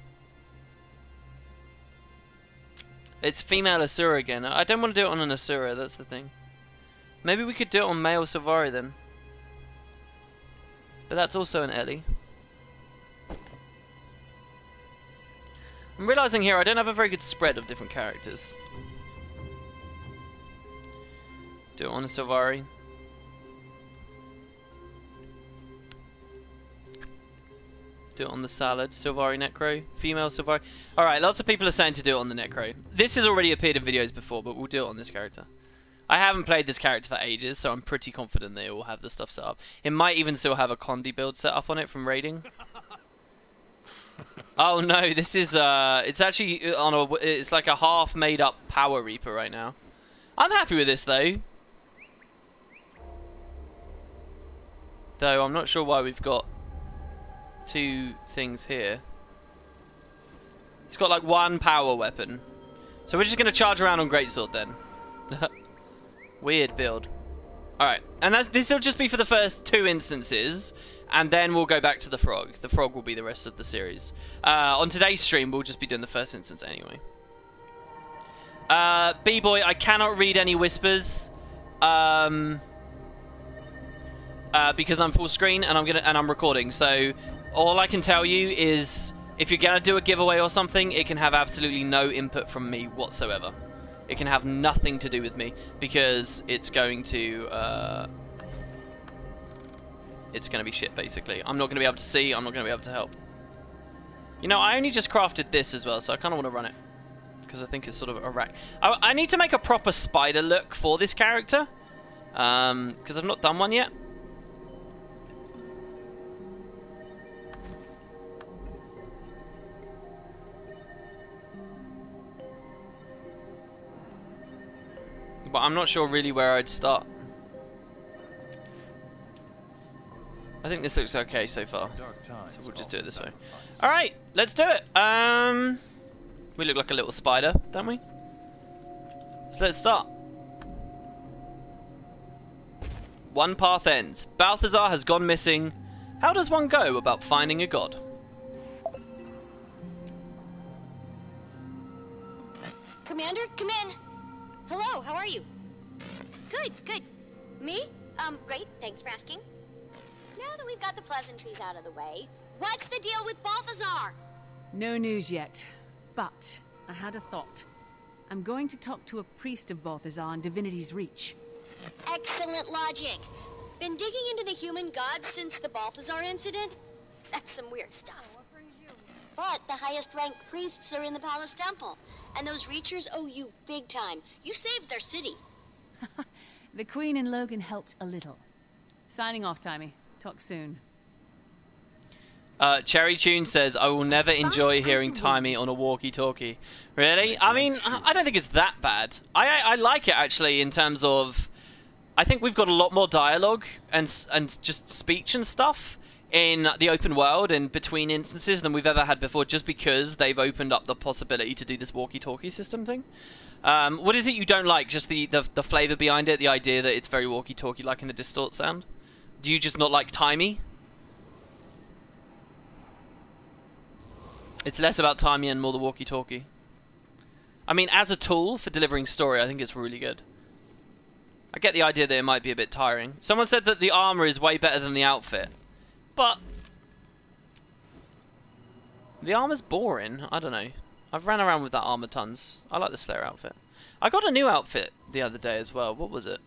It's female Asura again. I don't want to do it on an Asura, that's the thing. Maybe we could do it on male Sylvari then. But that's also an Ellie. I'm realising here I don't have a very good spread of different characters. Do it on a Sylvari. Do it on the salad. Sylvari Necro. Female Sylvari. Alright, lots of people are saying to do it on the Necro. This has already appeared in videos before, but we'll do it on this character. I haven't played this character for ages, so I'm pretty confident they all have the stuff set up. It might even still have a Condi build set up on it from raiding. Oh no, this is it's actually on a... It's like a half made up Power Reaper right now. I'm happy with this though. Though I'm not sure why we've got two things here. It's got like one power weapon. So we're just going to charge around on Greatsword then. Weird build. Alright, and this will just be for the first 2 instances, and then we'll go back to the frog. The frog will be the rest of the series. On today's stream, we'll just be doing the first instance anyway. B-Boy, I cannot read any whispers. Because I'm full screen and I'm recording, so all I can tell you is if you're gonna do a giveaway or something, it can have absolutely no input from me whatsoever. It can have nothing to do with me because it's going to be shit basically. I'm not gonna be able to see. I'm not gonna be able to help. You know, I only just crafted this as well, so I kind of want to run it because I think it's sort of a rack. I need to make a proper spider look for this character because I've not done one yet. But I'm not sure really where I'd start. I think this looks okay so far. So we'll just do it this way. Alright, let's do it. We look like a little spider, don't we? So let's start. One path ends. Balthazar has gone missing. How does one go about finding a god? Commander, come in. Hello, how are you? Good, good. Me? Great, thanks for asking. Now that we've got the pleasantries out of the way, what's the deal with Balthazar? No news yet, but I had a thought. I'm going to talk to a priest of Balthazar in Divinity's Reach. Excellent logic. Been digging into the human gods since the Balthazar incident? That's some weird stuff. But the highest ranked priests are in the palace temple. And those Reachers owe you big time. You saved their city. The Queen and Logan helped a little. Signing off, Timey. Talk soon. Cherry Tune says, I will never enjoy hearing Timey on a walkie-talkie. Really? I mean, I don't think it's that bad. I like it, actually, in terms of... I think we've got a lot more dialogue and just speech and stuff in the open world and between instances than we've ever had before, just because they've opened up the possibility to do this walkie-talkie system thing. What is it you don't like? Just the flavour behind it? The idea that it's very walkie-talkie like in the distort sound? Do you just not like Timey? It's less about Timey and more the walkie-talkie. I mean, as a tool for delivering story, I think it's really good. I get the idea that it might be a bit tiring. Someone said that the armor is way better than the outfit. But the armor's boring. I don't know. I've ran around with that armor tons. I like the Slayer outfit. I got a new outfit the other day as well. What was it?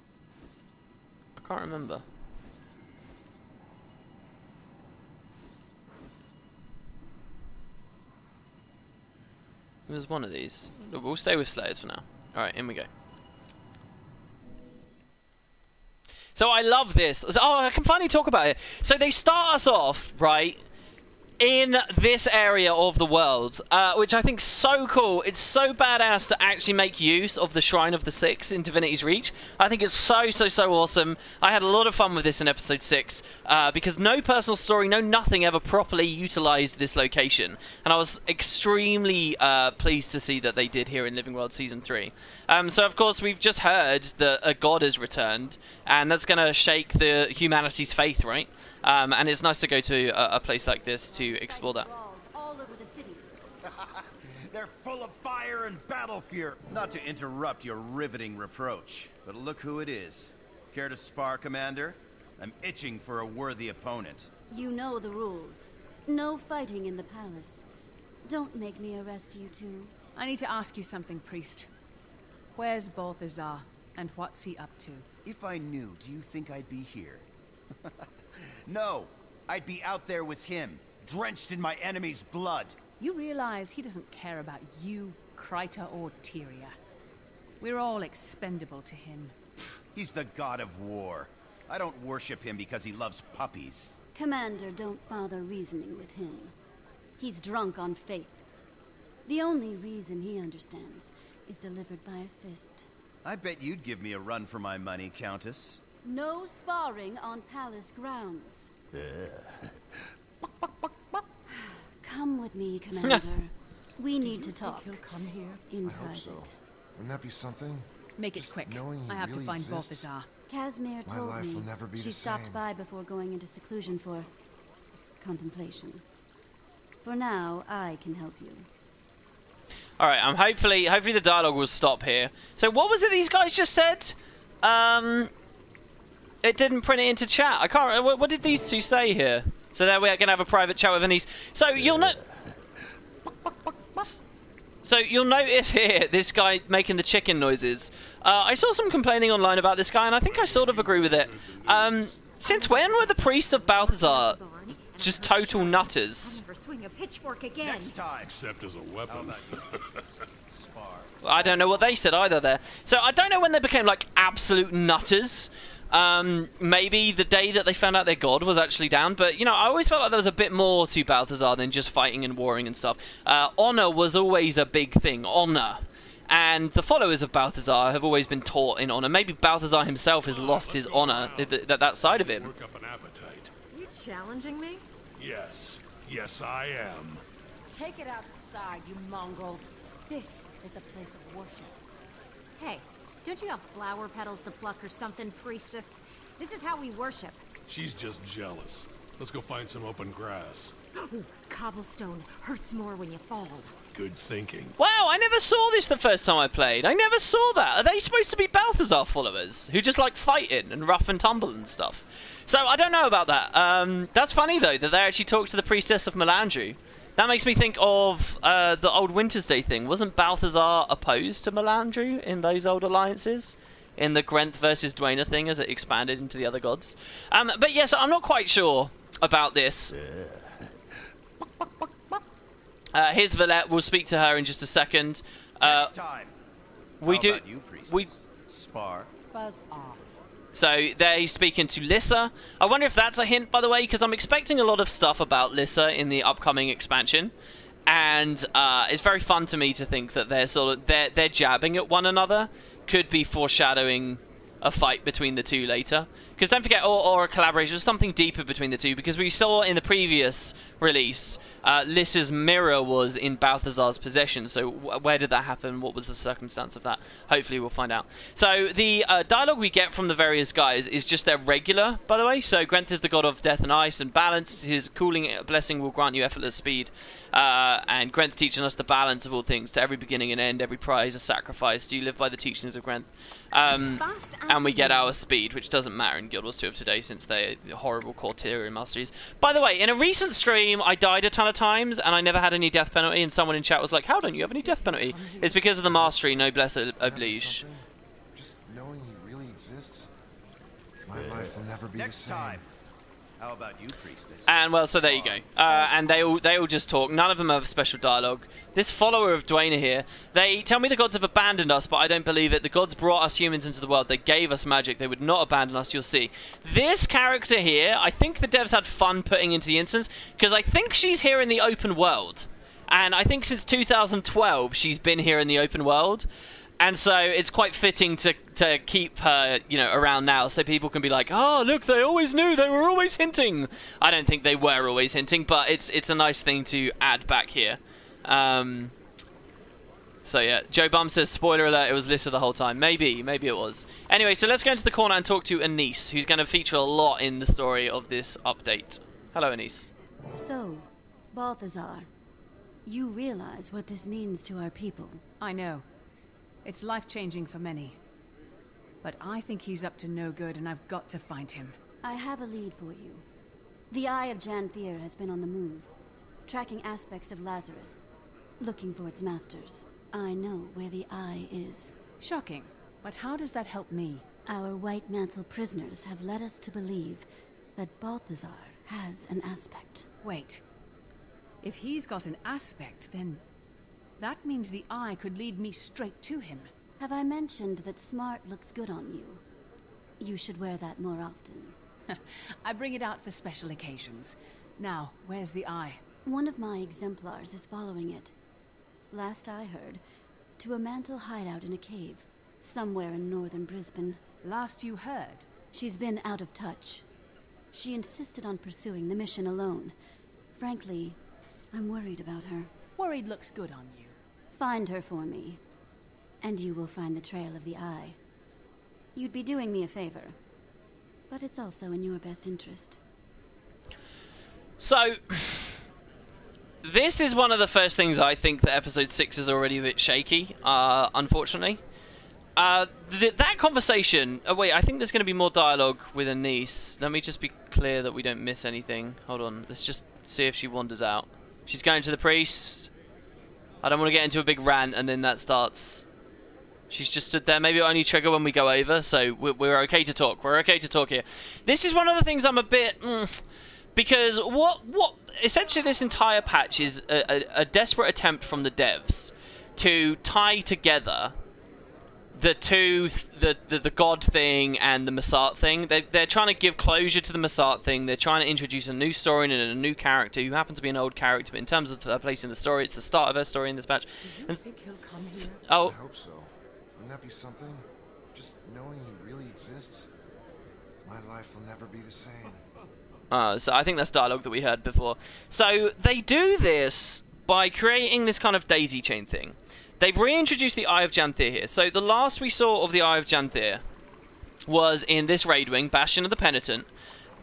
I can't remember. It was one of these. We'll stay with Slayers for now. Alright, in we go. So I love this. Oh, I can finally talk about it. So they start us off, right, in this area of the world, which I think is so cool. It's so badass to actually make use of the Shrine of the Six in Divinity's Reach. I think it's so awesome. I had a lot of fun with this in episode 6, because no personal story, no nothing ever properly utilized this location. And I was extremely pleased to see that they did here in Living World Season 3. So of course we've just heard that a god has returned, and that's going to shake the humanity's faith, right? And it's nice to go to a place like this to explore that. They're full of fire and battle fear. Not to interrupt your riveting reproach, but look who it is. Care to spar, Commander? I'm itching for a worthy opponent. You know the rules. No fighting in the palace. Don't make me arrest you two. I need to ask you something, priest. Where's Balthazar, and what's he up to? If I knew, do you think I'd be here? No, I'd be out there with him, drenched in my enemy's blood. You realize he doesn't care about you, Kryta, or Tyria. We're all expendable to him. He's the god of war. I don't worship him because he loves puppies. Commander, don't bother reasoning with him. He's drunk on faith. The only reason he understands is delivered by a fist. I bet you'd give me a run for my money, Countess. No sparring on palace grounds. Come with me, Commander. We need to talk. He'll come here? In I hope private. so. Wouldn't that be something? Make it quick. knowing he I have really to find exists. Balthazar. Casimir My told life me will never be she the stopped same. by before going into seclusion for contemplation. For now, I can help you. Alright, hopefully the dialogue will stop here. So what was it these guys just said? It didn't print it into chat. I can't remember. What did these two say here? So there we are going to have a private chat with Anise. So you'll notice here this guy making the chicken noises. I saw some complaining online about this guy, and I think I sort of agree with it. Since when were the priests of Balthazar just total nutters? Never swing a pitchfork again. Next time. Except as a weapon. Spar. I don't know what they said either there. So I don't know when they became like absolute nutters. Maybe the day that they found out their god was actually down, but you know, I always felt like there was a bit more to Balthazar than just fighting and warring and stuff. Honor was always a big thing. Honor. And the followers of Balthazar have always been taught in honor. Maybe Balthazar himself has lost his honor, that side of him. Work up an appetite. You challenging me? Yes. Yes, I am. Take it outside, you mongrels. This is a place of worship. Hey, don't you have flower petals to pluck or something, priestess? This is how we worship. She's just jealous. Let's go find some open grass. Ooh, cobblestone hurts more when you fall. Good thinking. Wow, I never saw this the first time I played. I never saw that. Are they supposed to be Balthazar followers who just like fighting and rough and tumble and stuff? So I don't know about that. That's funny though that they actually talked to the priestess of Melandru. That makes me think of the old Winter's Day thing. Wasn't Balthazar opposed to Melandru in those old alliances? in the Grenth versus Dwayne thing as it expanded into the other gods. But yes, I'm not quite sure about this. Here's Valette. We'll speak to her in just a second. Next time. We How do. about you, priestess? We. Spar. Buzz off. So there he's speaking to Lissa. I wonder if that's a hint, by the way, because I'm expecting a lot of stuff about Lissa in the upcoming expansion, and it's very fun to me to think that they're jabbing at one another. Could be foreshadowing a fight between the two later. Because don't forget, or a collaboration, or something deeper between the two. Because we saw in the previous release, Lissa's mirror was in Balthazar's possession. So where did that happen? What was the circumstance of that? Hopefully we'll find out. So the dialogue we get from the various guys is just their regular, by the way. So Grenth is the god of death and ice and balance. His cooling blessing will grant you effortless speed. And Grenth teaching us the balance of all things. To every beginning and end, every prize a sacrifice. Do you live by the teachings of Grenth? And we get our speed, which doesn't matter in Guild Wars 2 of today since they're horrible Corterian masteries. By the way, in a recent stream, I died a ton of times and I never had any death penalty, and someone in chat was like, how don't you have any death penalty? It's because of the mastery, noblesse oblige. Just knowing he really exists, my life will never be Next the same. time. How about you, priestess? And well, so there you go. And they all just talk. None of them have special dialogue. This follower of Dwayne here, they tell me the gods have abandoned us, but I don't believe it. The gods brought us humans into the world. They gave us magic. They would not abandon us, you'll see. This character here, I think the devs had fun putting into the instance, because I think she's here in the open world. And I think since 2012, she's been here in the open world. And so it's quite fitting to keep her, you know, around now, so people can be like, oh, look, they always knew, they were always hinting. I don't think they were always hinting, but it's a nice thing to add back here. So yeah, Joe Bum says, spoiler alert, it was Lissa the whole time. Maybe it was. Anyway, so let's go into the corner and talk to Anise, who's going to feature a lot in the story of this update. Hello, Anise. So, Balthazar, you realize what this means to our people. I know. It's life-changing for many. But I think he's up to no good, and I've got to find him. I have a lead for you. The Eye of Janthier has been on the move, tracking aspects of Lazarus, looking for its masters. I know where the Eye is. Shocking. But how does that help me? Our White Mantle prisoners have led us to believe that Balthazar has an aspect. Wait. If he's got an aspect, then that means the Eye could lead me straight to him. Have I mentioned that smart looks good on you? You should wear that more often. I bring it out for special occasions. Now, where's the Eye? One of my exemplars is following it. Last I heard, to a mantle hideout in a cave, somewhere in northern Brisbane. Last you heard? She's been out of touch. She insisted on pursuing the mission alone. Frankly, I'm worried about her. Worried looks good on you. Find her for me, and you will find the trail of the Eye. You'd be doing me a favor, but it's also in your best interest. So, this is one of the first things I think that episode 6 is already a bit shaky, unfortunately. That conversation... Oh, wait, I think there's going to be more dialogue with Anise. Let me just be clear that we don't miss anything. Hold on, let's just see if she wanders out. She's going to the priest. I don't want to get into a big rant and then that starts. She's just stood there. Maybe it'll only trigger when we go over, so we're okay to talk. We're okay to talk here. This is one of the things I'm a bit... because what essentially this entire patch is a desperate attempt from the devs to tie together the two, the God thing and the Massart thing. They're trying to give closure to the Massart thing. They're trying to introduce a new story and a new character who happens to be an old character, but in terms of her place in the story, it's the start of her story in this patch. Do you think he'll come here? Oh. I hope so. Wouldn't that be something? Just knowing he really exists, my life will never be the same. So I think that's dialogue that we heard before. So they do this by creating this kind of daisy chain thing. They've reintroduced the Eye of Janthier here. So the last we saw of the Eye of Janthier was in this raid wing, Bastion of the Penitent.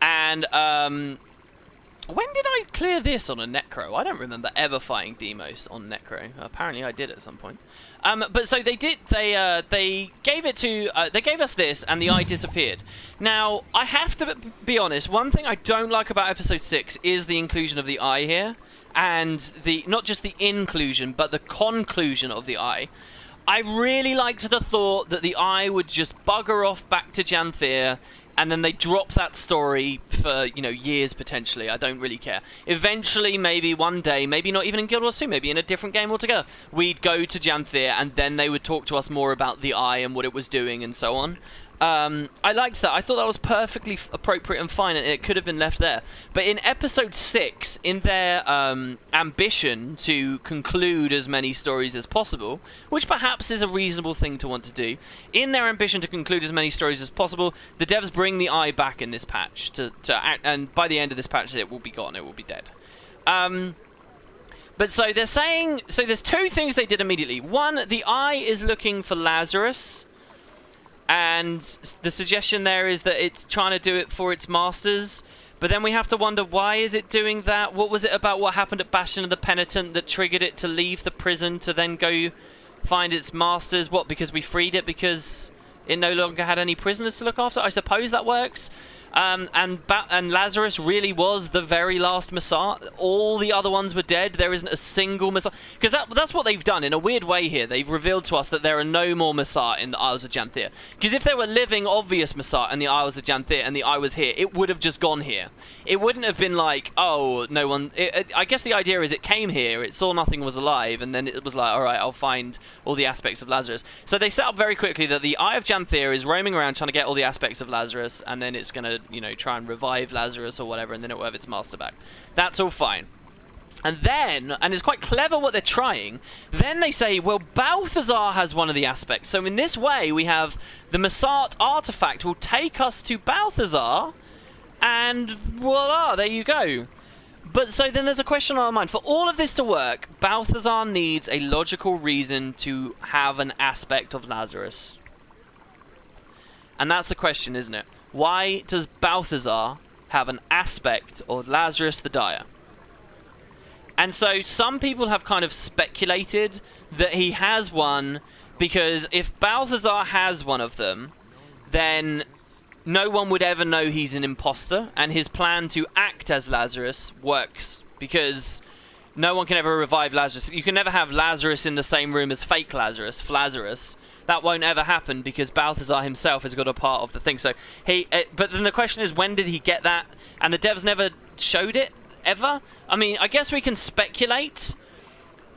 And when did I clear this on a Necro? I don't remember ever fighting Demos on Necro. Apparently I did at some point. But so they did. They gave it to. They gave us this, and the Eye disappeared. Now I have to be honest. One thing I don't like about Episode 6 is the inclusion of the Eye here. And not just the inclusion, but the conclusion of the Eye. I really liked the thought that the Eye would just bugger off back to Janthir, and then they drop that story for, you know, years potentially. I don't really care. Eventually, maybe one day, maybe not even in Guild Wars 2, maybe in a different game altogether, we'd go to Janthir, and then they would talk to us more about the Eye and what it was doing and so on. I liked that. I thought that was perfectly appropriate and fine, and it could have been left there. But in episode 6, in their ambition to conclude as many stories as possible, which perhaps is a reasonable thing to want to do, in their ambition to conclude as many stories as possible, the devs bring the Eye back in this patch to act, and by the end of this patch, it will be gone. It will be dead. But so they're saying, so there's two things they did immediately. One, the Eye is looking for Lazarus. And the suggestion there is that it's trying to do it for its masters. But then we have to wonder, why is it doing that? What was it about what happened at Bastion of the Penitent that triggered it to leave the prison to then go find its masters? What, because we freed it because it no longer had any prisoners to look after? I suppose that works. And Lazarus really was the very last Messiah. All the other ones were dead. There isn't a single Messiah. Because that's what they've done in a weird way here. They've revealed to us that there are no more Messiah in the Isles of Janthir. Because if there were living, obvious Messiah in the Isles of Janthir and the Eye was here, it would have just gone here. It wouldn't have been like, oh, no one... I guess the idea is it came here, it saw nothing was alive, and then it was like, alright, I'll find all the aspects of Lazarus. So they set up very quickly that the Eye of Janthir is roaming around trying to get all the aspects of Lazarus, and then it's going to, you know, try and revive Lazarus or whatever, and then it will have its master back. That's all fine. And then, and it's quite clever what they're trying, then they say, well, Balthazar has one of the aspects. So in this way, we have the Massart artifact will take us to Balthazar, and voila, there you go. But so then there's a question on our mind. For all of this to work, Balthazar needs a logical reason to have an aspect of Lazarus. And that's the question, isn't it? Why does Balthazar have an aspect of Lazarus the Dyer? And so some people have kind of speculated that he has one because if Balthazar has one of them, then no one would ever know he's an imposter, and his plan to act as Lazarus works because no one can ever revive Lazarus. You can never have Lazarus in the same room as fake Lazarus, Flazarus. That won't ever happen because Balthazar himself has got a part of the thing. So but then the question is, when did he get that? And the devs never showed it ever. I mean, I guess we can speculate.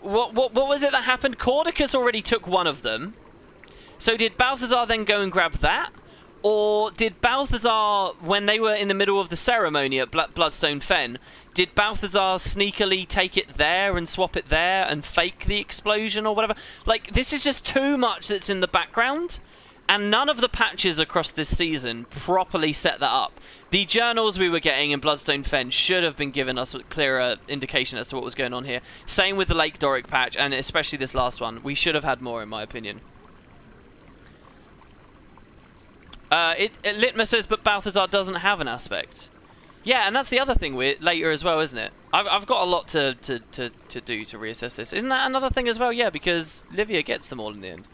What was it that happened? Caudicus already took one of them. So did Balthazar then go and grab that? Or did Balthazar, when they were in the middle of the ceremony at Bloodstone Fen, did Balthazar sneakily take it there and swap it there and fake the explosion or whatever? Like, this is just too much that's in the background, and none of the patches across this season properly set that up. The journals we were getting in Bloodstone Fen should have been giving us a clearer indication as to what was going on here. Same with the Lake Doric patch, and especially this last one. We should have had more, in my opinion. Litma says, but Balthazar doesn't have an aspect. Yeah, and that's the other thing later as well, isn't it? I've got a lot to do to reassess this. Isn't that another thing as well? Yeah, because Livia gets them all in the end.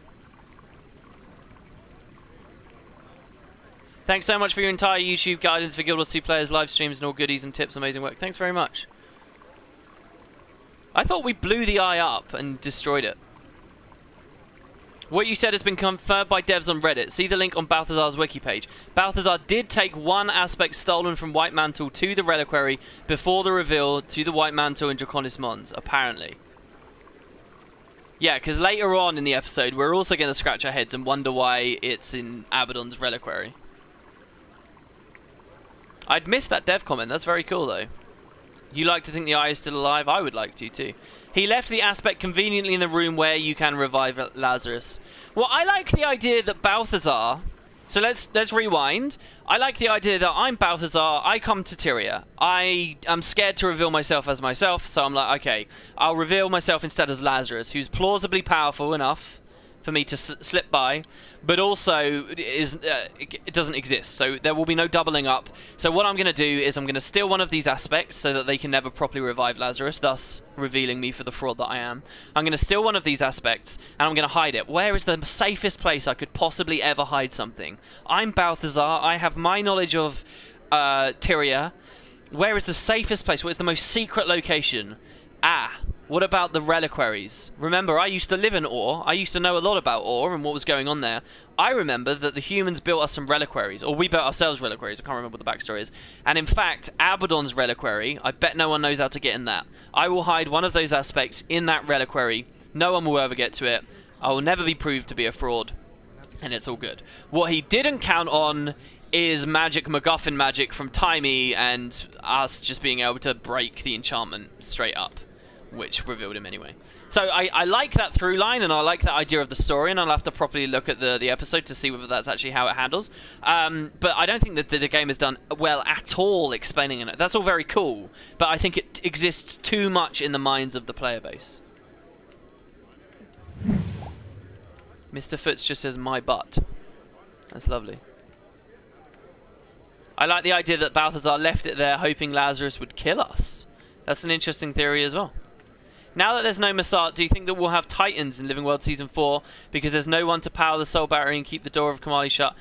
Thanks so much for your entire YouTube guidance for Guild Wars 2 players, live streams, and all goodies and tips. Amazing work. Thanks very much. I thought we blew the Eye up and destroyed it. What you said has been confirmed by devs on Reddit. See the link on Balthazar's wiki page. Balthazar did take one aspect stolen from White Mantle to the Reliquary before the reveal to the White Mantle in Draconis Mons, apparently. Yeah, because later on in the episode, we're also going to scratch our heads and wonder why it's in Abaddon's Reliquary. I'd missed that dev comment. That's very cool, though. You like to think the Eye is still alive? I would like to, too. He left the aspect conveniently in the room where you can revive Lazarus. Well, I like the idea that Balthazar... So let's rewind. I like the idea that I'm Balthazar, I come to Tyria. I am scared to reveal myself as myself, so I'm like, okay, I'll reveal myself instead as Lazarus, who's plausibly powerful enough for me to slip by, but also it doesn't exist, so there will be no doubling up. So what I'm going to do is I'm going to steal one of these aspects so that they can never properly revive Lazarus, thus revealing me for the fraud that I am. I'm going to steal one of these aspects, and I'm going to hide it. Where is the safest place I could possibly ever hide something? I'm Balthazar, I have my knowledge of Tyria. Where is the safest place? What is the most secret location? Ah, What about the reliquaries? Remember, I used to live in Ore. I used to know a lot about Ore and what was going on there. I remember that the humans built us some reliquaries, or we built ourselves reliquaries. I can't remember what the backstory is. And in fact, Abaddon's reliquary, I bet no one knows how to get in that. I will hide one of those aspects in that reliquary. No one will ever get to it. I will never be proved to be a fraud. And it's all good. What he didn't count on is magic MacGuffin magic from Timey and us just being able to break the enchantment straight up, which revealed him anyway. So I like that through line, and I like that idea of the story, and I'll have to properly look at the episode to see whether that's actually how it handles. But I don't think that the game has done well at all explaining it. That's all very cool, but I think it exists too much in the minds of the player base. Mr. Foots just says, my butt. That's lovely. I like the idea that Balthazar left it there hoping Lazarus would kill us. That's an interesting theory as well. Now that there's no Massart, do you think that we'll have Titans in Living World Season 4 because there's no one to power the Soul Battery and keep the door of Kamali shut?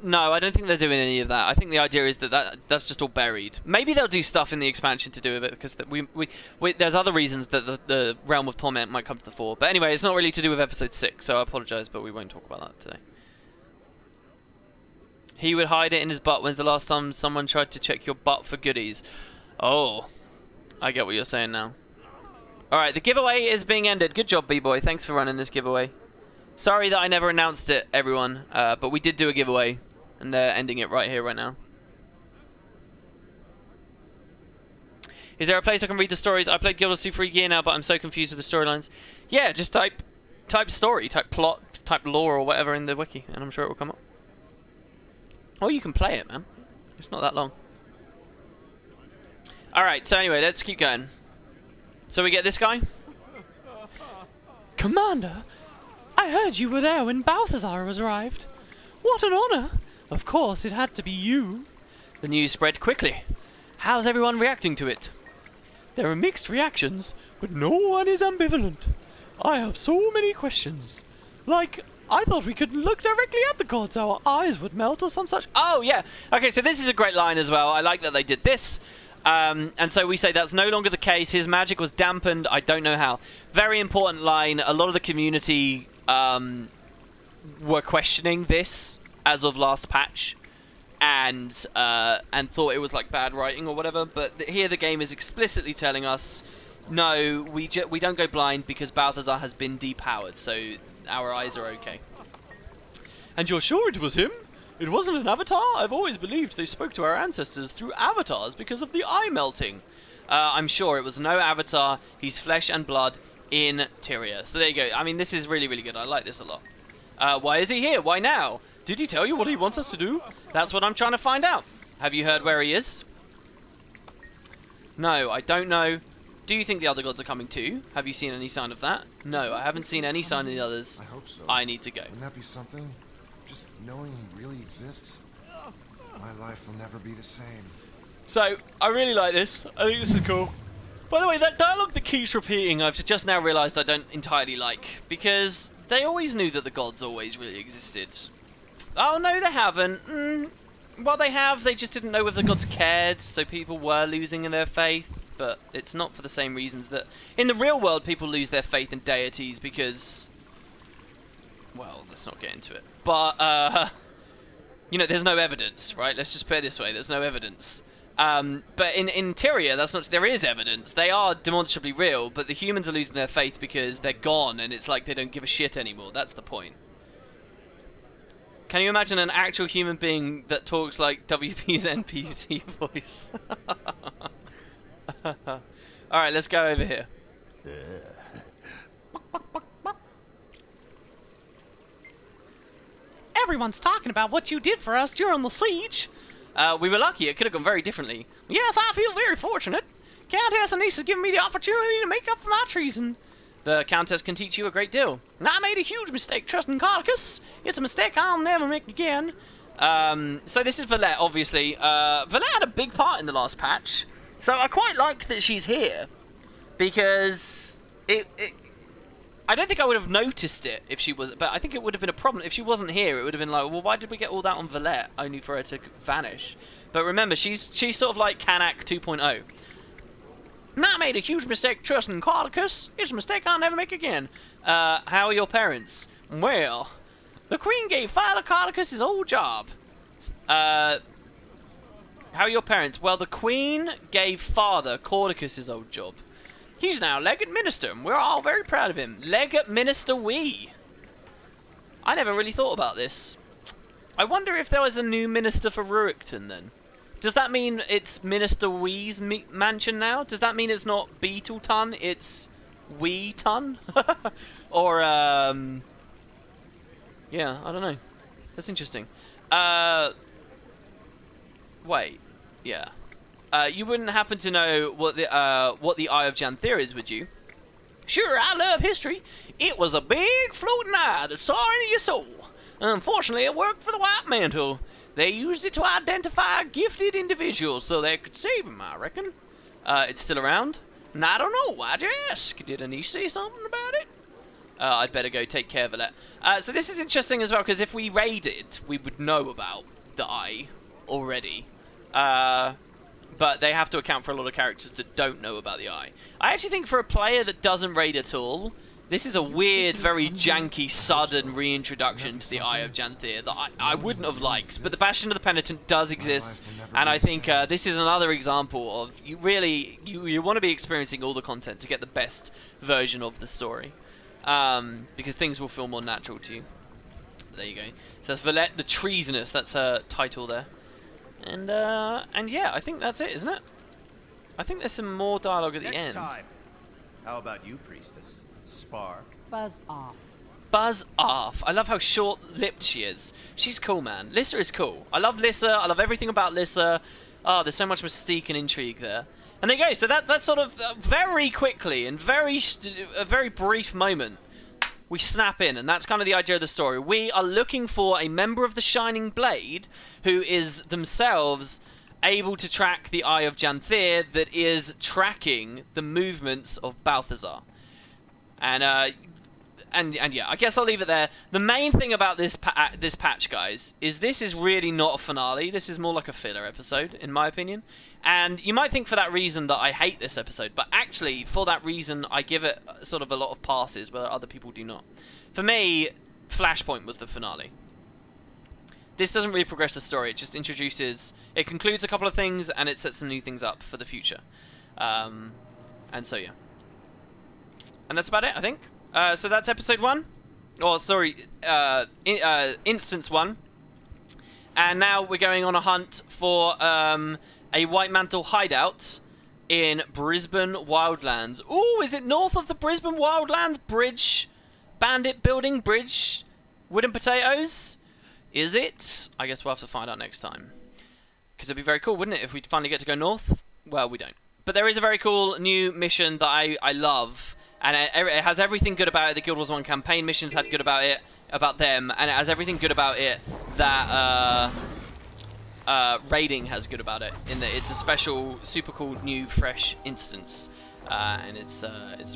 No, I don't think they're doing any of that. I think the idea is that that's just all buried. Maybe they'll do stuff in the expansion to do with it, because there's other reasons that the Realm of Torment might come to the fore. But anyway, it's not really to do with Episode 6, so I apologise, but we won't talk about that today. He would hide it in his butt. When's the last time someone tried to check your butt for goodies? Oh, I get what you're saying now. Alright, the giveaway is being ended. Good job, B-Boy. Thanks for running this giveaway. Sorry that I never announced it, everyone, but we did do a giveaway, and they're ending it right here, right now. Is there a place I can read the stories? I played Guild of Sea for a year now, but I'm so confused with the storylines. Yeah, just type story, type plot, type lore or whatever in the wiki, and I'm sure it will come up. Or you can play it, man. It's not that long. Alright, so anyway, let's keep going. So we get this guy. Commander, I heard you were there when Balthazar was arrived. What an honor! Of course, it had to be you. The news spread quickly. How's everyone reacting to it? There are mixed reactions, but no one is ambivalent. I have so many questions. Like, I thought we couldn't look directly at the gods, our eyes would melt or some such. Oh, yeah. Okay, so this is a great line as well. I like that they did this. And so we say that's no longer the case. His magic was dampened. I don't know how. Very important line. A lot of the community were questioning this as of last patch, and thought it was like bad writing or whatever. But here the game is explicitly telling us, no, we don't go blind because Balthazar has been depowered, so our eyes are okay. And you're sure it was him? It wasn't an avatar? I've always believed they spoke to our ancestors through avatars because of the eye melting. I'm sure it was no avatar. He's flesh and blood in Tyria. So there you go. I mean, this is really, really good. I like this a lot. Why is he here? Why now? Did he tell you what he wants us to do? That's what I'm trying to find out. Have you heard where he is? No, I don't know. Do you think the other gods are coming too? Have you seen any sign of that? No, I haven't seen any sign of the others. I hope so. I need to go. Wouldn't that be something? Just knowing he really exists. My life will never be the same. So, I really like this. I think this is cool. By the way, that dialogue that keeps repeating, I've just now realised I don't entirely like. Because they always knew that the gods always really existed. Oh, no, they haven't. Well, they have. They just didn't know whether the gods cared, so people were losing in their faith. But it's not for the same reasons that... In the real world, people lose their faith in deities because... Well, let's not get into it. But, you know, there's no evidence, right? Let's just put it this way. There's no evidence. But in Tyria, that's not... There is evidence. They are demonstrably real, but the humans are losing their faith because they're gone, and it's like they don't give a shit anymore. That's the point. Can you imagine an actual human being that talks like WP's NPC voice? Alright, let's go over here. Everyone's talking about what you did for us during the siege. We were lucky. It could have gone very differently. Yes, I feel very fortunate. Countess Anise has given me the opportunity to make up for my treason. The Countess can teach you a great deal. And I made a huge mistake trusting Cardicus. It's a mistake I'll never make again. So this is Valette, obviously. Valette had a big part in the last patch. So I quite like that she's here. Because I don't think I would have noticed it if she was... But I think it would have been a problem. If she wasn't here, it would have been like, well, why did we get all that on Valette? Only for her to vanish. But remember, she's sort of like Kanak 2.0. Not made a huge mistake trusting Cardicus. It's a mistake I'll never make again. How are your parents? Well, the Queen gave Father Cardicus his old job. How are your parents? Well, the Queen gave Father Cardicus his old job. He's now Legate Minister, and we're all very proud of him. Legate Minister Wee. I never really thought about this. I wonder if there was a new minister for Rurikton then. Does that mean it's Minister Wee's mansion now? Does that mean it's not Beetleton, it's Wee-ton? Or, yeah, I don't know. That's interesting. Wait, yeah. You wouldn't happen to know what the Eye of Janthir is, would you? Sure, I love history. It was a big floating eye that saw into your soul. Unfortunately, it worked for the White Mantle. They used it to identify gifted individuals so they could save them, I reckon. It's still around? And I don't know, why'd you ask? Did Anish say something about it? I'd better go take care of it. So this is interesting as well, because if we raided, we would know about the Eye already. But they have to account for a lot of characters that don't know about the Eye. I actually think for a player that doesn't raid at all, this is a weird, very janky, sudden reintroduction to the Eye of Janthir that I wouldn't have liked. But the Bastion of the Penitent does exist, and I think this is another example of you want to be experiencing all the content to get the best version of the story, because things will feel more natural to you. There you go. So that's Valette the Treasonous. That's her title there. And yeah, I think that's it, isn't it? I think there's some more dialogue at the end. Time. How about you, Priestess? Spar. Buzz off. Buzz off. I love how short-lipped she is. She's cool, man. Lissa is cool. I love Lissa. I love everything about Lissa. Oh, there's so much mystique and intrigue there. And there you go. So that's sort of very quickly, in a very brief moment, we snap in, and that's kind of the idea of the story. We are looking for a member of the Shining Blade who is themselves able to track the Eye of Janthir that is tracking the movements of Balthazar. And yeah, I guess I'll leave it there. The main thing about this patch, guys, is this is really not a finale. This is more like a filler episode, in my opinion. And you might think for that reason that I hate this episode, but actually, for that reason, I give it sort of a lot of passes, where other people do not. For me, Flashpoint was the finale. This doesn't really progress the story. It just introduces... It concludes a couple of things, and it sets some new things up for the future. And so, yeah. And that's about it, I think. So that's episode 1. Or, sorry, instance 1. And now we're going on a hunt for a White Mantle hideout in Brisbane Wildlands. Ooh, is it north of the Brisbane Wildlands Bridge? Bandit Building Bridge? Wooden Potatoes? Is it? I guess we'll have to find out next time. Because it'd be very cool, wouldn't it, if we finally get to go north? Well, we don't. But there is a very cool new mission that I love. And it has everything good about it. The Guild Wars 1 campaign missions had good about it, about them. And it has everything good about it that raiding has good about it. In that it's a special, super cool, new, fresh instance. And it's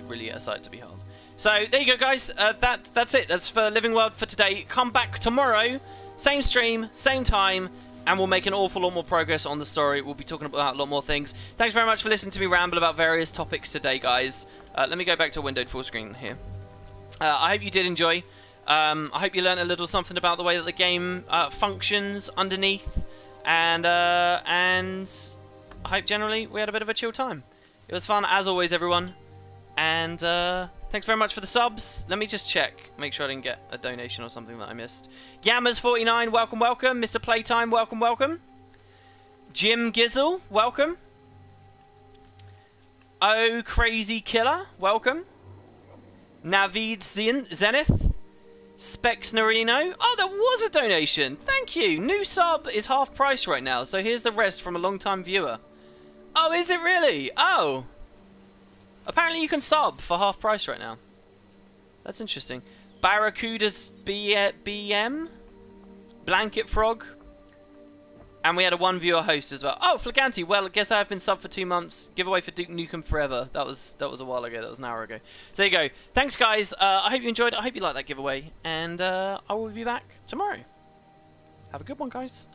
really a sight to behold. So there you go, guys. That's it. That's for Living World for today. Come back tomorrow. Same stream, same time. And we'll make an awful lot more progress on the story. We'll be talking about a lot more things. Thanks very much for listening to me ramble about various topics today, guys. Let me go back to windowed full screen here. I hope you did enjoy. I hope you learned a little something about the way that the game functions underneath. And I hope generally we had a bit of a chill time. It was fun, as always, everyone. And thanks very much for the subs. Let me just check. Make sure I didn't get a donation or something that I missed. Yammers49, welcome, welcome. Mr. Playtime, welcome, welcome. Jim Gizzle, welcome. Oh, Crazy Killer, welcome. Navid Zenith. Specs Narino. Oh, there was a donation. Thank you. New sub is half price right now, so here's the rest from a long-time viewer. Oh, is it really? Oh. Apparently you can sub for half price right now. That's interesting. Barracuda's BM. Blanket Frog. And we had a one viewer host as well. Oh, Flaganti. Well, I guess I've been subbed for 2 months. Giveaway for Duke Nukem Forever. That was a while ago. That was an hour ago. So there you go. Thanks, guys. I hope you enjoyed it. I hope you liked that giveaway. And I will be back tomorrow. Have a good one, guys.